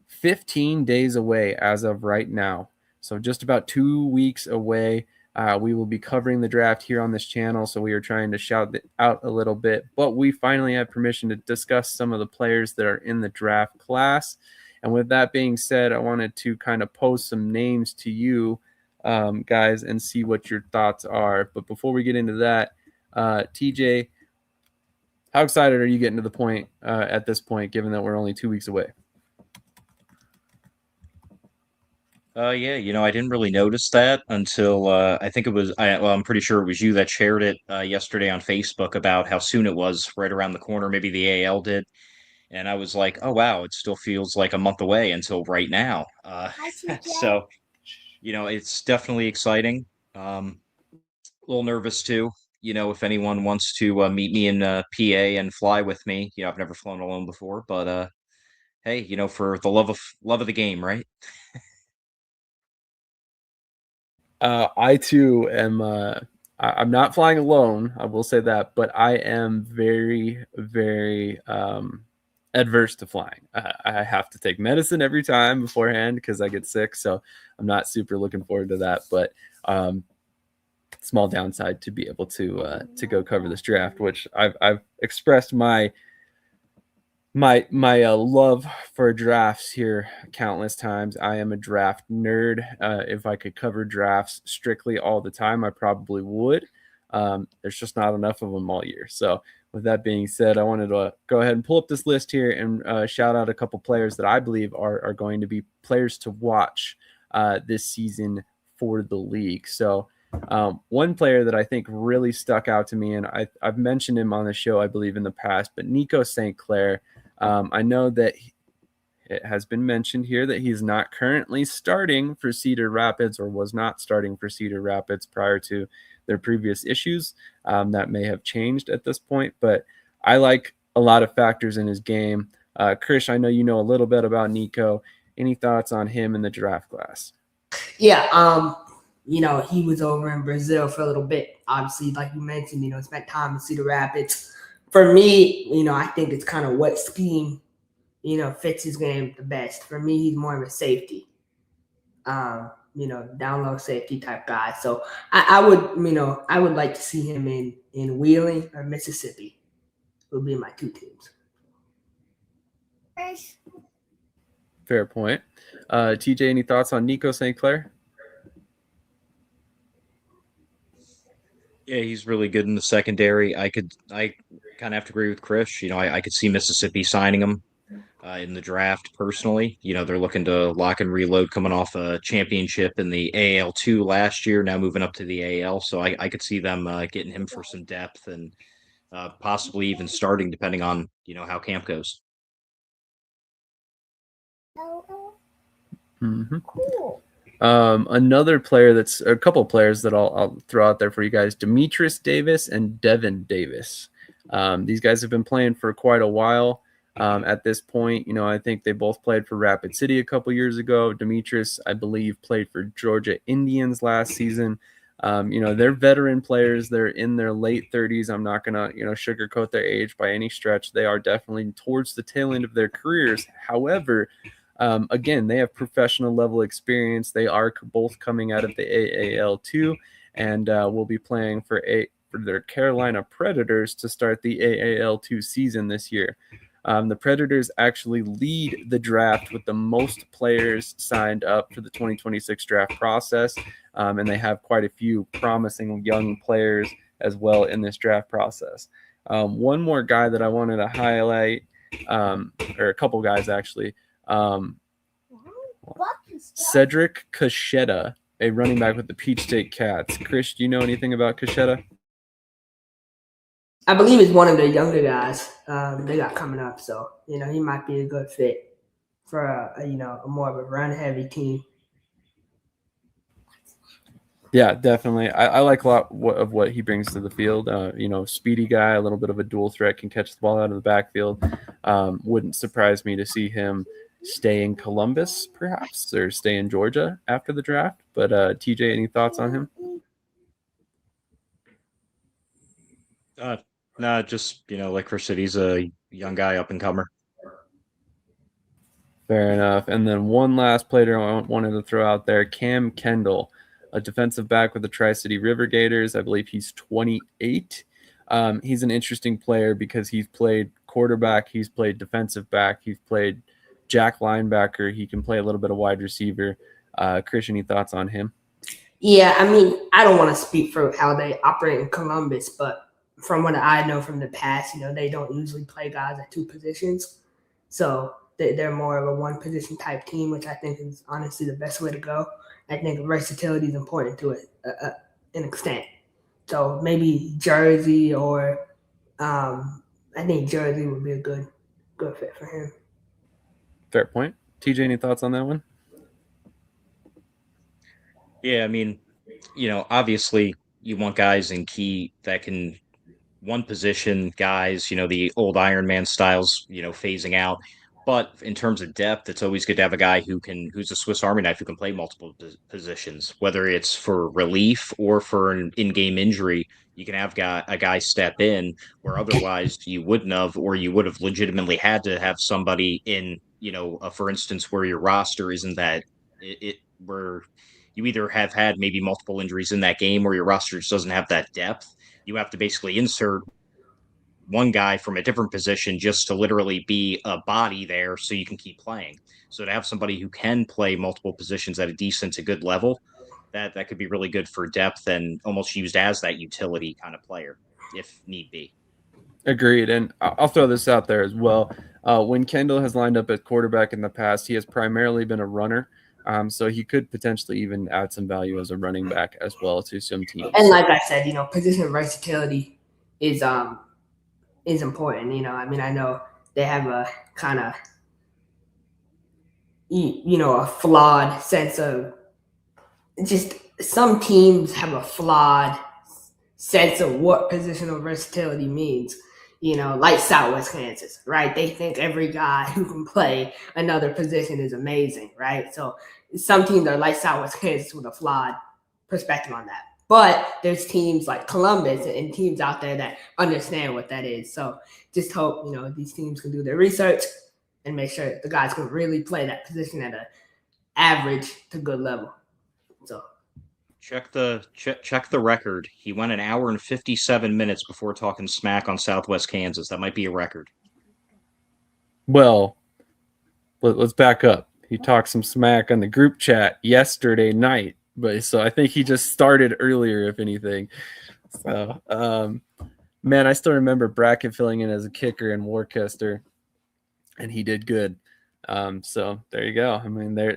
15 days away as of right now. So just about 2 weeks away. We will be covering the draft here on this channel, so we are trying to shout it out a little bit. But we finally have permission to discuss some of the players that are in the draft class. And with that being said, I wanted to kind of pose some names to you guys and see what your thoughts are. But before we get into that, TJ, how excited are you getting to the point at this point, given that we're only 2 weeks away? Yeah, I didn't really notice that until I think it was, I'm pretty sure it was you that shared it yesterday on Facebook about how soon it was right around the corner. Maybe the AL did. And I was like, oh, wow, it still feels like a month away until right now. So, it's definitely exciting. A little nervous too. If anyone wants to meet me in PA and fly with me, I've never flown alone before, but hey, for the love of the game, right? I too am. I'm not flying alone. I will say that, but I am very, very adverse to flying. I have to take medicine every time beforehand because I get sick. So I'm not super looking forward to that. But small downside to be able to go cover this draft, which I've expressed my love for drafts here countless times. I am a draft nerd. If I could cover drafts strictly all the time, I probably would. There's just not enough of them all year. So with that being said, I wanted to go ahead and pull up this list here and shout out a couple players that I believe are going to be players to watch this season for the league. So one player that I think really stuck out to me, and I've mentioned him on the show, I believe, in the past, but Nico St. Clair. I know that it has been mentioned here that he's not currently starting for Cedar Rapids, or was not starting for Cedar Rapids prior to their previous issues. That may have changed at this point, but I like a lot of factors in his game. Krish, I know you know a little bit about Nico. Any thoughts on him in the draft class? Yeah, he was over in Brazil for a little bit. Obviously, like you mentioned, spent time in Cedar Rapids. For me, I think it's kind of what scheme, fits his game the best. For me, he's more of a safety, down low safety type guy. So I would like to see him in Wheeling or Mississippi. Would be my two teams. Fair point. TJ, any thoughts on Nico St. Clair? Yeah, he's really good in the secondary. I kind of have to agree with Krish. I could see Mississippi signing him in the draft personally. They're looking to lock and reload coming off a championship in the AL2 last year, now moving up to the AL. So I could see them getting him for some depth and possibly even starting depending on, how camp goes. Mm-hmm. Another player that's a couple of players that I'll throw out there for you guys: Demetrius Davis and Devin Davis. These guys have been playing for quite a while. At this point, I think they both played for Rapid City a couple years ago. Demetrius, I believe, played for Georgia Indians last season. They're veteran players. They're in their late 30s. I'm not gonna, sugarcoat their age by any stretch. They are definitely towards the tail end of their careers. However, again, they have professional level experience. They are both coming out of the AAL2 and will be playing for their Carolina Predators to start the AAL2 season this year. The Predators actually lead the draft with the most players signed up for the 2026 draft process, and they have quite a few promising young players as well in this draft process. One more guy that I wanted to highlight, or a couple guys actually, Cedric Cachetta, a running back with the Peach State Cats. Krish, do you know anything about Cachetta? I believe it's one of the younger guys they got coming up. So, he might be a good fit for a more of a run heavy team. Yeah, definitely. I like a lot of what he brings to the field. Speedy guy, a little bit of a dual threat, can catch the ball out of the backfield. Wouldn't surprise me to see him stay in Columbus, perhaps, or stay in Georgia after the draft. But TJ, any thoughts on him? No, just like Krish said, he's a young guy, up and comer. Fair enough. And then one last player I wanted to throw out there, Cam Kendall, a defensive back with the Tri-City River Gators. I believe he's 28. He's an interesting player because he's played quarterback, he's played defensive back, he's played jack linebacker. He can play a little bit of wide receiver. Krish, any thoughts on him? Yeah, I don't want to speak for how they operate in Columbus, but from what I know from the past, they don't usually play guys at two positions. So they're more of a one position type team, which I think is honestly the best way to go. I think versatility is important to it an extent. So maybe Jersey or I think Jersey would be a good fit for him. Fair point. TJ, any thoughts on that one? Yeah, obviously you want guys in key that can one position guys, the old Iron Man styles, phasing out. But in terms of depth, it's always good to have a guy who's a Swiss Army knife who can play multiple positions, whether it's for relief or for an in-game injury. You can have a guy step in where otherwise you wouldn't have, or you would have legitimately had to have somebody in, for instance, where your roster isn't that where you either have had maybe multiple injuries in that game or your roster just doesn't have that depth. You have to basically insert one guy from a different position just to literally be a body there so you can keep playing. So to have somebody who can play multiple positions at a decent to good level, that could be really good for depth and almost used as that utility kind of player if need be. Agreed. And I'll throw this out there as well. When Kendall has lined up at quarterback in the past, he has primarily been a runner. So he could potentially even add some value as a running back as well to some teams. And like I said, position versatility is important. I know they have a kind of a flawed sense of just some teams have a flawed sense of what positional versatility means. Like Southwest Kansas, right? They think every guy who can play another position is amazing, right? So some teams are like Southwest Kansas with a flawed perspective on that. But there's teams like Columbus and teams out there that understand what that is. So just hope, these teams can do their research and make sure the guys can really play that position at an average to good level. So check the record. He went an hour and 57 minutes before talking smack on Southwest Kansas. That might be a record. Well, let's back up. He talked some smack on the group chat yesterday night, but so I think he just started earlier, if anything. So, man, I still remember Brackett filling in as a kicker in Worcester, and he did good. So there you go.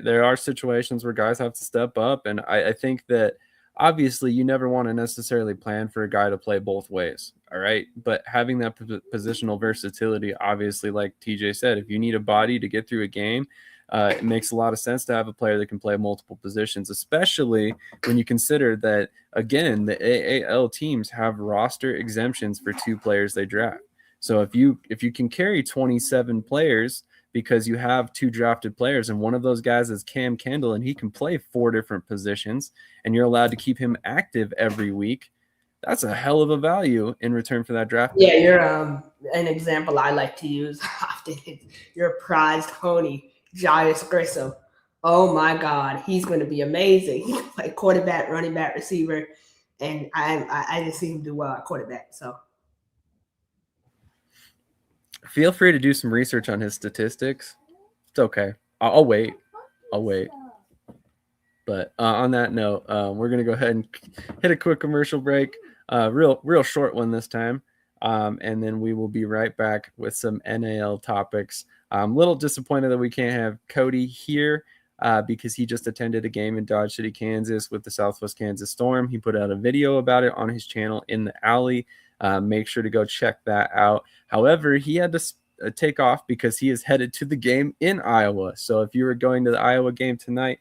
There are situations where guys have to step up, and I think that obviously you never want to necessarily plan for a guy to play both ways. All right. But having that positional versatility, obviously, like TJ said, if you need a body to get through a game, it makes a lot of sense to have a player that can play multiple positions, especially when you consider that, again, the AAL teams have roster exemptions for 2 players they draft. So if you can carry 27 players because you have 2 drafted players and one of those guys is Cam Kendall and he can play 4 different positions and you're allowed to keep him active every week, that's a hell of a value in return for that draft. Yeah, you're an example I like to use often. Your prized Honey, Jairus Grissom. Oh my God, he's going to be amazing. He can play quarterback, running back, receiver, and I just see him do well at quarterback. So Feel free to do some research on his statistics. It's okay. I'll wait. But on that note, we're going to go ahead and hit a quick commercial break. Real short one this time. And then we will be right back with some NAL topics. I'm a little disappointed that we can't have Cody here because he just attended a game in Dodge City, Kansas with the Southwest Kansas Storm. He put out a video about it on his channel In the Alley. Make sure to go check that out. However, he had to take off because he is headed to the game in Iowa. So if you were going to the Iowa game tonight,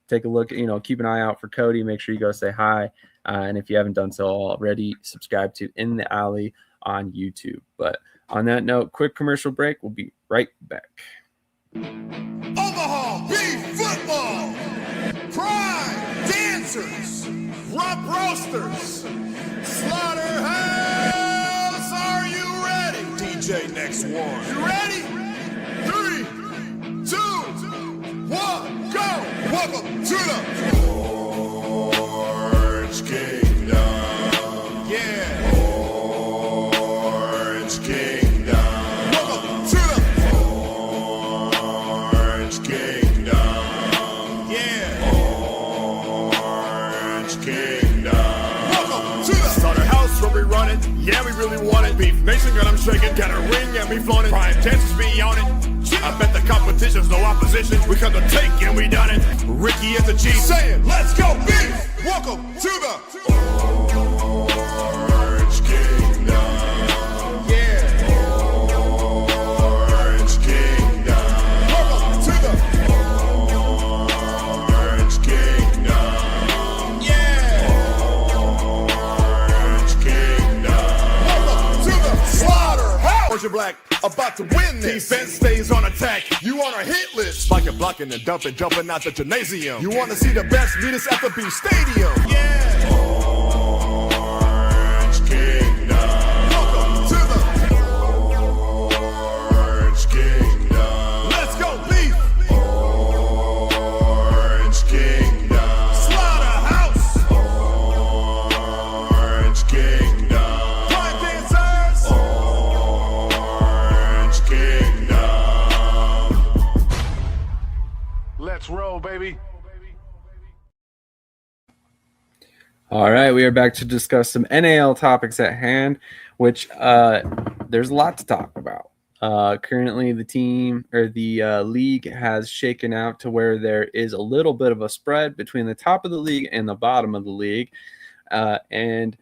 take a look, keep an eye out for Cody. Make sure you go say hi. And if you haven't done so already, subscribe to In the Alley on YouTube. But on that note, quick commercial break. We'll be right back. Omaha Beef Football, Prime Dancers, Rump Roasters, Slaughterhouse, are you ready? DJ next one. You ready? 3, 2, 1, go! Welcome to the Orange Kingdom. Yeah. Orange Kingdom. Welcome to the Orange Kingdom. Yeah. Orange Kingdom. Welcome to the Slaughterhouse where we run it. Yeah, we really want it. Beef Nation, girl, I'm shaking. Got a ring and we flown it. Prime Dancers be on it. I bet the competition's no opposition. We come to take and we done it. Ricky is the chief. Saying, let's go beef. Welcome to the Orange Kingdom. Yeah. Orange Kingdom. Welcome to the Orange Kingdom. Yeah. Orange Kingdom. Welcome to the Slaughterhouse. Orange and Black about to win this. Defense stays on attack. You on our hit list. Spiking, blocking, and dumping, jumping out the gymnasium. You want to see the best? Meet us at the Beef Stadium. Yeah. Orange Kingdom. Welcome to the Orange Kingdom. Let's go Beef. Orange Kingdom. Slaughterhouse. Orange Kingdom. Prime Dancers. Orange Kingdom. Let's roll, baby. All right, we are back to discuss some NAL topics at hand, which there's a lot to talk about. Currently, the team or the league has shaken out to where there is a little bit of a spread between the top of the league and the bottom of the league. And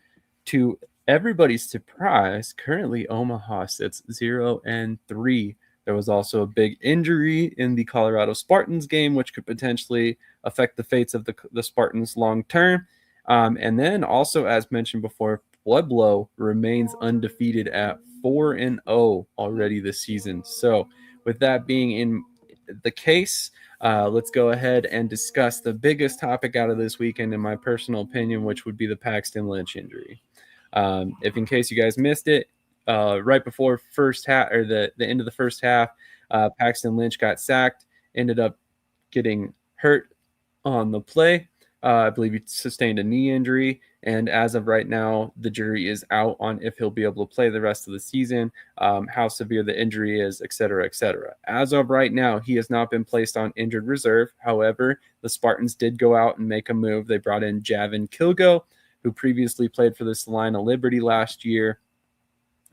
to everybody's surprise, currently Omaha sits 0-3. There was also a big injury in the Colorado Spartans game, which could potentially affect the fates of the Spartans long term. And then also, as mentioned before, Pueblo remains undefeated at 4-0 already this season. So with that being in the case, let's go ahead and discuss the biggest topic out of this weekend, in my personal opinion, which would be the Paxton Lynch injury. If in case you guys missed it, right before first half or the end of the first half, Paxton Lynch got sacked, ended up getting hurt on the play. I believe he sustained a knee injury, and as of right now, the jury is out on if he'll be able to play the rest of the season, how severe the injury is, et cetera, et cetera. As of right now, he has not been placed on injured reserve. However, the Spartans did go out and make a move. They brought in Javin Kilgo, who previously played for the Salina Liberty last year.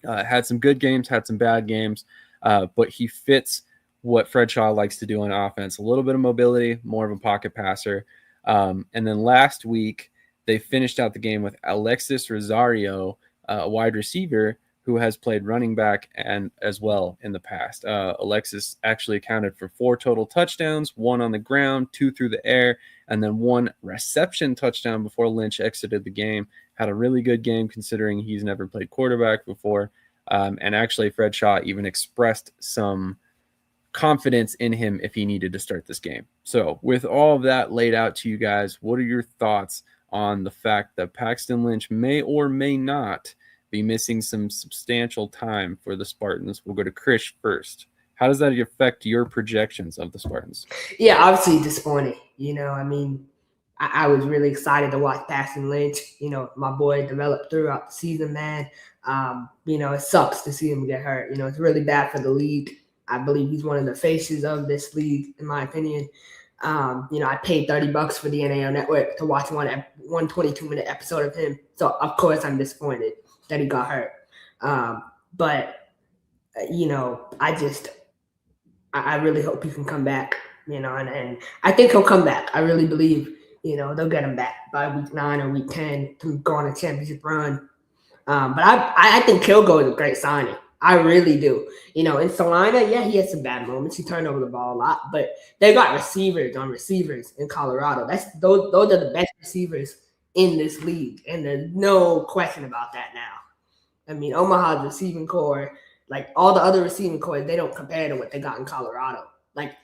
Had some good games, had some bad games, but he fits what Fred Shaw likes to do on offense. A little bit of mobility, more of a pocket passer. And then last week, they finished out the game with Alexis Rosario, a wide receiver who has played running back and as well in the past. Alexis actually accounted for 4 total touchdowns, 1 on the ground, 2 through the air, and then 1 reception touchdown before Lynch exited the game. Had a really good game considering he's never played quarterback before. And actually, Fred Shaw even expressed some confidence in him if he needed to start this game. So with all of that laid out to you guys, what are your thoughts on the fact that Paxton Lynch may or may not be missing some substantial time for the Spartans? We'll go to Krish first. How does that affect your projections of the Spartans? Yeah, obviously disappointing. I was really excited to watch Paxton Lynch. My boy developed throughout the season, man. It sucks to see him get hurt. It's really bad for the league. I believe he's one of the faces of this league, in my opinion. I paid $30 for the NAL Network to watch one 22-minute episode of him. So, of course, I'm disappointed that he got hurt. But I really hope he can come back, and I think he'll come back. I really believe, they'll get him back by week 9 or week 10 to go on a championship run. But I think Kilgo is a great signing. I really do. In Salina, yeah, he had some bad moments. He turned over the ball a lot, but they got receivers on receivers in Colorado. Those are the best receivers in this league, and there's no question about that now. I mean, Omaha's receiving core, like all the other receiving cores, they don't compare to what they got in Colorado. Like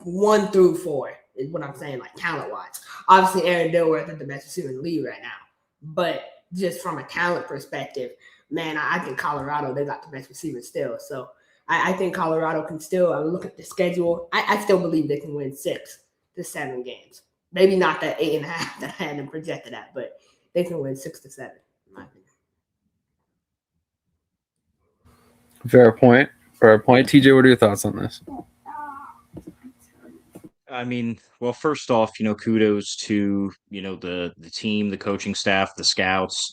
1 through 4 is what I'm saying, like talent-wise. Obviously, Aaron Dilworth is the best receiver in the league right now, but just from a talent perspective, man, I think Colorado, they got the best receivers still. So I think Colorado can still, I look at the schedule, I still believe they can win 6 to 7 games. Maybe not that 8.5 that I had them projected at, but they can win 6 to 7, in my opinion. Fair point. TJ, what are your thoughts on this? I mean, well, first off, kudos to, the team, the coaching staff, the scouts,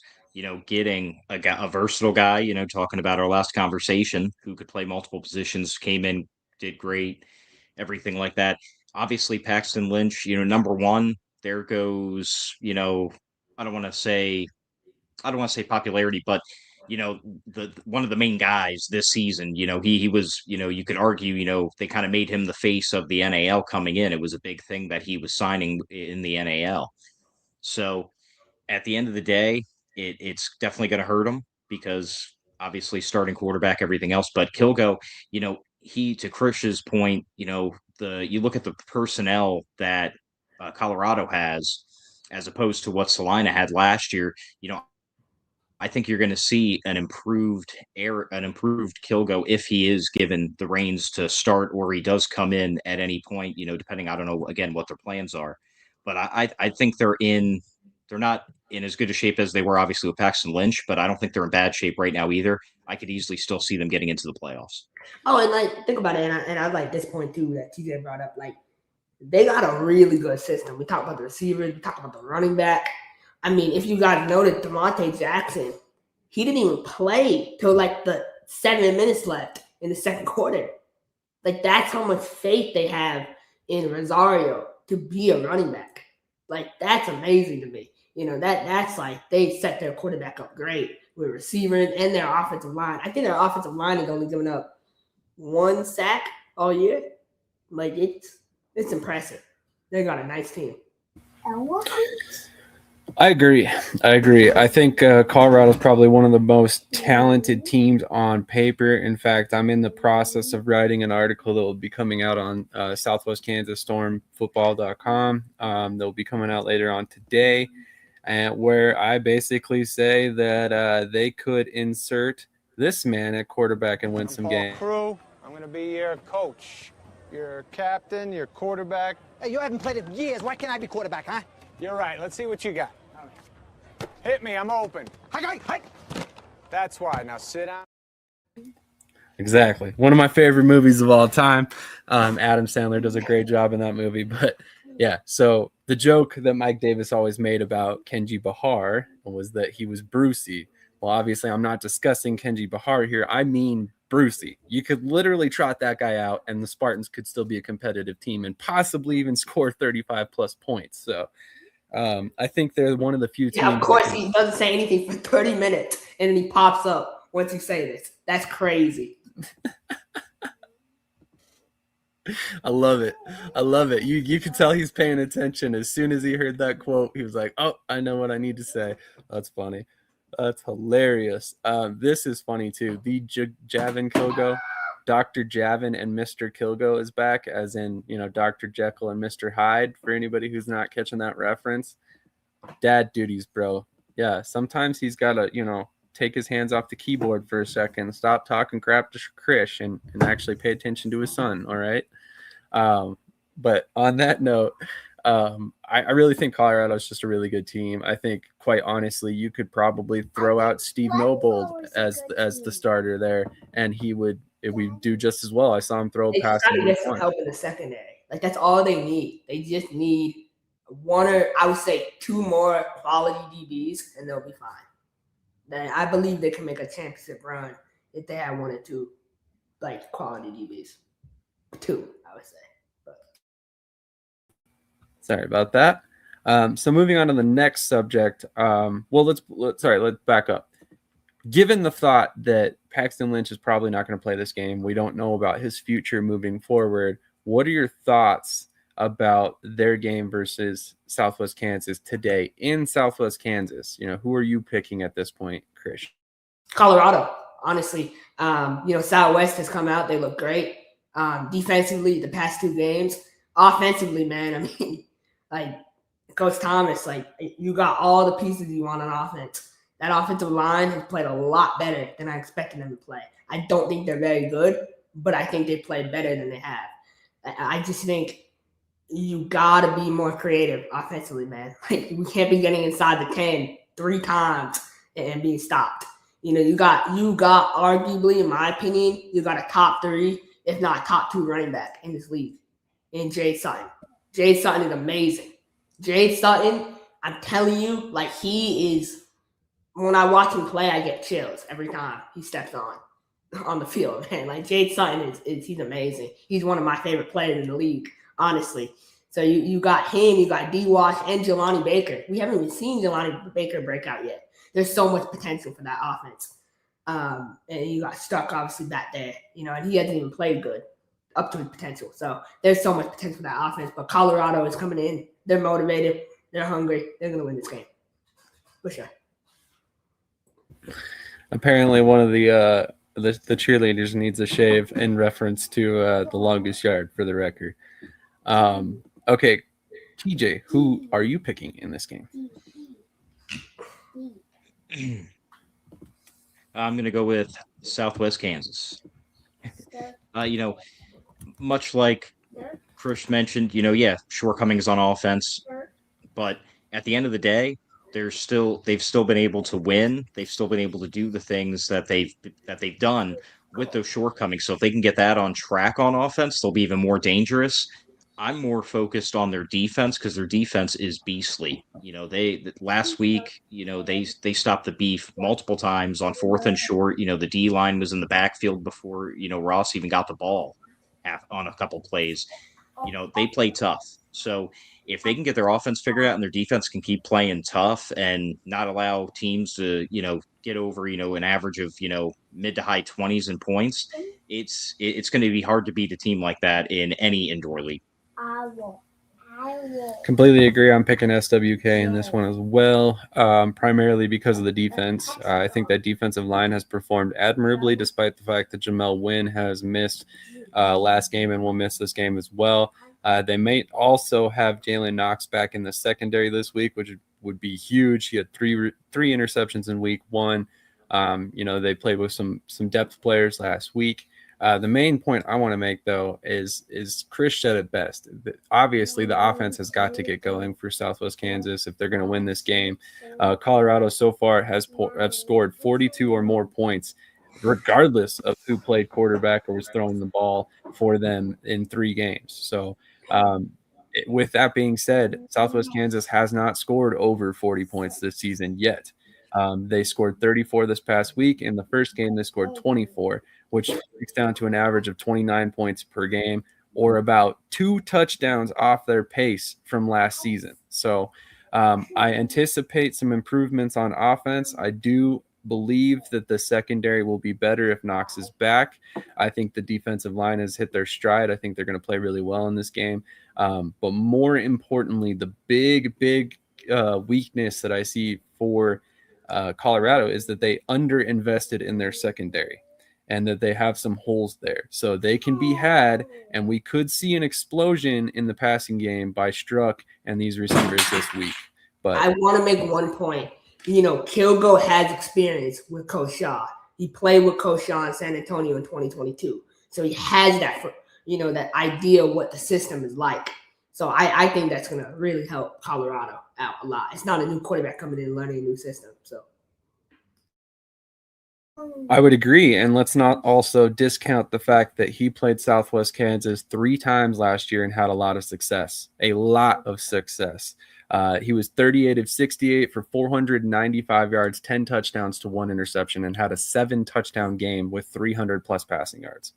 getting a versatile guy, talking about our last conversation, who could play multiple positions, came in, did great, everything like that. Obviously, Paxton Lynch, number one, there goes, I don't want to say popularity, but the one of the main guys this season, he was, you could argue, they kind of made him the face of the NAL coming in. It was a big thing that he was signing in the NAL. So at the end of the day, it's definitely going to hurt him because obviously starting quarterback, everything else. But Kilgo, he, to Krish's point, you look at the personnel that Colorado has as opposed to what Salina had last year, I think you're going to see an improved Kilgo if he is given the reins to start, or he does come in at any point, depending, I don't know, again, what their plans are. But I think they're not in as good a shape as they were obviously with Paxton Lynch, but I don't think they're in bad shape right now either. I could easily still see them getting into the playoffs. Oh, and think about it, and I like this point too that TJ brought up. They got a really good system. We talked about the receivers, we talked about the running back. I mean, if you guys noticed, DeMonte Jackson, he didn't even play till the 7 minutes left in the second quarter. That's how much faith they have in Rosario to be a running back. That's amazing to me. That's they set their quarterback up great with receivers and their offensive line. I think their offensive line is only giving up 1 sack all year. It's impressive. They got a nice team. I agree. I think Colorado's probably one of the most talented teams on paper. In fact, I'm in the process of writing an article that will be coming out on Southwest Kansas Storm Football.com. That will be coming out later on today, and where I basically say that they could insert this man at quarterback and win some games. Crew, I'm going to be your coach, your captain, your quarterback. Hey, you haven't played in years. Why can't I be quarterback, huh? You're right. Let's see what you got. Hit me. I'm open. Hi. That's why. Now sit down. Exactly. One of my favorite movies of all time. Adam Sandler does a great job in that movie. But yeah, so the joke that Mike Davis always made about Kenji Bahar was that he was Brucey. Well, obviously, I'm not discussing Kenji Bahar here. I mean Brucey. You could literally trot that guy out, and the Spartans could still be a competitive team and possibly even score 35-plus points. So I think they're one of the few teams. Yeah, of course, he doesn't say anything for 30 minutes, and then he pops up once you say this. That's crazy. I love it. You could tell he's paying attention. As soon as he heard that quote, he was like, oh, I know what I need to say. That's funny. That's hilarious. This is funny, too. The Javin Kilgo, Dr. Javin and Mr. Kilgo is back, as in, Dr. Jekyll and Mr. Hyde, for anybody who's not catching that reference. Dad duties, bro. Yeah, sometimes he's got to, take his hands off the keyboard for a second, stop talking crap to Krish, and actually pay attention to his son, all right? But on that note, I really think Colorado is just a really good team. I think, quite honestly, you could probably throw out Steve Nobold as the starter there, and it would do just as well. I saw him throw a They pass. just got to get some help in the secondary. Like, that's all they need. They just need one, or I would say 2 more quality DBs, and they'll be fine. Then I believe they can make a championship run if they have 1 or 2 like quality DBs. 2, I would say. Sorry about that. So moving on to the next subject. Let's back up. Given the thought that Paxton Lynch is probably not going to play this game, we don't know about his future moving forward. What are your thoughts about their game versus Southwest Kansas today in Southwest Kansas? Who are you picking at this point, Krish? Colorado, honestly. Southwest has come out. They look great. Defensively, the past 2 games. Offensively, man, I mean, like Coach Thomas, like you got all the pieces you want on offense. That offensive line has played a lot better than I expected them to play. I don't think they're very good, but I think they played better than they have. I just think you got to be more creative offensively, man. Like, we can't be getting inside the 10 3 times and being stopped. You got arguably, in my opinion, you got a top 3, if not top 2 running back in this league in Jade Sutton. Jade Sutton is amazing. Jade Sutton, I'm telling you, like, he is, when I watch him play, I get chills every time he steps on the field, man. Like, Jade Sutton he's amazing. He's one of my favorite players in the league, honestly. So you got him, you got D-Wash, and Jelani Baker. We haven't even seen Jelani Baker break out yet. There's so much potential for that offense. And you got Stuck, obviously, back there, and he hasn't even played good up to his potential. So there's so much potential for that offense. But Colorado is coming in. They're motivated. They're hungry. They're going to win this game. For sure. Apparently one of the cheerleaders needs a shave in reference to the longest yard, for the record. Okay, TJ, who are you picking in this game? I'm going to go with Southwest Kansas. Much like Krish mentioned, shortcomings on offense, but at the end of the day, they've still been able to win. They've still been able to do the things that they've done with those shortcomings. So if they can get that on track on offense, they'll be even more dangerous. I'm more focused on their defense because their defense is beastly. Last week, they stopped the beef multiple times on 4th and short. The D line was in the backfield before, Ross even got the ball on a couple plays. They play tough. So if they can get their offense figured out and their defense can keep playing tough and not allow teams to, get over, an average of, mid to high 20s in points, it's going to be hard to beat a team like that in any indoor league. Completely agree. I'm picking SWK in this one as well, primarily because of the defense. I think that defensive line has performed admirably, despite the fact that Jamel Wynn has missed last game and will miss this game as well. They may also have Jalen Knox back in the secondary this week, which would be huge. He had three interceptions in week 1. They played with some depth players last week. The main point I want to make, though, is Krish said it best. Obviously, the offense has got to get going for Southwest Kansas if they're going to win this game. Colorado so far have scored 42 or more points, regardless of who played quarterback or was throwing the ball for them in 3 games. So with that being said, Southwest Kansas has not scored over 40 points this season yet. They scored 34 this past week. In the first game, they scored 24, which breaks down to an average of 29 points per game, or about 2 touchdowns off their pace from last season. So I anticipate some improvements on offense. I do believe that the secondary will be better if Knox is back. I think the defensive line has hit their stride. I think they're going to play really well in this game. But more importantly, the big weakness that I see for Colorado is that they underinvested in their secondary and that they have some holes there. So they can be had, and we could see an explosion in the passing game by Struck and these receivers this week. But I want to make one point. Kilgo has experience with Coach Shaw. He played with Coach Shaw in San Antonio in 2022. So he has that, that idea of what the system is like. So I think that's going to really help Colorado out a lot. It's not a new quarterback coming in and learning a new system. So I would agree. And let's not also discount the fact that he played Southwest Kansas 3 times last year and had a lot of success. A lot of success. He was 38 of 68 for 495 yards, 10 touchdowns to 1 interception, and had a 7-touchdown game with 300-plus passing yards.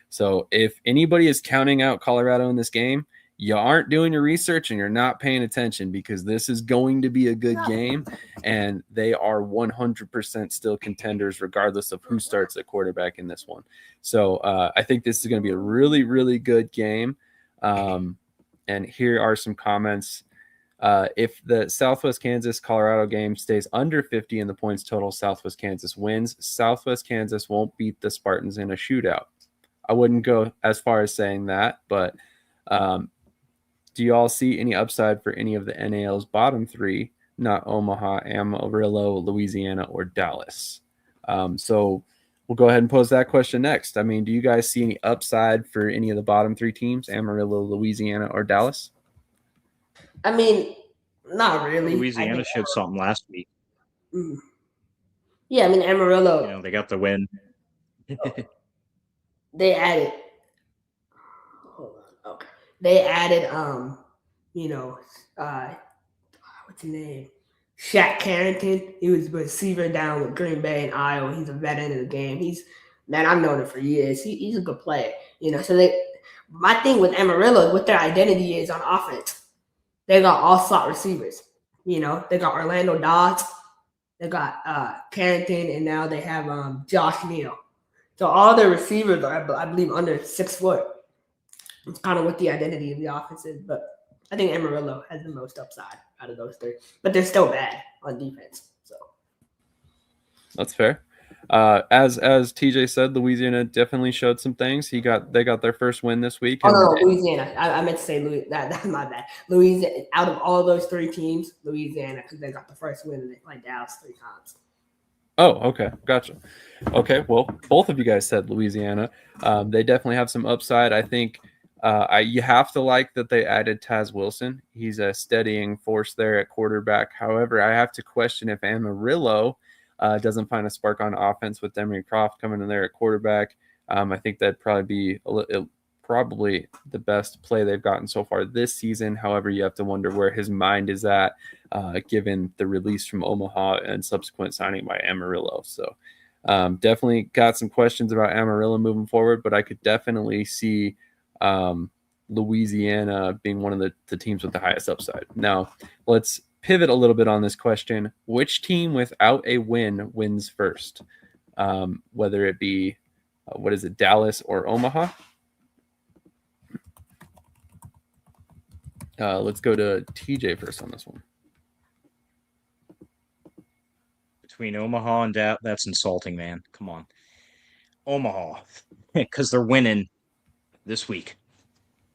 So if anybody is counting out Colorado in this game, you aren't doing your research and you're not paying attention, because this is going to be a good game, and they are 100% still contenders regardless of who starts at quarterback in this one. So I think this is going to be a really, really good game. And here are some comments. If the Southwest Kansas Colorado game stays under 50 in the points total, Southwest Kansas wins. Southwest Kansas won't beat the Spartans in a shootout. I wouldn't go as far as saying that, but do you all see any upside for any of the NAL's bottom 3, not Omaha, Amarillo, Louisiana, or Dallas? So we'll go ahead and pose that question next. I mean, do you guys see any upside for any of the bottom 3 teams, Amarillo, Louisiana, or Dallas? I mean, not really. Louisiana showed something last week. Yeah, I mean, Amarillo. You know, they got the win. They added. Hold on. Okay. They added, what's his name? Shaq Carrington. He was a receiver down with Green Bay and Iowa. He's a veteran in the game. I've known him for years. He's a good player. So my thing with Amarillo, what their identity is on offense, they got all slot receivers. They got Orlando Dodds, they got Carrington, and now they have Josh Neal. So all their receivers are, I believe, under 6 foot. It's kind of what the identity of the offense is, but I think Amarillo has the most upside out of those 3. But they're still bad on defense. So that's fair. As TJ said, Louisiana definitely showed some things. They got their first win this week. Louisiana. I meant to say Louisiana. That's my bad. Louisiana. Out of all those 3 teams, Louisiana, because they got the first win and they played Dallas 3 times. Oh, okay. Gotcha. Okay, well, both of you guys said Louisiana. They definitely have some upside. I think you have to like that they added Taz Wilson. He's a steadying force there at quarterback. However, I have to question if Amarillo doesn't find a spark on offense with Demery Croft coming in there at quarterback. I think that'd probably be probably the best play they've gotten so far this season. However, you have to wonder where his mind is at, given the release from Omaha and subsequent signing by Amarillo. So definitely got some questions about Amarillo moving forward, but I could definitely see Louisiana being one of the teams with the highest upside. Now, let's pivot a little bit on this question. Which team without a win wins first? Whether it be, Dallas or Omaha? Let's go to TJ first on this one. Between Omaha and Dallas, that's insulting, man. Come on. Omaha, because they're winning this week.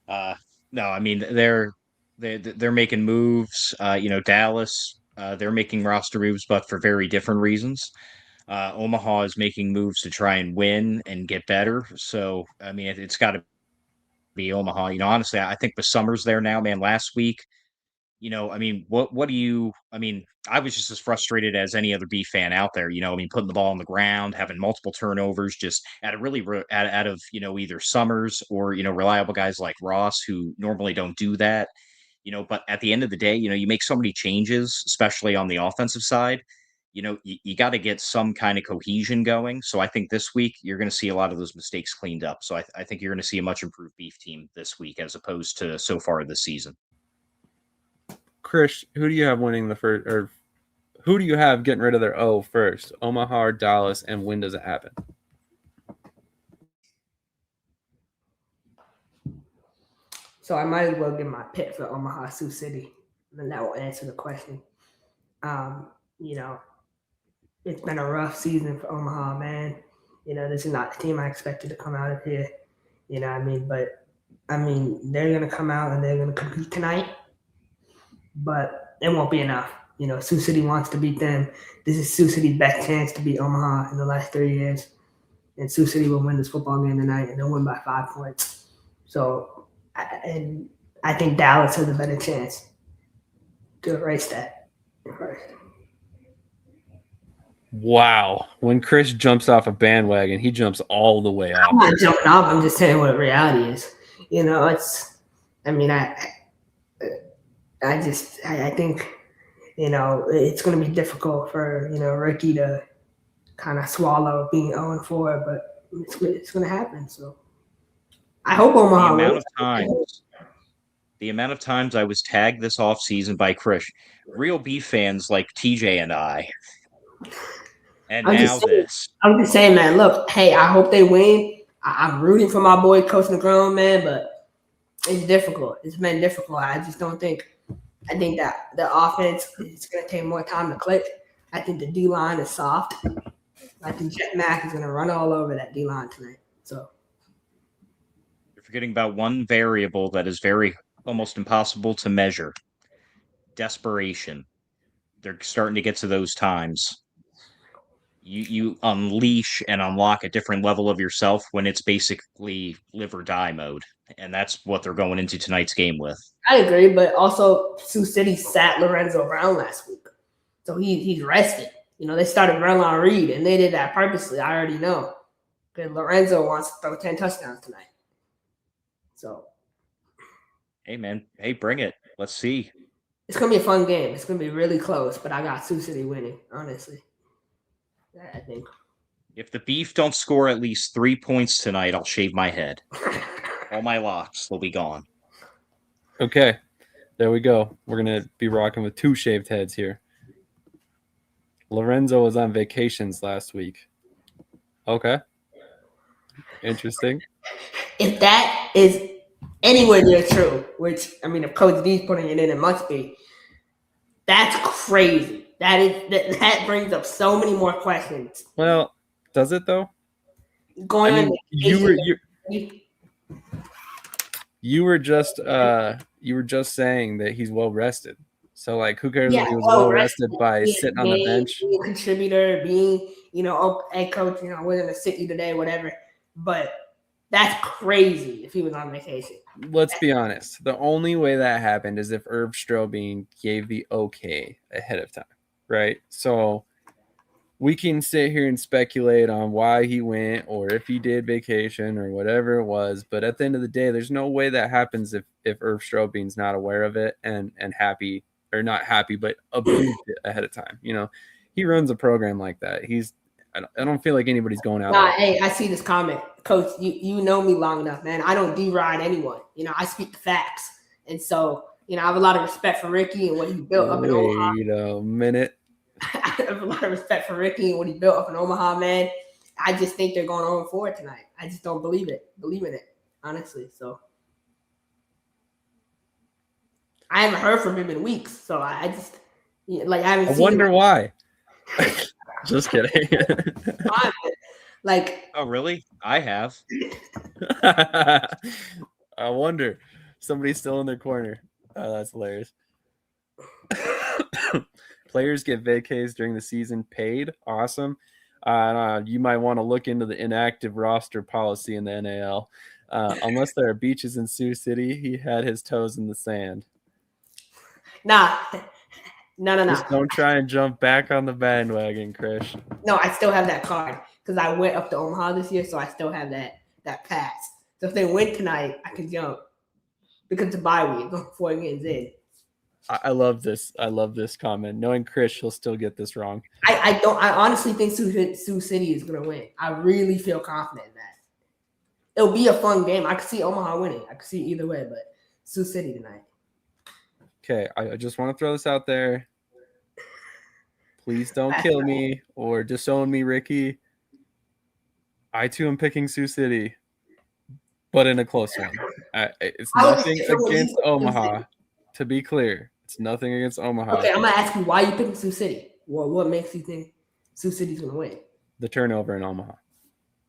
No, I mean, they're making moves. Dallas, they're making roster moves, but for very different reasons. Omaha is making moves to try and win and get better. So, I mean, it's got to be Omaha. Honestly, I think the Summers there now, man. Last week, I mean, what do you? I mean, I was just as frustrated as any other B fan out there. Putting the ball on the ground, having multiple turnovers, just out of either Summers or reliable guys like Ross who normally don't do that. But at the end of the day, you make so many changes, especially on the offensive side. You got to get some kind of cohesion going. So I think this week you're going to see a lot of those mistakes cleaned up. So I think you're going to see a much improved Beef team this week as opposed to so far this season. Krish, who do you have winning the first, or who do you have getting rid of their O first? Omaha or Dallas, and when does it happen? So I might as well give my pick for Omaha Sioux City, and then that will answer the question. It's been a rough season for Omaha, man. This is not the team I expected to come out of here. But they're gonna come out and they're gonna compete tonight. But it won't be enough. Sioux City wants to beat them. This is Sioux City's best chance to beat Omaha in the last 3 years. And Sioux City will win this football game tonight, and they'll win by 5 points. So, and I think Dallas has a better chance to erase that. Wow. When Chris jumps off a bandwagon, he jumps all the way off. I'm not jumping off. I'm just saying what reality is. You know, it's. I mean, I think, you know, it's going to be difficult for, you know, Ricky to kind of swallow being 0-4, but it's going to happen. So I hope Omaha wins. The amount of times I was tagged this offseason by Krish, real beef fans like TJ and I. And I'm now this. I'm just saying, man, look, hey, I hope they win. I'm rooting for my boy, Coach Negron, man, but it's difficult. It's been difficult. I just don't think – I think that the offense is going to take more time to click. I think the D-line is soft. I think Jet Mack is going to run all over that D-line tonight. So you're forgetting about one variable that is very almost impossible to measure. Desperation. They're starting to get to those times. You unleash and unlock a different level of yourself when it's basically live or die mode. And that's what they're going into tonight's game with. I agree, but also Sioux City sat Lorenzo Brown last week. So he's rested. You know, they started Verlon Reed, and they did that purposely. I already know. Because Lorenzo wants to throw 10 touchdowns tonight. So. Hey, man. Hey, bring it. Let's see. It's going to be a fun game. It's going to be really close, but I got Sioux City winning, honestly. I think. If the Beef don't score at least 3 points tonight, I'll shave my head. All my locks will be gone. Okay. There we go. We're going to be rocking with 2 shaved heads here. Lorenzo was on vacations last week. Okay. Interesting. If that is anywhere near true, which, I mean, if Coach D's putting it in, it must be. That's crazy. That brings up so many more questions. Well, does it though? Going on you were just saying that he's well rested. So like, who cares if he was well rested by sitting on the bench? Being a contributor, being, you know, oh, hey coach, you know, we're gonna sit you today, whatever. But that's crazy if he was on vacation. Let's be honest. The only way that happened is if Irv Strobing gave the okay ahead of time, right? So we can sit here and speculate on why he went or if he did vacation or whatever it was. But at the end of the day, there's no way that happens if Irv Strobing's not aware of it and happy, or not happy, but approved it ahead of time. You know, he runs a program like that. I don't feel like anybody's going out. Hey, I see this comment. Coach, you know me long enough, man. I don't deride anyone. You know, I speak the facts. And so, you know, I have a lot of respect for Ricky and what he built up in Omaha. Wait a minute. I have a lot of respect for Ricky and what he built up in Omaha, man. I just think they're going on forward tonight. I just don't believe in it, honestly. So I haven't heard from him in weeks. So I just, like, I haven't seen wonder why. Just kidding. Like, oh, really? I have. I wonder. Somebody's still in their corner. Oh, that's hilarious. Players get vacays during the season paid. Awesome. You might want to look into the inactive roster policy in the NAL. Unless there are beaches in Sioux City, he had his toes in the sand. No. Just don't try and jump back on the bandwagon, Krish. No, I still have that card because I went up to Omaha this year, so I still have that pass. So if they win tonight, I can jump because the bye week, 4 games in. I love this. I love this comment. Knowing Krish, he'll still get this wrong. I honestly think Sioux City is going to win. I really feel confident in that. It'll be a fun game. I could see Omaha winning. I could see either way, but Sioux City tonight. Okay, I just want to throw this out there. Please don't kill me or disown me, Ricky. I too am picking Sioux City, but in a close one. It's nothing against Omaha. To be clear, it's nothing against Omaha. Okay, I'm gonna ask you why you picking Sioux City. Well, what makes you think Sioux City's gonna win? The turnover in Omaha.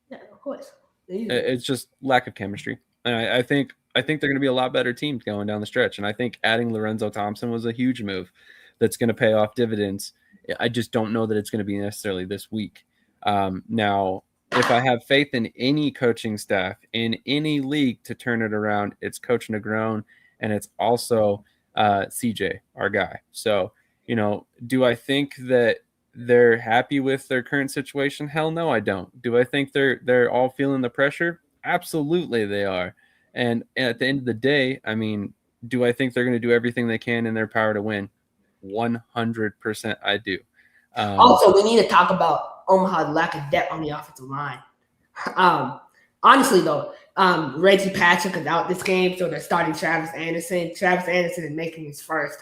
Yeah, of course. It's just lack of chemistry, and I think they're going to be a lot better team going down the stretch. And I think adding Lorenzo Thompson was a huge move that's going to pay off dividends. I just don't know that it's going to be necessarily this week. Now, if I have faith in any coaching staff in any league to turn it around, it's Coach Negron and it's also CJ, our guy. So, do I think that they're happy with their current situation? Hell no, I don't. Do I think they're all feeling the pressure? Absolutely they are. And at the end of the day, I mean, do I think they're going to do everything they can in their power to win? 100% I do. Also, we need to talk about Omaha's lack of depth on the offensive line. Honestly, though, Reggie Patrick is out this game, so they're starting Travis Anderson. Travis Anderson is making his first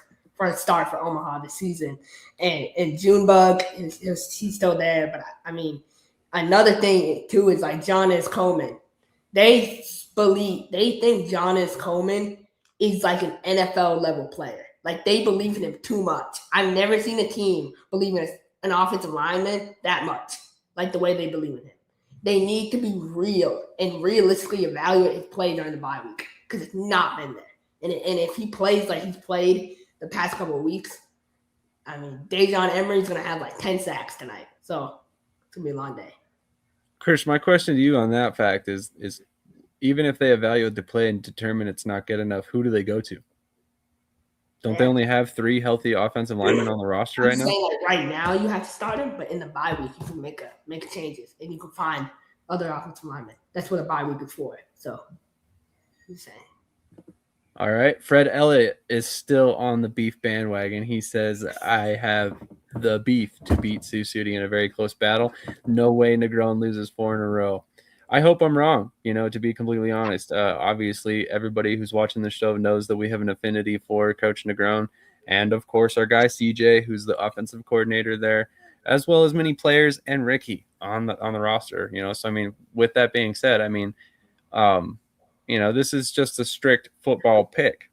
start for Omaha this season. And Junebug, he's still there. But, I mean, another thing, too, is like Jonas Coleman. They think Jonas Coleman is like an NFL-level player. Like, they believe in him too much. I've never seen a team believe in an offensive lineman that much, like the way they believe in him. They need to be real and realistically evaluate his play during the bye week because it's not been there. And if he plays like he's played the past couple of weeks, I mean, Dejon Emery's going to have like 10 sacks tonight. So it's going to be a long day. Krish, my question to you on that fact is even if they evaluate the play and determine it's not good enough, who do they go to? Don't they only have 3 healthy offensive linemen on the roster right now? Saying like right now you have to start him, but in the bye week you can make changes and you can find other offensive linemen. That's what a bye week is for. So I'm saying. All right. Fred Elliott is still on the beef bandwagon. He says, I have the beef to beat Sioux City in a very close battle. No way Negron loses 4 in a row. I hope I'm wrong, to be completely honest. Obviously, everybody who's watching the show knows that we have an affinity for Coach Negron and, of course, our guy CJ, who's the offensive coordinator there, as well as many players and Ricky on the roster. So, I mean, with that being said, I mean, this is just a strict football pick.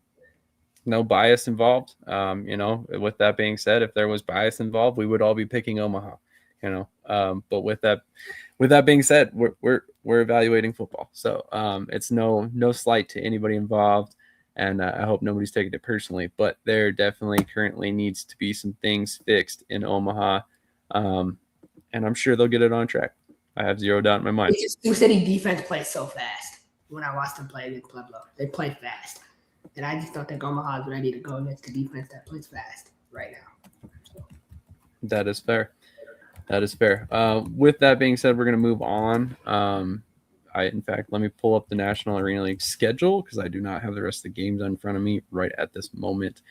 No bias involved. With that being said, if there was bias involved, we would all be picking Omaha. But with that being said, we're evaluating football, so it's no slight to anybody involved, and I hope nobody's taking it personally. But there definitely currently needs to be some things fixed in Omaha, and I'm sure they'll get it on track. I have zero doubt in my mind. Sioux City defense plays so fast. When I watched them play against Pueblo, they play fast, and I just don't think Omaha is ready to go against the defense that plays fast right now. So. That is fair. That is fair. With that being said, we're going to move on. In fact, let me pull up the National Arena League schedule because I do not have the rest of the games in front of me right at this moment.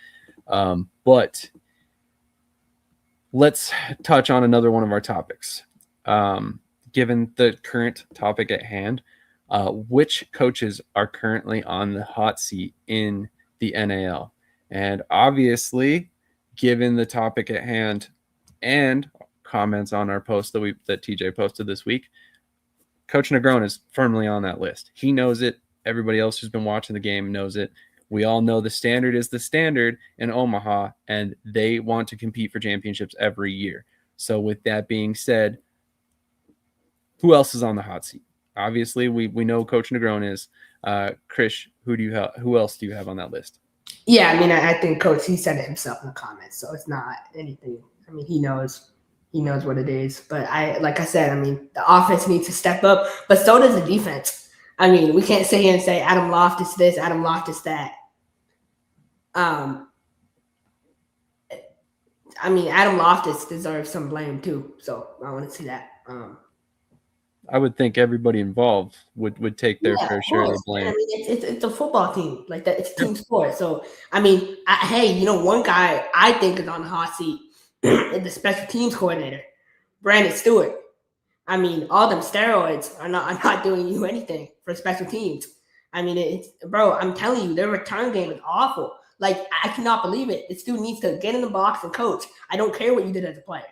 But let's touch on another one of our topics. Given the current topic at hand, which coaches are currently on the hot seat in the NAL? And obviously, given the topic at hand and comments on our post that TJ posted this week, Coach Negron is firmly on that list. He knows it. Everybody else who's been watching the game knows it. We all know the standard is the standard in Omaha, and they want to compete for championships every year. So with that being said, who else is on the hot seat? Obviously, we know Coach Negron is. Krish, who else do you have on that list? Yeah, I mean, I think Coach, he said it himself in the comments, so it's not anything. I mean, he knows what it is. But like I said, I mean, the offense needs to step up, but so does the defense. I mean, we can't sit here and say Adam Loftus this, Adam Loftus that. I mean, Adam Loftus deserves some blame too, so I want to see that. I would think everybody involved would take their fair share of the blame. I mean, it's a football team like that. It's a team sport. So I mean, one guy I think is on the hot seat is the special teams coordinator, Brandon Stewart. I mean, all them steroids are not doing you anything for special teams. I mean, I'm telling you, their return game is awful. Like, I cannot believe it. This dude needs to get in the box and coach. I don't care what you did as a player.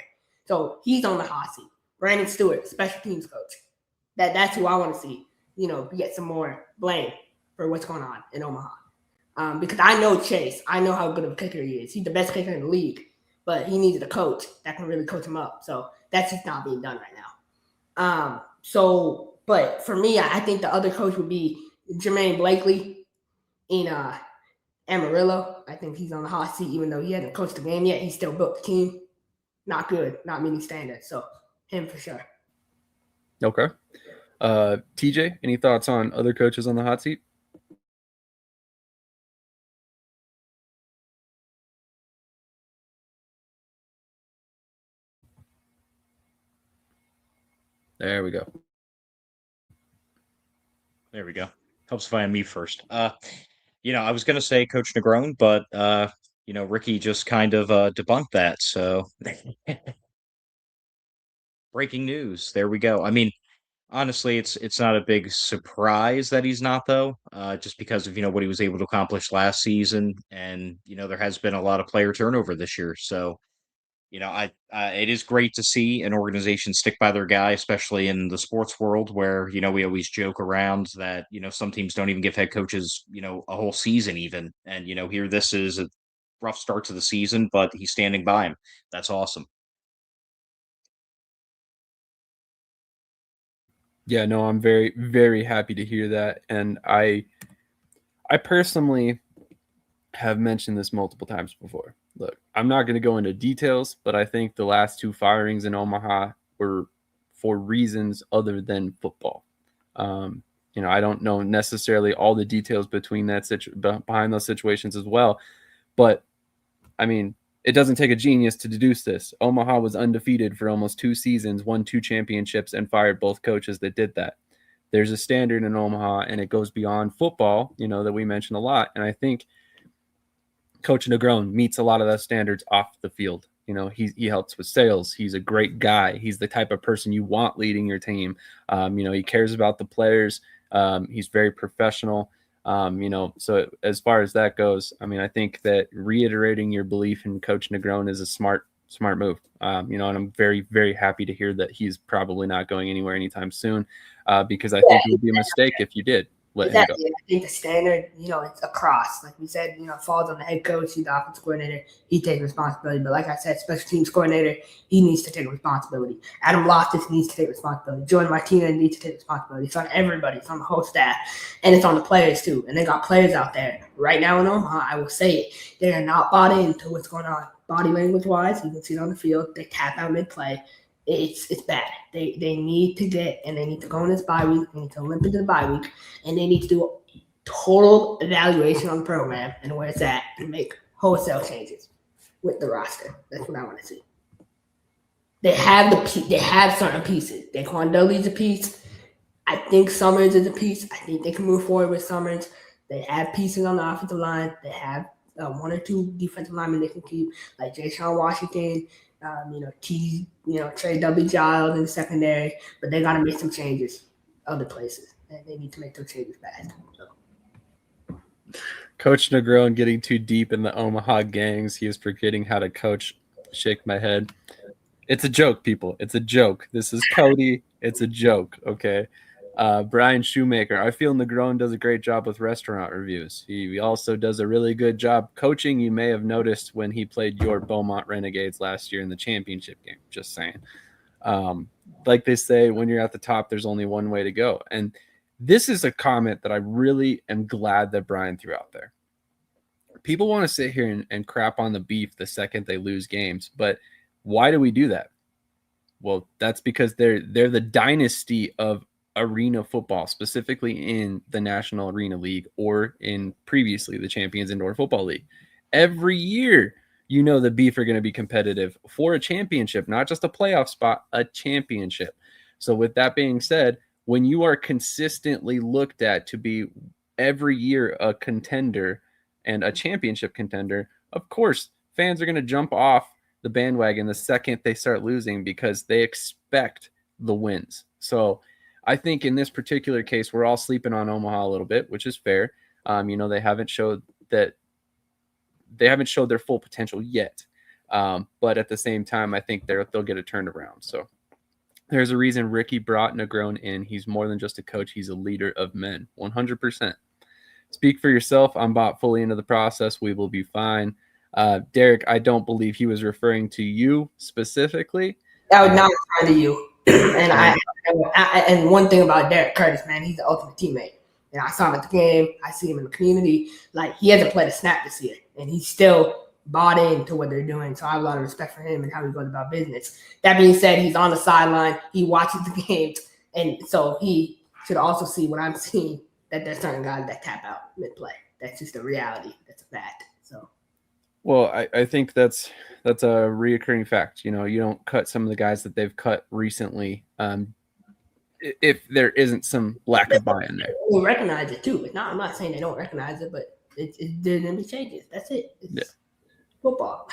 So he's on the hot seat. Brandon Stewart, special teams coach. That's who I want to see, get some more blame for what's going on in Omaha. Because I know Chase. I know how good of a kicker he is. He's the best kicker in the league. But he needed a coach that can really coach him up. So that's just not being done right now. But for me, I think the other coach would be Jermaine Blakely in Amarillo. I think he's on the hot seat, even though he hasn't coached the game yet. He still built the team. Not good, not meeting standards. So him for sure. Okay. TJ, any thoughts on other coaches on the hot seat? There we go. There we go. Helps find me first. I was gonna say Coach Negron, but Ricky just kind of debunked that. So breaking news. There we go. I mean, honestly, it's not a big surprise that he's not though, just because of what he was able to accomplish last season, and there has been a lot of player turnover this year. So it is great to see an organization stick by their guy, especially in the sports world where, we always joke around that, some teams don't even give head coaches, a whole season even. And, here this is a rough start to the season, but he's standing by him. That's awesome. Yeah, no, I'm very, very happy to hear that. And I personally have mentioned this multiple times before. Look, I'm not going to go into details, but I think the last 2 firings in Omaha were for reasons other than football. I don't know necessarily all the details between behind those situations as well, but I mean, it doesn't take a genius to deduce this. Omaha was undefeated for almost 2 seasons, won 2 championships, and fired both coaches that did that. There's a standard in Omaha, and it goes beyond football, that we mention a lot. And I think Coach Negron meets a lot of those standards off the field. He helps with sales. He's a great guy. He's the type of person you want leading your team. He cares about the players. He's very professional. So as far as that goes, I mean, I think that reiterating your belief in Coach Negron is a smart move. And I'm very, very happy to hear that he's probably not going anywhere anytime soon, because I think it would be a mistake if you did let him go. Exactly. I think the standard, it's across. Like we said, falls on the head coach, he's the offensive coordinator, he takes responsibility. But like I said, special teams coordinator, he needs to take responsibility. Adam Loftus needs to take responsibility. Joey Martinez needs to take responsibility. It's on everybody. It's on the whole staff. And it's on the players too. And they got players out there right now in Omaha, I will say it. They are not bought into what's going on. Body language wise, you can see it on the field. They tap out mid-play. It's bad. They need to they need to go in this bye week. They need to limp into the bye week, and they need to do a total evaluation on the program and where it's at and make wholesale changes with the roster. That's what I want to see. They have certain pieces. Daquan Dudley's a piece. I think Summers is a piece. I think they can move forward with Summers. They have pieces on the offensive line. They have 1 or 2 defensive linemen they can keep, like Jay Sean Washington. Trey W. Giles in the secondary, but they got to make some changes other places. They need to make those changes fast. So. Coach Negron getting too deep in the Omaha gangs. He is forgetting how to coach. Shake my head. It's a joke, people. It's a joke. This is Cody. It's a joke, okay? Brian Shoemaker. I feel Negron does a great job with restaurant reviews. He also does a really good job coaching. You may have noticed when he played your Beaumont Renegades last year in the championship game. Just saying. Like they say, when you're at the top, there's only one way to go. And this is a comment that I really am glad that Brian threw out there. People want to sit here and crap on the beef the second they lose games, but why do we do that? Well, that's because they're the dynasty of arena football, specifically in the National Arena League or in previously the Champions Indoor Football League. Every year, the Beef are going to be competitive for a championship, not just a playoff spot, a championship. So with that being said, when you are consistently looked at to be every year a contender and a championship contender, of course, fans are going to jump off the bandwagon the second they start losing because they expect the wins. So I think in this particular case, we're all sleeping on Omaha a little bit, which is fair. They haven't showed their full potential yet. But at the same time, I think they'll get it turned around. So there's a reason Ricky brought Negron in. He's more than just a coach. He's a leader of men, 100%. Speak for yourself. I'm bought fully into the process. We will be fine. Derek, I don't believe he was referring to you specifically. I was not referring to you. And one thing about Derek Curtis, man, he's the ultimate teammate. I saw him at the game. I see him in the community. Like, he hasn't played a snap this year, and he's still bought into what they're doing. So I have a lot of respect for him and how he goes about business. That being said, he's on the sideline. He watches the games, and so he should also see what I'm seeing, that there's certain guys that tap out mid-play. That's just a reality. That's a fact. So. Well, I think that's a reoccurring fact. You don't cut some of the guys that they've cut recently if there isn't some lack of buy-in there. We'll recognize it too. I'm not saying they don't recognize it, but there's gonna be changes. That's it. It's football.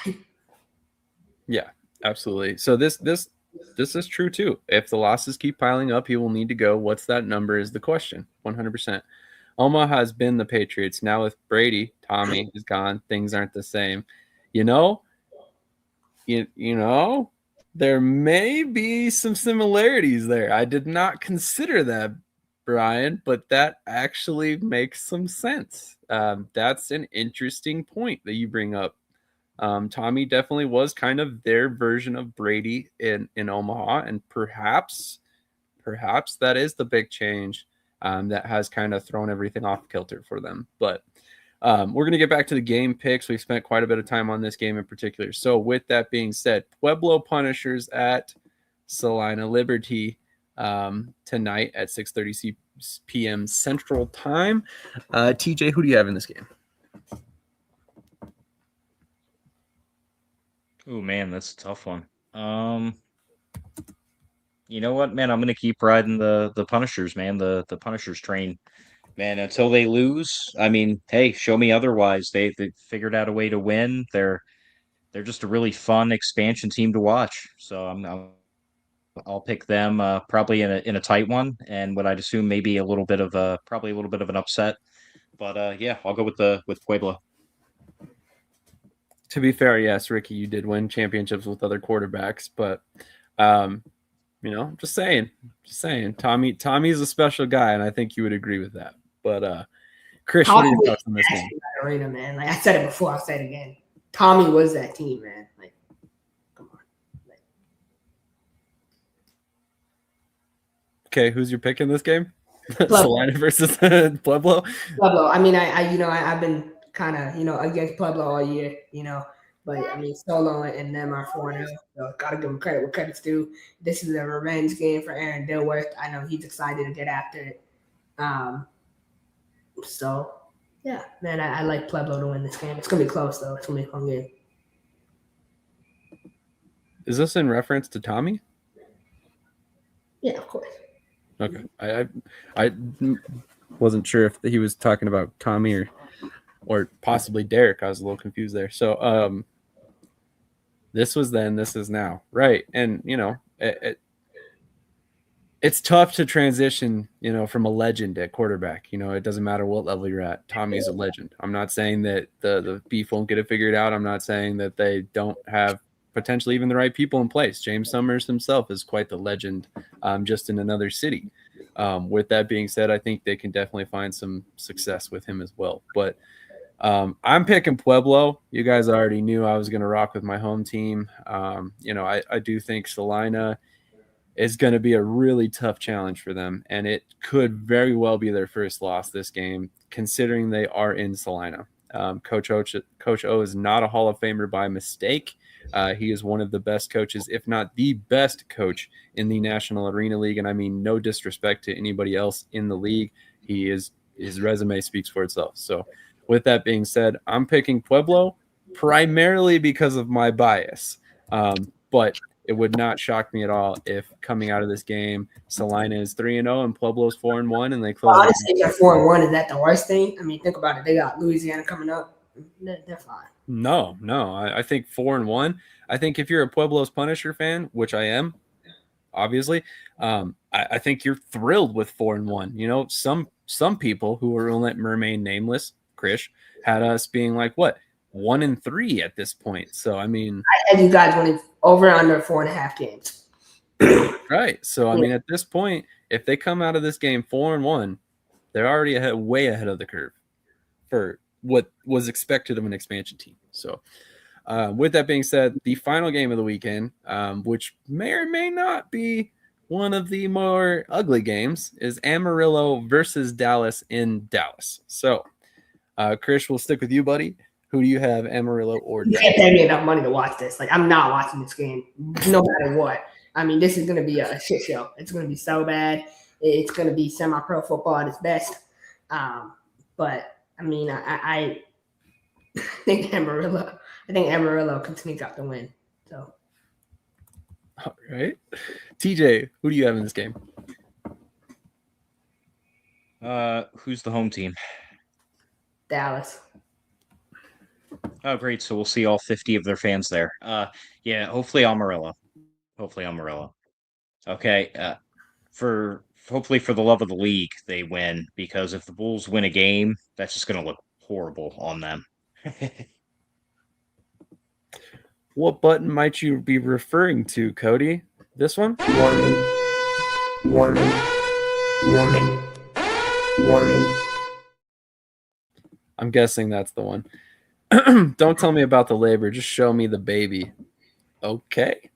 Yeah, absolutely. So this is true too. If the losses keep piling up, he will need to go. What's that number is the question. 100%. Omaha has been the Patriots. Now with Brady, Tommy is gone. Things aren't the same. You know, there may be some similarities there. I did not consider that, Brian, but that actually makes some sense. That's an interesting point that you bring up. Tommy definitely was kind of their version of Brady in Omaha, and perhaps that is the big change that has kind of thrown everything off kilter for them. But we're going to get back to the game picks. We've spent quite a bit of time on this game in particular. So with that being said, Pueblo Punishers at Salina Liberty tonight at 6:30 p.m. Central Time. TJ, who do you have in this game? Oh man, that's a tough one. You know what, man? I'm gonna keep riding the Punishers, man. The Punishers train, man. Until they lose, I mean, hey, show me otherwise. They figured out a way to win. They're just a really fun expansion team to watch. So I'll pick them probably in a tight one, and what I'd assume maybe probably a little bit of an upset. But yeah, I'll go with Pueblo. To be fair, yes, Ricky, you did win championships with other quarterbacks, but just saying. Tommy's a special guy, and I think you would agree with that. But Krish, what are your thoughts on this game? Arena, man. Like I said it before, I'll say it again. Tommy was that team, man. Like, come on. Okay, who's your pick in this game? Pueblo. Salina versus Pueblo. Pueblo. I mean, I've been kind of, against Pueblo all year, but I mean, Solo and them are 4-0, so gotta give them credit where credit's due. This is a revenge game for Aaron Dilworth. I know he's excited to get after it. So yeah, man, I like Pueblo to win this game. It's gonna be close though. It's gonna be a fun game. Is this in reference to Tommy? Yeah, of course. Okay, I wasn't sure if he was talking about Tommy or possibly Derek. I was a little confused there. So this was then, this is now, right? And it's tough to transition, from a legend at quarterback. It doesn't matter what level you're at. Tommy's a legend. I'm not saying that the beef won't get it figured out. I'm not saying that they don't have potentially even the right people in place. James Summers himself is quite the legend, just in another city. With that being said, I think they can definitely find some success with him as well. But I'm picking Pueblo. You guys already knew I was going to rock with my home team. I do think Salina is going to be a really tough challenge for them, and it could very well be their first loss this game, considering they are in Salina. Coach O is not a Hall of Famer by mistake. He is one of the best coaches, if not the best coach in the National Arena League, and I mean no disrespect to anybody else in the league. His resume speaks for itself. So with that being said, I'm picking Pueblo primarily because of my bias. But it would not shock me at all if coming out of this game, Salina is 3-0 and Pueblo's 4-1, and they close. Well, honestly, they're 4-1. Is that the worst thing? I mean, think about it. They got Louisiana coming up. They're fine. No. I think 4-1. I think if you're a Pueblo's Punisher fan, which I am, obviously, I think you're thrilled with 4-1. Some people who will let remain nameless, Krish, had us being like, what, 1-3 at this point. So, I mean, I had you guys winning over under 4.5 games. Right. So, I mean, at this point, if they come out of this game 4-1, they're already way ahead of the curve for what was expected of an expansion team. So, with that being said, the final game of the weekend, which may or may not be one of the more ugly games, is Amarillo versus Dallas in Dallas. So, Krish, we'll stick with you, buddy. Who do you have, Amarillo or Dallas? You can't pay me enough money to watch this. Like, I'm not watching this game no matter what. I mean, this is going to be a shit show. It's going to be so bad. It's going to be semi-pro football at its best. But, I mean, I think Amarillo can sneak out the win. So, all right. TJ, who do you have in this game? Who's the home team? Dallas. Oh, great. So we'll see all 50 of their fans there. Yeah, hopefully Amarillo. Okay. Hopefully for the love of the league, they win, because if the Bulls win a game, that's just going to look horrible on them. What button might you be referring to, Cody? This one? Warning. I'm guessing that's the one. Don't tell me about the labor. Just show me the baby. Okay.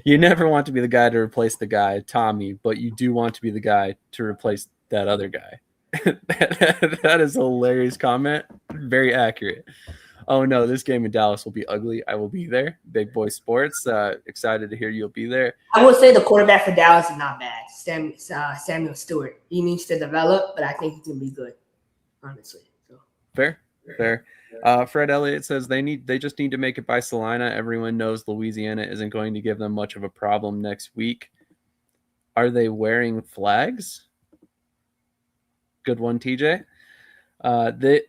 You never want to be the guy to replace the guy, Tommy, but you do want to be the guy to replace that other guy. That is a hilarious comment. Very accurate. Oh no, this game in Dallas will be ugly. I will be there. Big Boy Sports. Excited to hear you'll be there. I will say the quarterback for Dallas is not bad. Samuel Stewart. He needs to develop, but I think he's gonna be good. Honestly. So. Fair. Fred Elliott says they just need to make it by Salina. Everyone knows Louisiana isn't going to give them much of a problem next week. Are they wearing flags? Good one, TJ.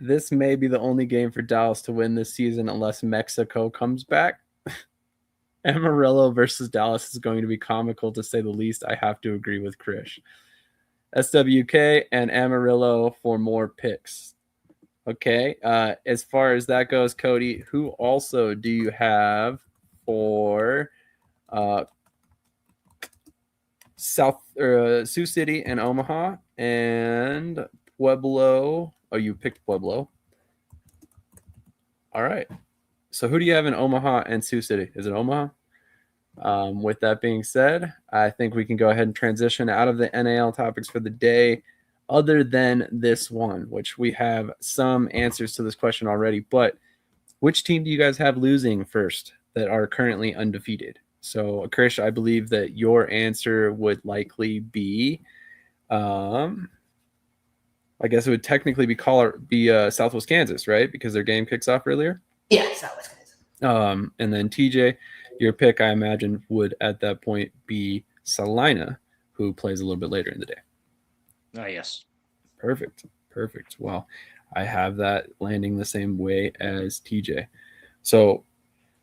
This may be the only game for Dallas to win this season unless Mexico comes back. Amarillo versus Dallas is going to be comical, to say the least. I have to agree with Krish. SWK and Amarillo for more picks. Okay. As far as that goes, Cody, who also do you have for Sioux City and Omaha and Pueblo? Oh, you picked Pueblo. All right. So who do you have in Omaha and Sioux City? Is it Omaha? With that being said, I think we can go ahead and transition out of the NAL topics for the day, other than this one, which we have some answers to this question already. But which team do you guys have losing first that are currently undefeated? So, Krish, I believe that your answer would likely be, I guess it would technically be Southwest Kansas, right? Because their game kicks off earlier. Yeah, Southwest Kansas. And then TJ, your pick, I imagine, would at that point be Salina, who plays a little bit later in the day. Yes. Perfect. Well, I have that landing the same way as TJ. So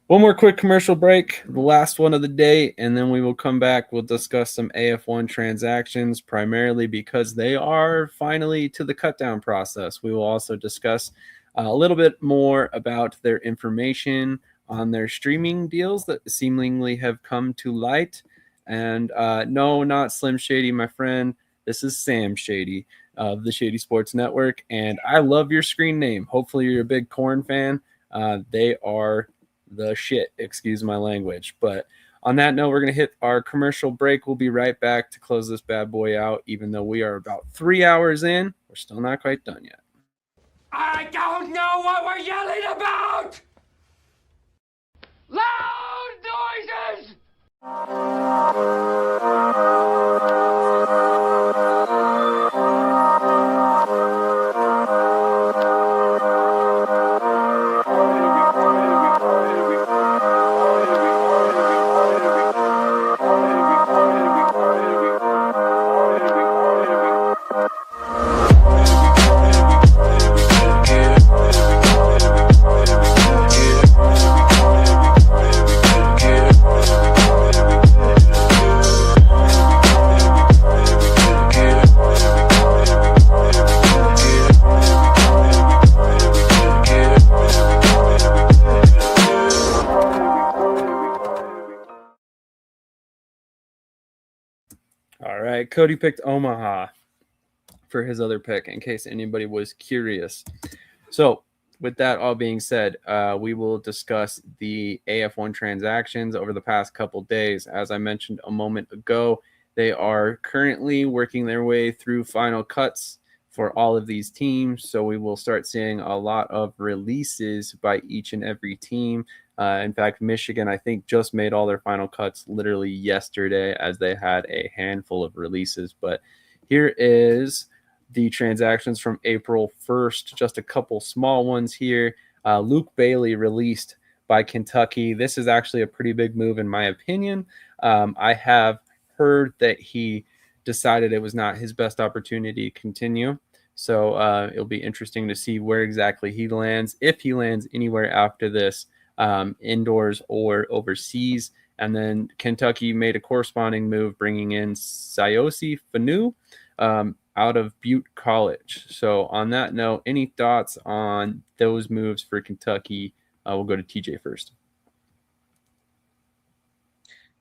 one more quick commercial break, the last one of the day, and then we will come back. We'll discuss some AF1 transactions, primarily because they are finally to the cutdown process. We will also discuss a little bit more about their information on their streaming deals that seemingly have come to light. And no, not Slim Shady, my friend. This is Sam Shady of the Shady Sports Network, and I love your screen name. Hopefully you're a big Korn fan. They are the shit, excuse my language. But on that note, we're going to hit our commercial break. We'll be right back to close this bad boy out, even though we are about 3 hours in. We're still not quite done yet. I don't know what we're yelling about! Loud noises! All right, Cody picked Omaha for his other pick, in case anybody was curious. So with that all being said, we will discuss the AF1 transactions over the past couple days. As I mentioned a moment ago, they are currently working their way through final cuts for all of these teams. So we will start seeing a lot of releases by each and every team. In fact, Michigan, I think, just made all their final cuts literally yesterday, as they had a handful of releases. But here is the transactions from April 1st, just a couple small ones here. Luke Bailey released by Kentucky. This is actually a pretty big move in my opinion. I have heard that he decided it was not his best opportunity to continue. So it'll be interesting to see where exactly he lands, if he lands anywhere after this, indoors or overseas. And then Kentucky made a corresponding move, bringing in Sayosi Fanu out of Butte College. So on that note, any thoughts on those moves for Kentucky? We'll go to TJ first.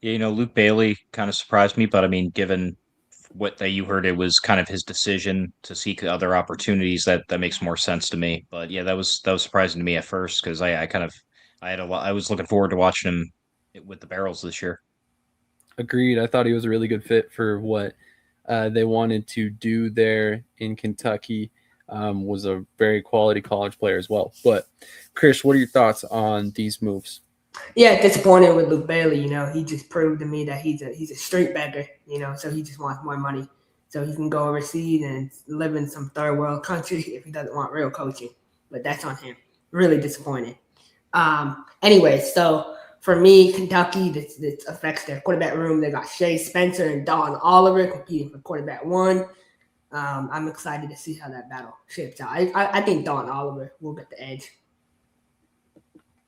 Yeah, Luke Bailey kind of surprised me, but I mean, given what that you heard, it was kind of his decision to seek other opportunities. That makes more sense to me. But yeah, that was surprising to me at first because I had a lot. I was looking forward to watching him with the Barrels this year. Agreed. I thought he was a really good fit for what they wanted to do there in Kentucky. Was a very quality college player as well. But Krish, what are your thoughts on these moves? Yeah, disappointed with Luke Bailey. He just proved to me that he's a straight bagger. So he just wants more money, so he can go overseas and live in some third world country if he doesn't want real coaching. But that's on him. Really disappointed. Anyway, so for me, Kentucky, this affects their quarterback room. They got Shea Spencer and Dalton Oliver competing for quarterback one. I'm excited to see how that battle shapes out. I think Dalton Oliver will get the edge.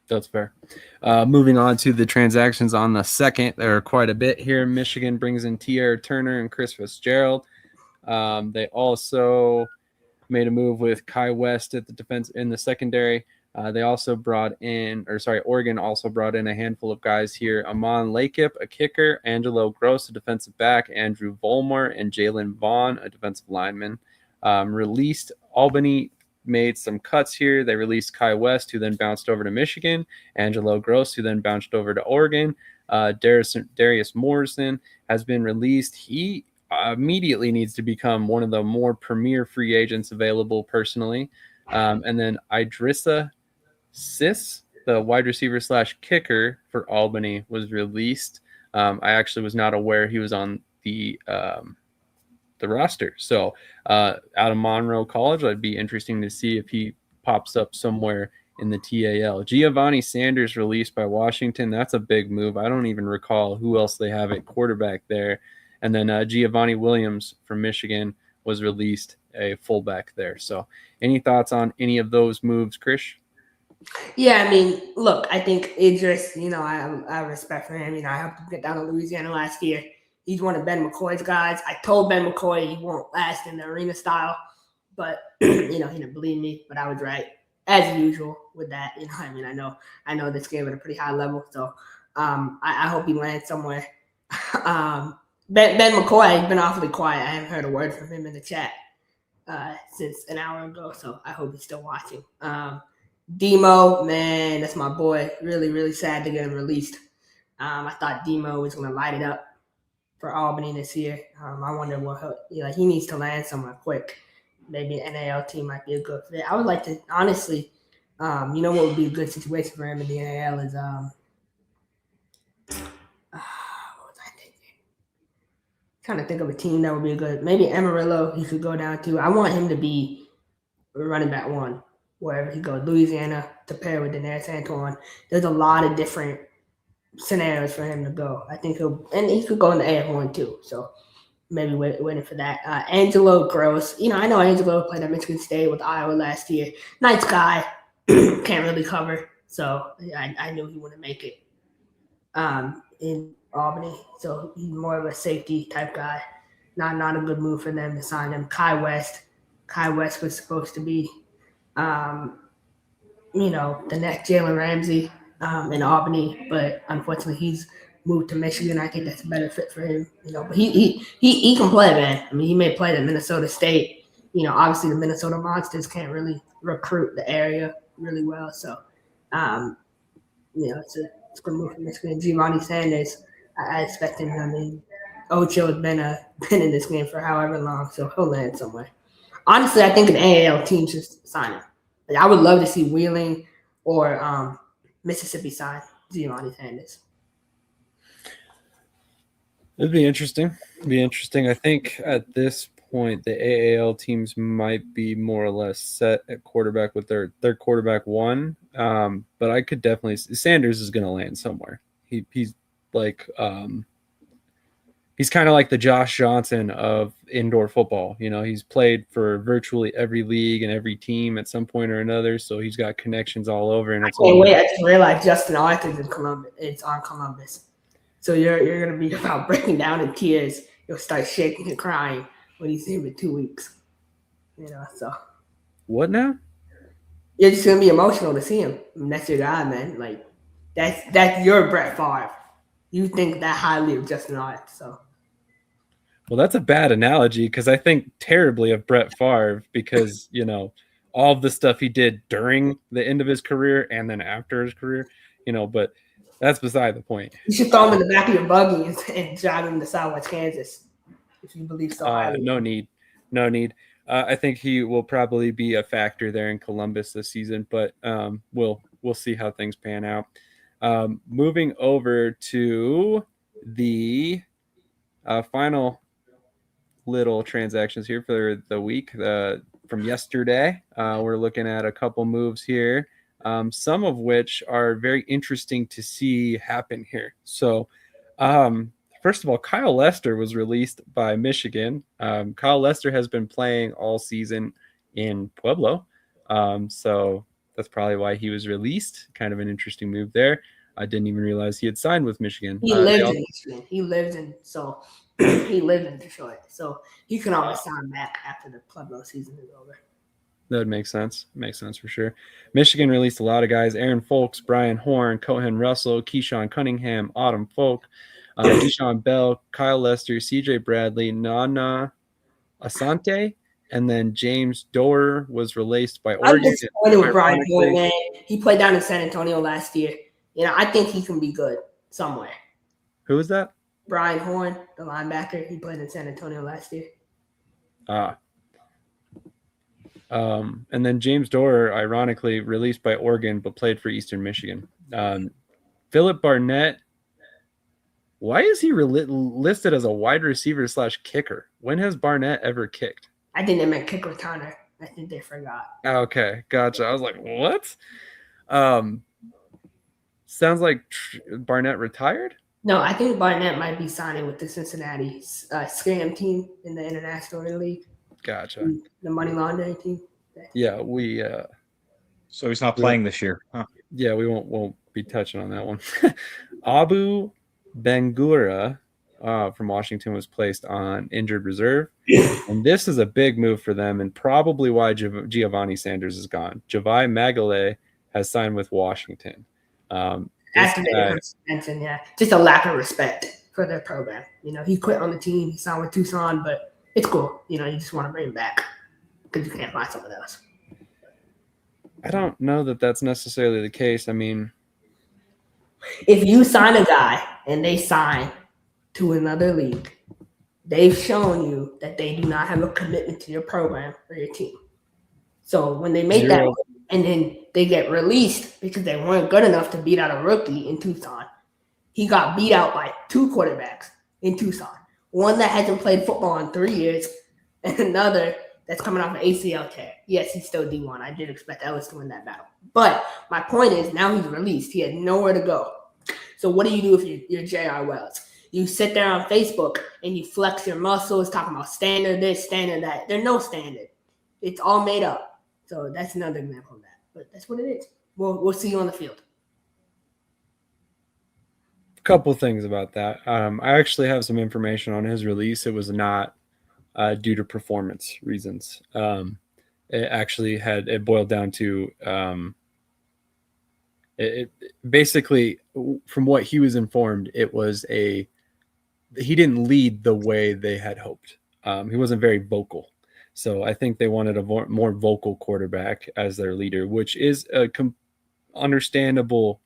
That's fair. Moving on to the transactions on the second, there are quite a bit here. Michigan brings in Tierra Turner and Chris Fitzgerald. They also made a move with Kai West at the defense in the secondary. They also Oregon also brought in a handful of guys here. Amon Lakip, a kicker, Angelo Gross, a defensive back, Andrew Volmar, and Jalen Vaughn, a defensive lineman. Released Albany made some cuts here. They released Kai West, who then bounced over to Michigan, Angelo Gross, who then bounced over to Oregon. Darius Morrison has been released. He immediately needs to become one of the more premier free agents available personally. And then Idrissa Sis, the wide receiver / kicker for Albany, was released. I actually was not aware he was on the roster. So out of Monroe College, it'd be interesting to see if he pops up somewhere in the TAL. Giovanni Sanders released by Washington. That's a big move. I don't even recall who else they have at quarterback there. And then Giovanni Williams from Michigan was released, a fullback there. So any thoughts on any of those moves, Krish? Yeah, I mean, look, I think Idris, I have respect for him. I helped him get down to Louisiana last year. He's one of Ben McCoy's guys. I told Ben McCoy he won't last in the arena style, but he didn't believe me. But I was right, as usual with that. I know this game at a pretty high level, so I hope he lands somewhere. Ben McCoy has been awfully quiet. I haven't heard a word from him in the chat since an hour ago, so I hope he's still watching. Demo, man, that's my boy. Really, really sad to get him released. I thought Demo was going to light it up for Albany this year. I wonder what he needs to land somewhere quick. Maybe an NAL team might be a good fit. I would like to, honestly, what would be a good situation for him in the NAL is, what was I thinking? Trying to think of a team that would be a good, maybe Amarillo he could go down to. I want him to be running back one wherever he goes. Louisiana to pair with Daenerys Antoine. There's a lot of different scenarios for him to go. I think he could go in the AF1 too. So maybe waiting for that. Angelo Gross. I know Angelo played at Michigan State with Iowa last year. Nice guy. Can't really cover. So I knew he wouldn't make it in Albany. So he's more of a safety type guy. Not a good move for them to sign him. Kai West. Kai West was supposed to be the next Jalen Ramsey in Albany, but unfortunately he's moved to Michigan. I think that's a better fit for him. But he can play, man. I mean, he made play at Minnesota State. Obviously the Minnesota Monsters can't really recruit the area really well. So, it's a good move for Michigan. Giovanni Sanders, I expect him. I mean, Ocho has been in this game for however long, so he'll land somewhere. Honestly, I think an AAL team should sign him. I would love to see Wheeling or Mississippi sign Giovanni Sanders. It'd be interesting. I think at this point, the AAL teams might be more or less set at quarterback with their quarterback one. But I could definitely – Sanders is going to land somewhere. He's like he's kind of like the Josh Johnson of indoor football. You know, he's played for virtually every league and every team at some point or another, so he's got connections all over. And it's wait, I just realized Justin Arthur's in Columbus. It's on Columbus. So you're gonna be about breaking down in tears. You'll start shaking and crying when you see him in 2 weeks. You know, so what now? You're just gonna be emotional to see him. I mean, that's your guy, man. Like that's your Brett Favre. You think that highly of Justin Arthur, so. Well, that's a bad analogy because I think terribly of Brett Favre because, you know, all of the stuff he did during the end of his career and then after his career, you know, but that's beside the point. You should throw him in the back of your buggy and drive him to Southwest Kansas if you believe so highly. No need. I think he will probably be a factor there in Columbus this season, but we'll see how things pan out. Moving over to the final little transactions here for the week from yesterday. We're looking at a couple moves here, some of which are very interesting to see happen here. So first of all, Kyle Lester was released by Michigan. Kyle Lester has been playing all season in Pueblo, so that's probably why he was released. Kind of an interesting move there. I didn't even realize he had signed with Michigan. He lives in Michigan. He lives in Detroit, so he can always sign back after the Pueblo season is over. That would make sense. Makes sense for sure. Michigan released a lot of guys: Aaron Folks, Brian Horn, Cohen Russell, Keyshawn Cunningham, Autumn Folk, Deshaun Bell, Kyle Lester, CJ Bradley, Nana Asante, and then James Doerr was released by Oregon. I'm disappointed with Brian Horn, man. He played down in San Antonio last year. You know, I think he can be good somewhere. Who was that? Brian Horn, the linebacker. He played in San Antonio last year. And then James Doerr, ironically, released by Oregon, but played for Eastern Michigan. Philip Barnett, why is he listed as a wide receiver / kicker? When has Barnett ever kicked? I think they meant kick returner. I think they forgot. Okay, gotcha. I was like, what? Sounds like Barnett retired? No, I think Barnett might be signing with the Cincinnati scam team in the International League. Gotcha. The money laundering team. Yeah, so he's not playing this year. Huh? Yeah, we won't be touching on that one. Abu Bangura from Washington was placed on injured reserve. And this is a big move for them and probably why Giovanni Sanders is gone. Javai Magale has signed with Washington. Just a lack of respect for their program. You know, he quit on the team. He signed with Tucson, but it's cool. You know, you just want to bring him back because you can't find someone else. I don't know that that's necessarily the case. I mean, if you sign a guy and they sign to another league, they've shown you that they do not have a commitment to your program or your team. So when they make that and then they get released because they weren't good enough to beat out a rookie in Tucson, he got beat out by 2 quarterbacks in Tucson. One that hasn't played football in 3 years and another that's coming off an ACL tear. Yes, he's still D1. I did expect Ellis to win that battle. But my point is now he's released. He had nowhere to go. So what do you do if you're J.R. Wells? You sit there on Facebook and you flex your muscles talking about standard this, standard that. There's no standard. It's all made up. So that's another example of that. But that's what it is. We'll see you on the field. Couple things about that. I actually have some information on his release. It was not due to performance reasons. It actually it boiled down to it basically, from what he was informed, it was he didn't lead the way they had hoped. He wasn't very vocal. So I think they wanted a more vocal quarterback as their leader, which is a understandable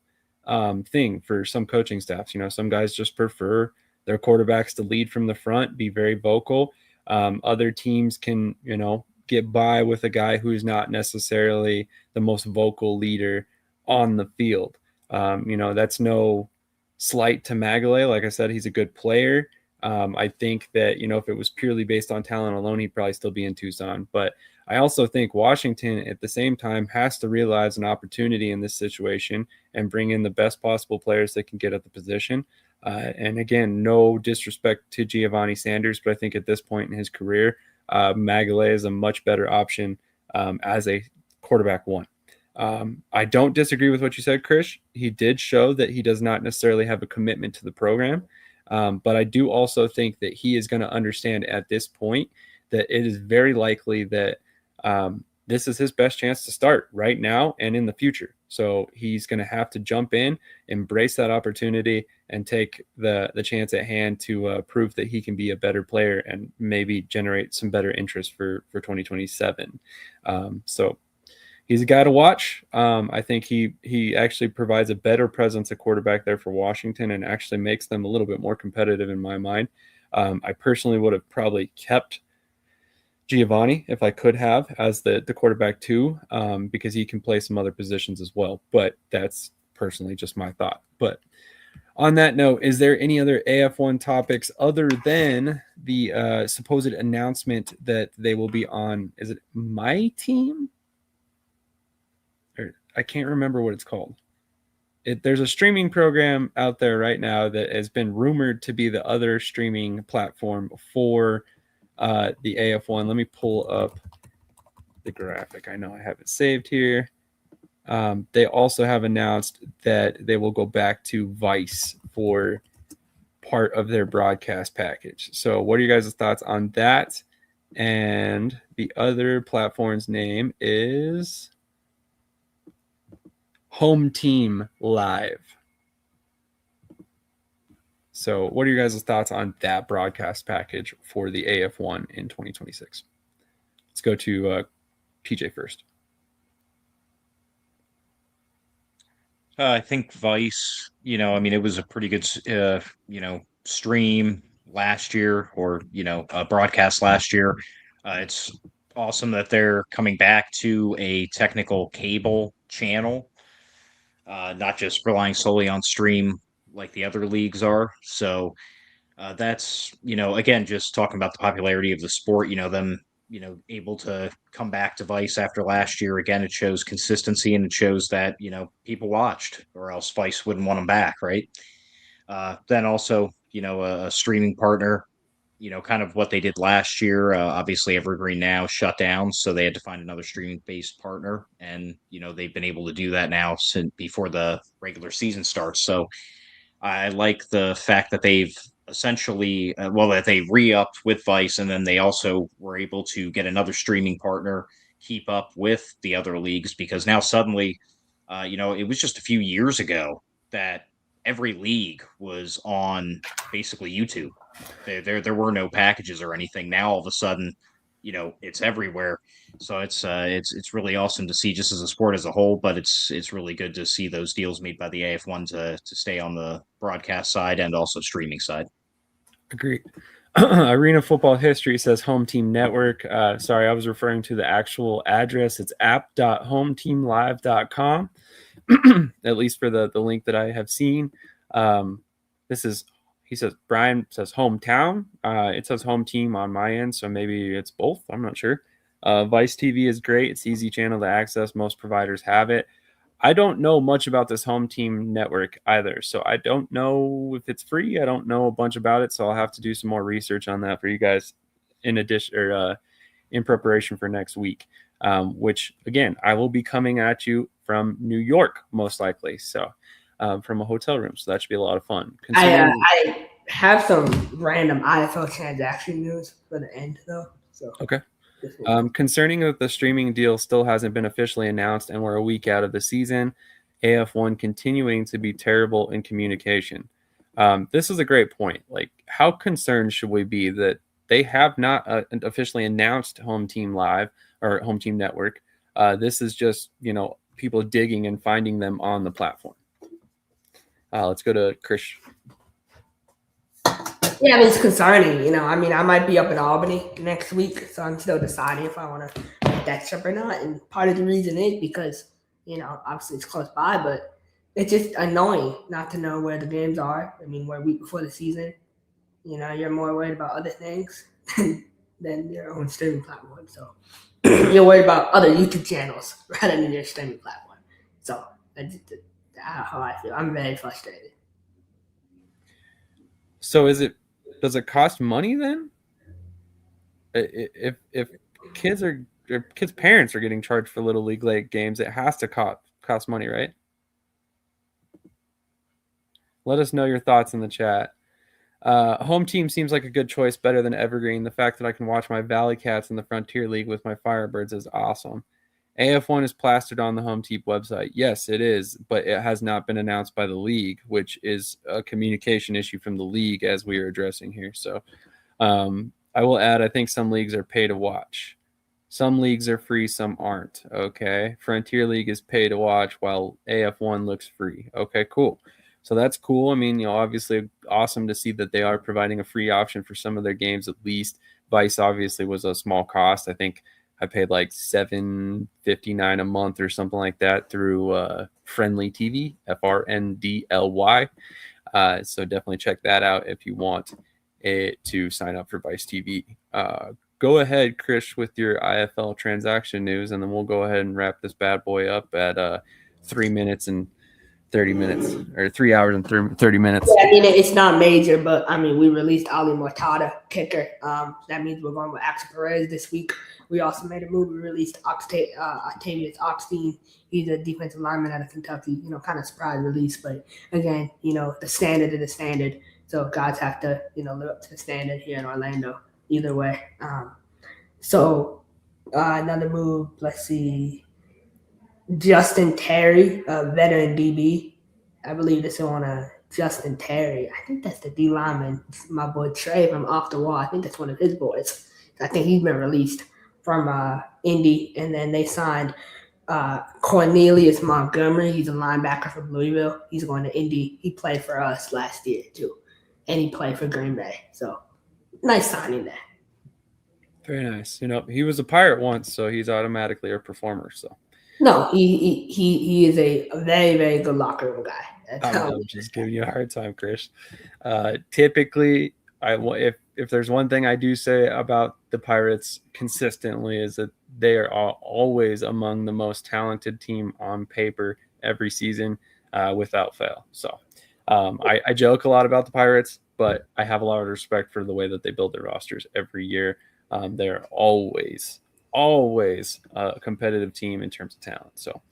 thing for some coaching staffs. You know, some guys just prefer their quarterbacks to lead from the front, be very vocal. Other teams can, you know, get by with a guy who's not necessarily the most vocal leader on the field. You know, that's no slight to Magale. Like I said, he's a good player. I think that, you know, if it was purely based on talent alone, he'd probably still be in Tucson. But I also think Washington at the same time has to realize an opportunity in this situation and bring in the best possible players they can get at the position. And again, no disrespect to Giovanni Sanders, but I think at this point in his career, Magalhae is a much better option as a quarterback one. I don't disagree with what you said, Krish. He did show that he does not necessarily have a commitment to the program. But I do also think that he is going to understand at this point that it is very likely that this is his best chance to start right now and in the future. So he's going to have to jump in, embrace that opportunity, and take the chance at hand to prove that he can be a better player and maybe generate some better interest for 2027. So he's a guy to watch. I think he actually provides a better presence at quarterback there for Washington and actually makes them a little bit more competitive in my mind. I personally would have probably kept Giovanni if I could have as the quarterback too, because he can play some other positions as well. But that's personally just my thought. But on that note, is there any other AF1 topics other than the supposed announcement that they will be on? Is it My Team? I can't remember what it's called. There's a streaming program out there right now that has been rumored to be the other streaming platform for the AF1. Let me pull up the graphic. I know I have it saved here. They also have announced that they will go back to Vice for part of their broadcast package. So what are you guys' thoughts on that? And the other platform's name is Home Team Live. So what are your guys' thoughts on that broadcast package for the AF1 in 2026? Let's go to PJ first. I think Vice, it was a pretty good, stream last year or, broadcast last year. It's awesome that they're coming back to a technical cable channel, not just relying solely on stream like the other leagues are. So that's, again, just talking about the popularity of the sport, them, able to come back to Vice after last year. Again, it shows consistency and it shows that, people watched or else Vice wouldn't want them back. Right. Then also, a streaming partner, kind of what they did last year. Obviously, Evergreen now shut down, so they had to find another streaming-based partner, and they've been able to do that now since before the regular season starts. So I like the fact that they've essentially, that they re-upped with Vice, and then they also were able to get another streaming partner, keep up with the other leagues, because now suddenly, it was just a few years ago that every league was on basically YouTube. There were no packages or anything. Now all of a sudden, it's everywhere. So it's really awesome to see just as a sport as a whole, but it's really good to see those deals made by the AF1 to stay on the broadcast side and also streaming side. Agreed. Arena Football History says Home Team Network. Sorry, I was referring to the actual address. It's app.hometeamlive.com, at least for the link that I have seen. He says, Brian says hometown. It says home team on my end, so maybe it's both. I'm not sure. Vice TV is great. It's easy channel to access. Most providers have it. I don't know much about this Home Team Network either, so I don't know if it's free. I don't know a bunch about it, so I'll have to do some more research on that for you guys in addition or in preparation for next week, which, again, I will be coming at you from New York, most likely, so from a hotel room, so that should be a lot of fun. I have some random IFL transaction news for the end, though. So okay. Concerning that the streaming deal still hasn't been officially announced and we're a week out of the season, AF1 continuing to be terrible in communication. This is a great point. Like, how concerned should we be that they have not officially announced Home Team Live or Home Team Network? This is just, people digging and finding them on the platform. Let's go to Krish. Yeah, it's concerning. I might be up in Albany next week, so I'm still deciding if I want to make that trip or not. And part of the reason is because, obviously it's close by, but it's just annoying not to know where the games are. We're a week before the season. You're more worried about other things than your own streaming platform. So you're worried about other YouTube channels rather than your streaming platform. So that's how I feel. I'm very frustrated. So does it cost money then? If kids parents are getting charged for little league like games, it has to cost money, right? Let us know your thoughts in the chat. Home team seems like a good choice, better than Evergreen. The fact that I can watch my Valley Cats in the Frontier League with my Firebirds is awesome. AF1 is plastered on the Home Team website. Yes, it is, but it has not been announced by the league, which is a communication issue from the league as we are addressing here. So I will add, I think some leagues are pay to watch. Some leagues are free, some aren't. Okay. Frontier League is pay to watch while AF1 looks free. Okay, cool. So that's cool. I mean, obviously awesome to see that they are providing a free option for some of their games at least. Vice obviously was a small cost. I think I paid like $7.59 a month or something like that through Friendly TV, FRNDLY. So definitely check that out if you want it to sign up for Vice TV. Go ahead, Krish, with your IFL transaction news, and then we'll go ahead and wrap this bad boy up at 3 minutes and 30 minutes, or 3 hours and 30 minutes. Yeah, I mean, it's not major, but I mean, we released Ali Mortada, kicker. That means we're going with Axel Perez this week. We also made a move. We released Octavius Oxtein. He's a defensive lineman out of Kentucky. Kind of surprise release, but again, the standard is the standard. So guys have to, live up to the standard here in Orlando. Either way. So another move. Let's see. Justin Terry, veteran DB. I believe this is on Justin Terry. I think that's the D lineman. My boy Trey from Off the Wall. I think that's one of his boys. I think he's been released from Indy. And then they signed Cornelius Montgomery. He's a linebacker from Louisville. He's going to Indy. He played for us last year too. And he played for Green Bay. So nice signing there. Very nice. He was a Pirate once, so he's automatically a performer. So no, he is a very, very good locker room guy. I'm just giving you a hard time, Krish. Typically, if there's one thing I do say about the Pirates consistently is that they are always among the most talented team on paper every season, without fail. So I joke a lot about the Pirates, but I have a lot of respect for the way that they build their rosters every year. They're always a competitive team in terms of talent. So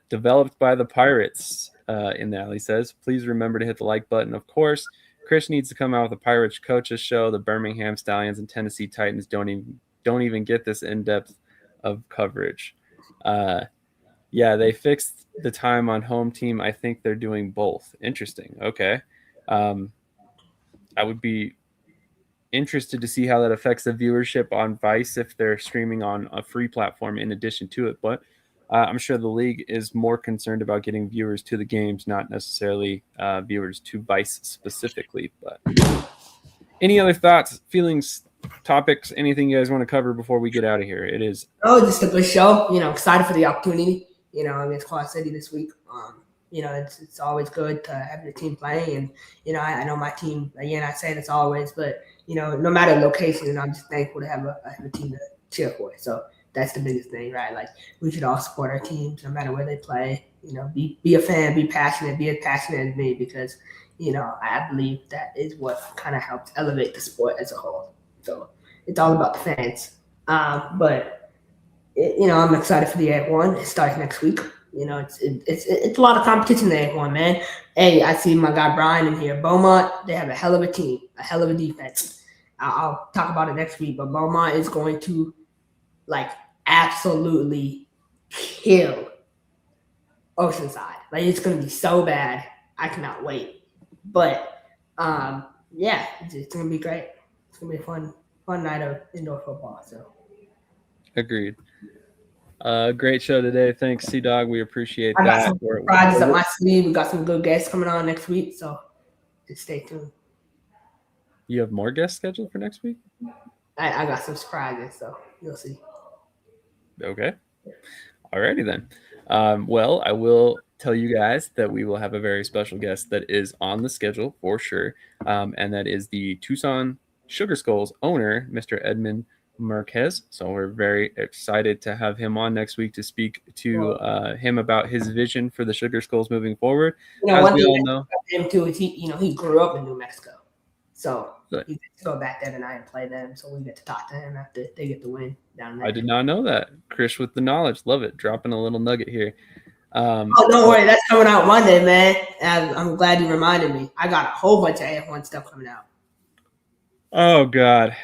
developed by the Pirates, in the alley says, please remember to hit the like button. Of course, Krish needs to come out with a Pirates coaches show. The Birmingham Stallions and Tennessee Titans don't even get this in-depth of coverage. Yeah, they fixed the time on home team. I think they're doing both. Interesting. Okay. I would be interested to see how that affects the viewership on Vice if they're streaming on a free platform in addition to it. But I'm sure the league is more concerned about getting viewers to the games, not necessarily viewers to Vice specifically. But any other thoughts, feelings, topics, anything you guys want to cover before we get out of here? It is just a good show. Excited for the opportunity. Against Quad City this week. It's always good to have your team playing, and I know my team. Again, I say this always, but no matter location, I'm just thankful to have a team to cheer for. So that's the biggest thing, right? Like we should all support our teams, no matter where they play. Be a fan, be passionate, be as passionate as me, because I believe that is what kind of helps elevate the sport as a whole. So it's all about the fans. But I'm excited for the A1. It starts next week. It's a lot of competition there, one man. Hey, I see my guy Brian in here. Beaumont, they have a hell of a team, a hell of a defense. I'll talk about it next week, but Beaumont is going to absolutely kill Oceanside. It's going to be so bad. I cannot wait. But yeah, it's going to be great. It's going to be a fun night of indoor football. So agreed. Great show today. Thanks, C-Dog. We appreciate that. I got some surprises up my sleeve. We got some good guests coming on next week, so just stay tuned. You have more guests scheduled for next week? I got some surprises, so you'll see. Okay. Alrighty then. Well, I will tell you guys that we will have a very special guest that is on the schedule for sure, and that is the Tucson Sugar Skulls owner, Mr. Edmund Marquez. So we're very excited to have him on next week to speak to him about his vision for the Sugar Skulls moving forward. One thing about him too is he grew up in New Mexico. So he gets to go back there tonight and play them. So we get to talk to him after they get the win down there. I did not know that. Krish with the knowledge. Love it. Dropping a little nugget here. Don't worry. That's coming out Monday, man. I'm glad you reminded me. I got a whole bunch of AF1 stuff coming out. Oh, God.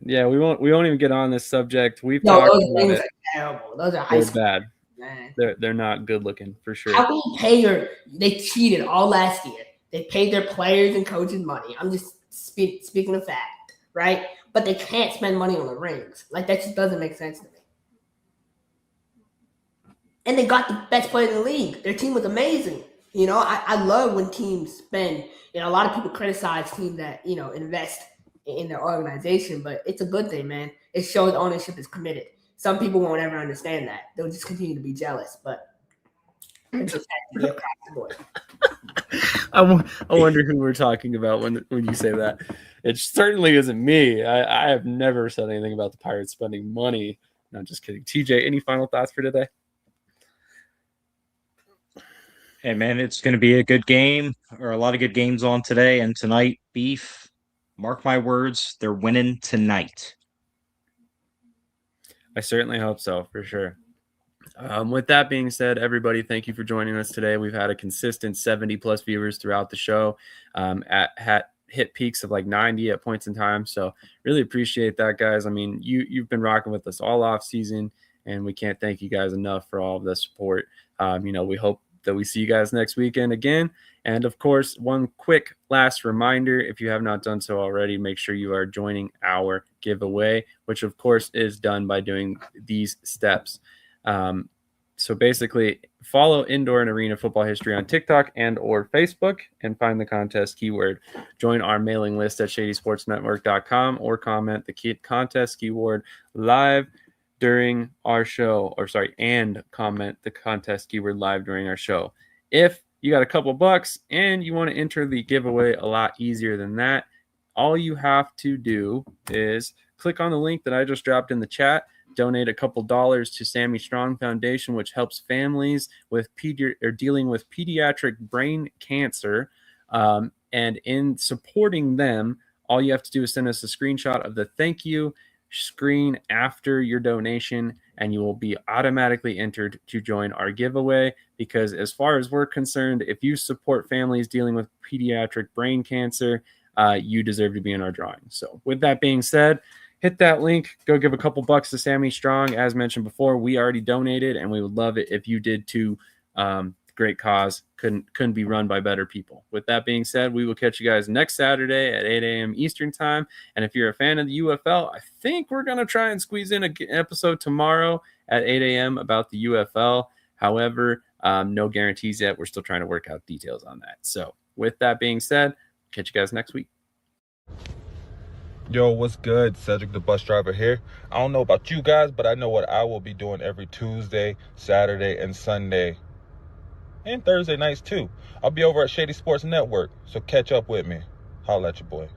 Yeah, we won't even get on this subject. We've No, talked those about things it. are terrible. Those are high They're school. bad. Man. They're not good looking for sure. How can you pay they cheated all last year. They paid their players and coaches money. I'm just speaking of fact, right? But they can't spend money on the rings. Like, that just doesn't make sense to me. And they got the best player in the league. Their team was amazing. You know, I love when teams spend. You know, a lot of people criticize teams that, you know, invest in their organization, but it's a good thing, man. It shows ownership is committed. Some people won't ever understand that. They'll just continue to be jealous, but it just has to be across the board. I wonder who we're talking about when you say that. It certainly isn't me. I have never said anything about the Pirates spending money. No, I'm just kidding. TJ, any final thoughts for today? Hey, man, it's going to be a good game, or a lot of good games on today and tonight. Beef, mark my words, they're winning tonight. I certainly hope so, for sure. With that being said, everybody, thank you for joining us today. We've had a consistent 70-plus viewers throughout the show, hit peaks of like 90 at points in time. So really appreciate that, guys. I mean, you've been rocking with us all off season, and we can't thank you guys enough for all of the support. You know, we hope that we see you guys next weekend again. And of course, one quick last reminder, if you have not done so already, make sure you are joining our giveaway, which of course is done by doing these steps. So basically, follow Indoor and Arena Football History on TikTok and or Facebook and find the contest keyword. Join our mailing list at shadysportsnetwork.com or comment the contest keyword live during our show, and comment the contest keyword live during our show. If you got a couple bucks and you want to enter the giveaway a lot easier than that, all you have to do is click on the link that I just dropped in the chat, donate a couple dollars to Sammy Strong Foundation, which helps families with dealing with pediatric brain cancer. And in supporting them, all you have to do is send us a screenshot of the thank you screen after your donation, and you will be automatically entered to join our giveaway. Because as far as we're concerned, if you support families dealing with pediatric brain cancer, you deserve to be in our drawing. So with that being said, hit that link, go give a couple bucks to Sammy Strong. As mentioned before, we already donated, and we would love it if you did too. Great cause, couldn't be run by better people. With that being said, we will catch you guys next Saturday at 8 a.m. Eastern time. And if you're a fan of the UFL, I think we're going to try and squeeze in an episode tomorrow at 8 a.m. about the UFL. However, no guarantees yet. We're still trying to work out details on that. So with that being said, catch you guys next week. Yo, what's good? Cedric the bus driver here. I don't know about you guys, but I know what I will be doing every Tuesday, Saturday, and Sunday. And Thursday nights too. I'll be over at Shady Sports Network, so catch up with me. Holla at your boy.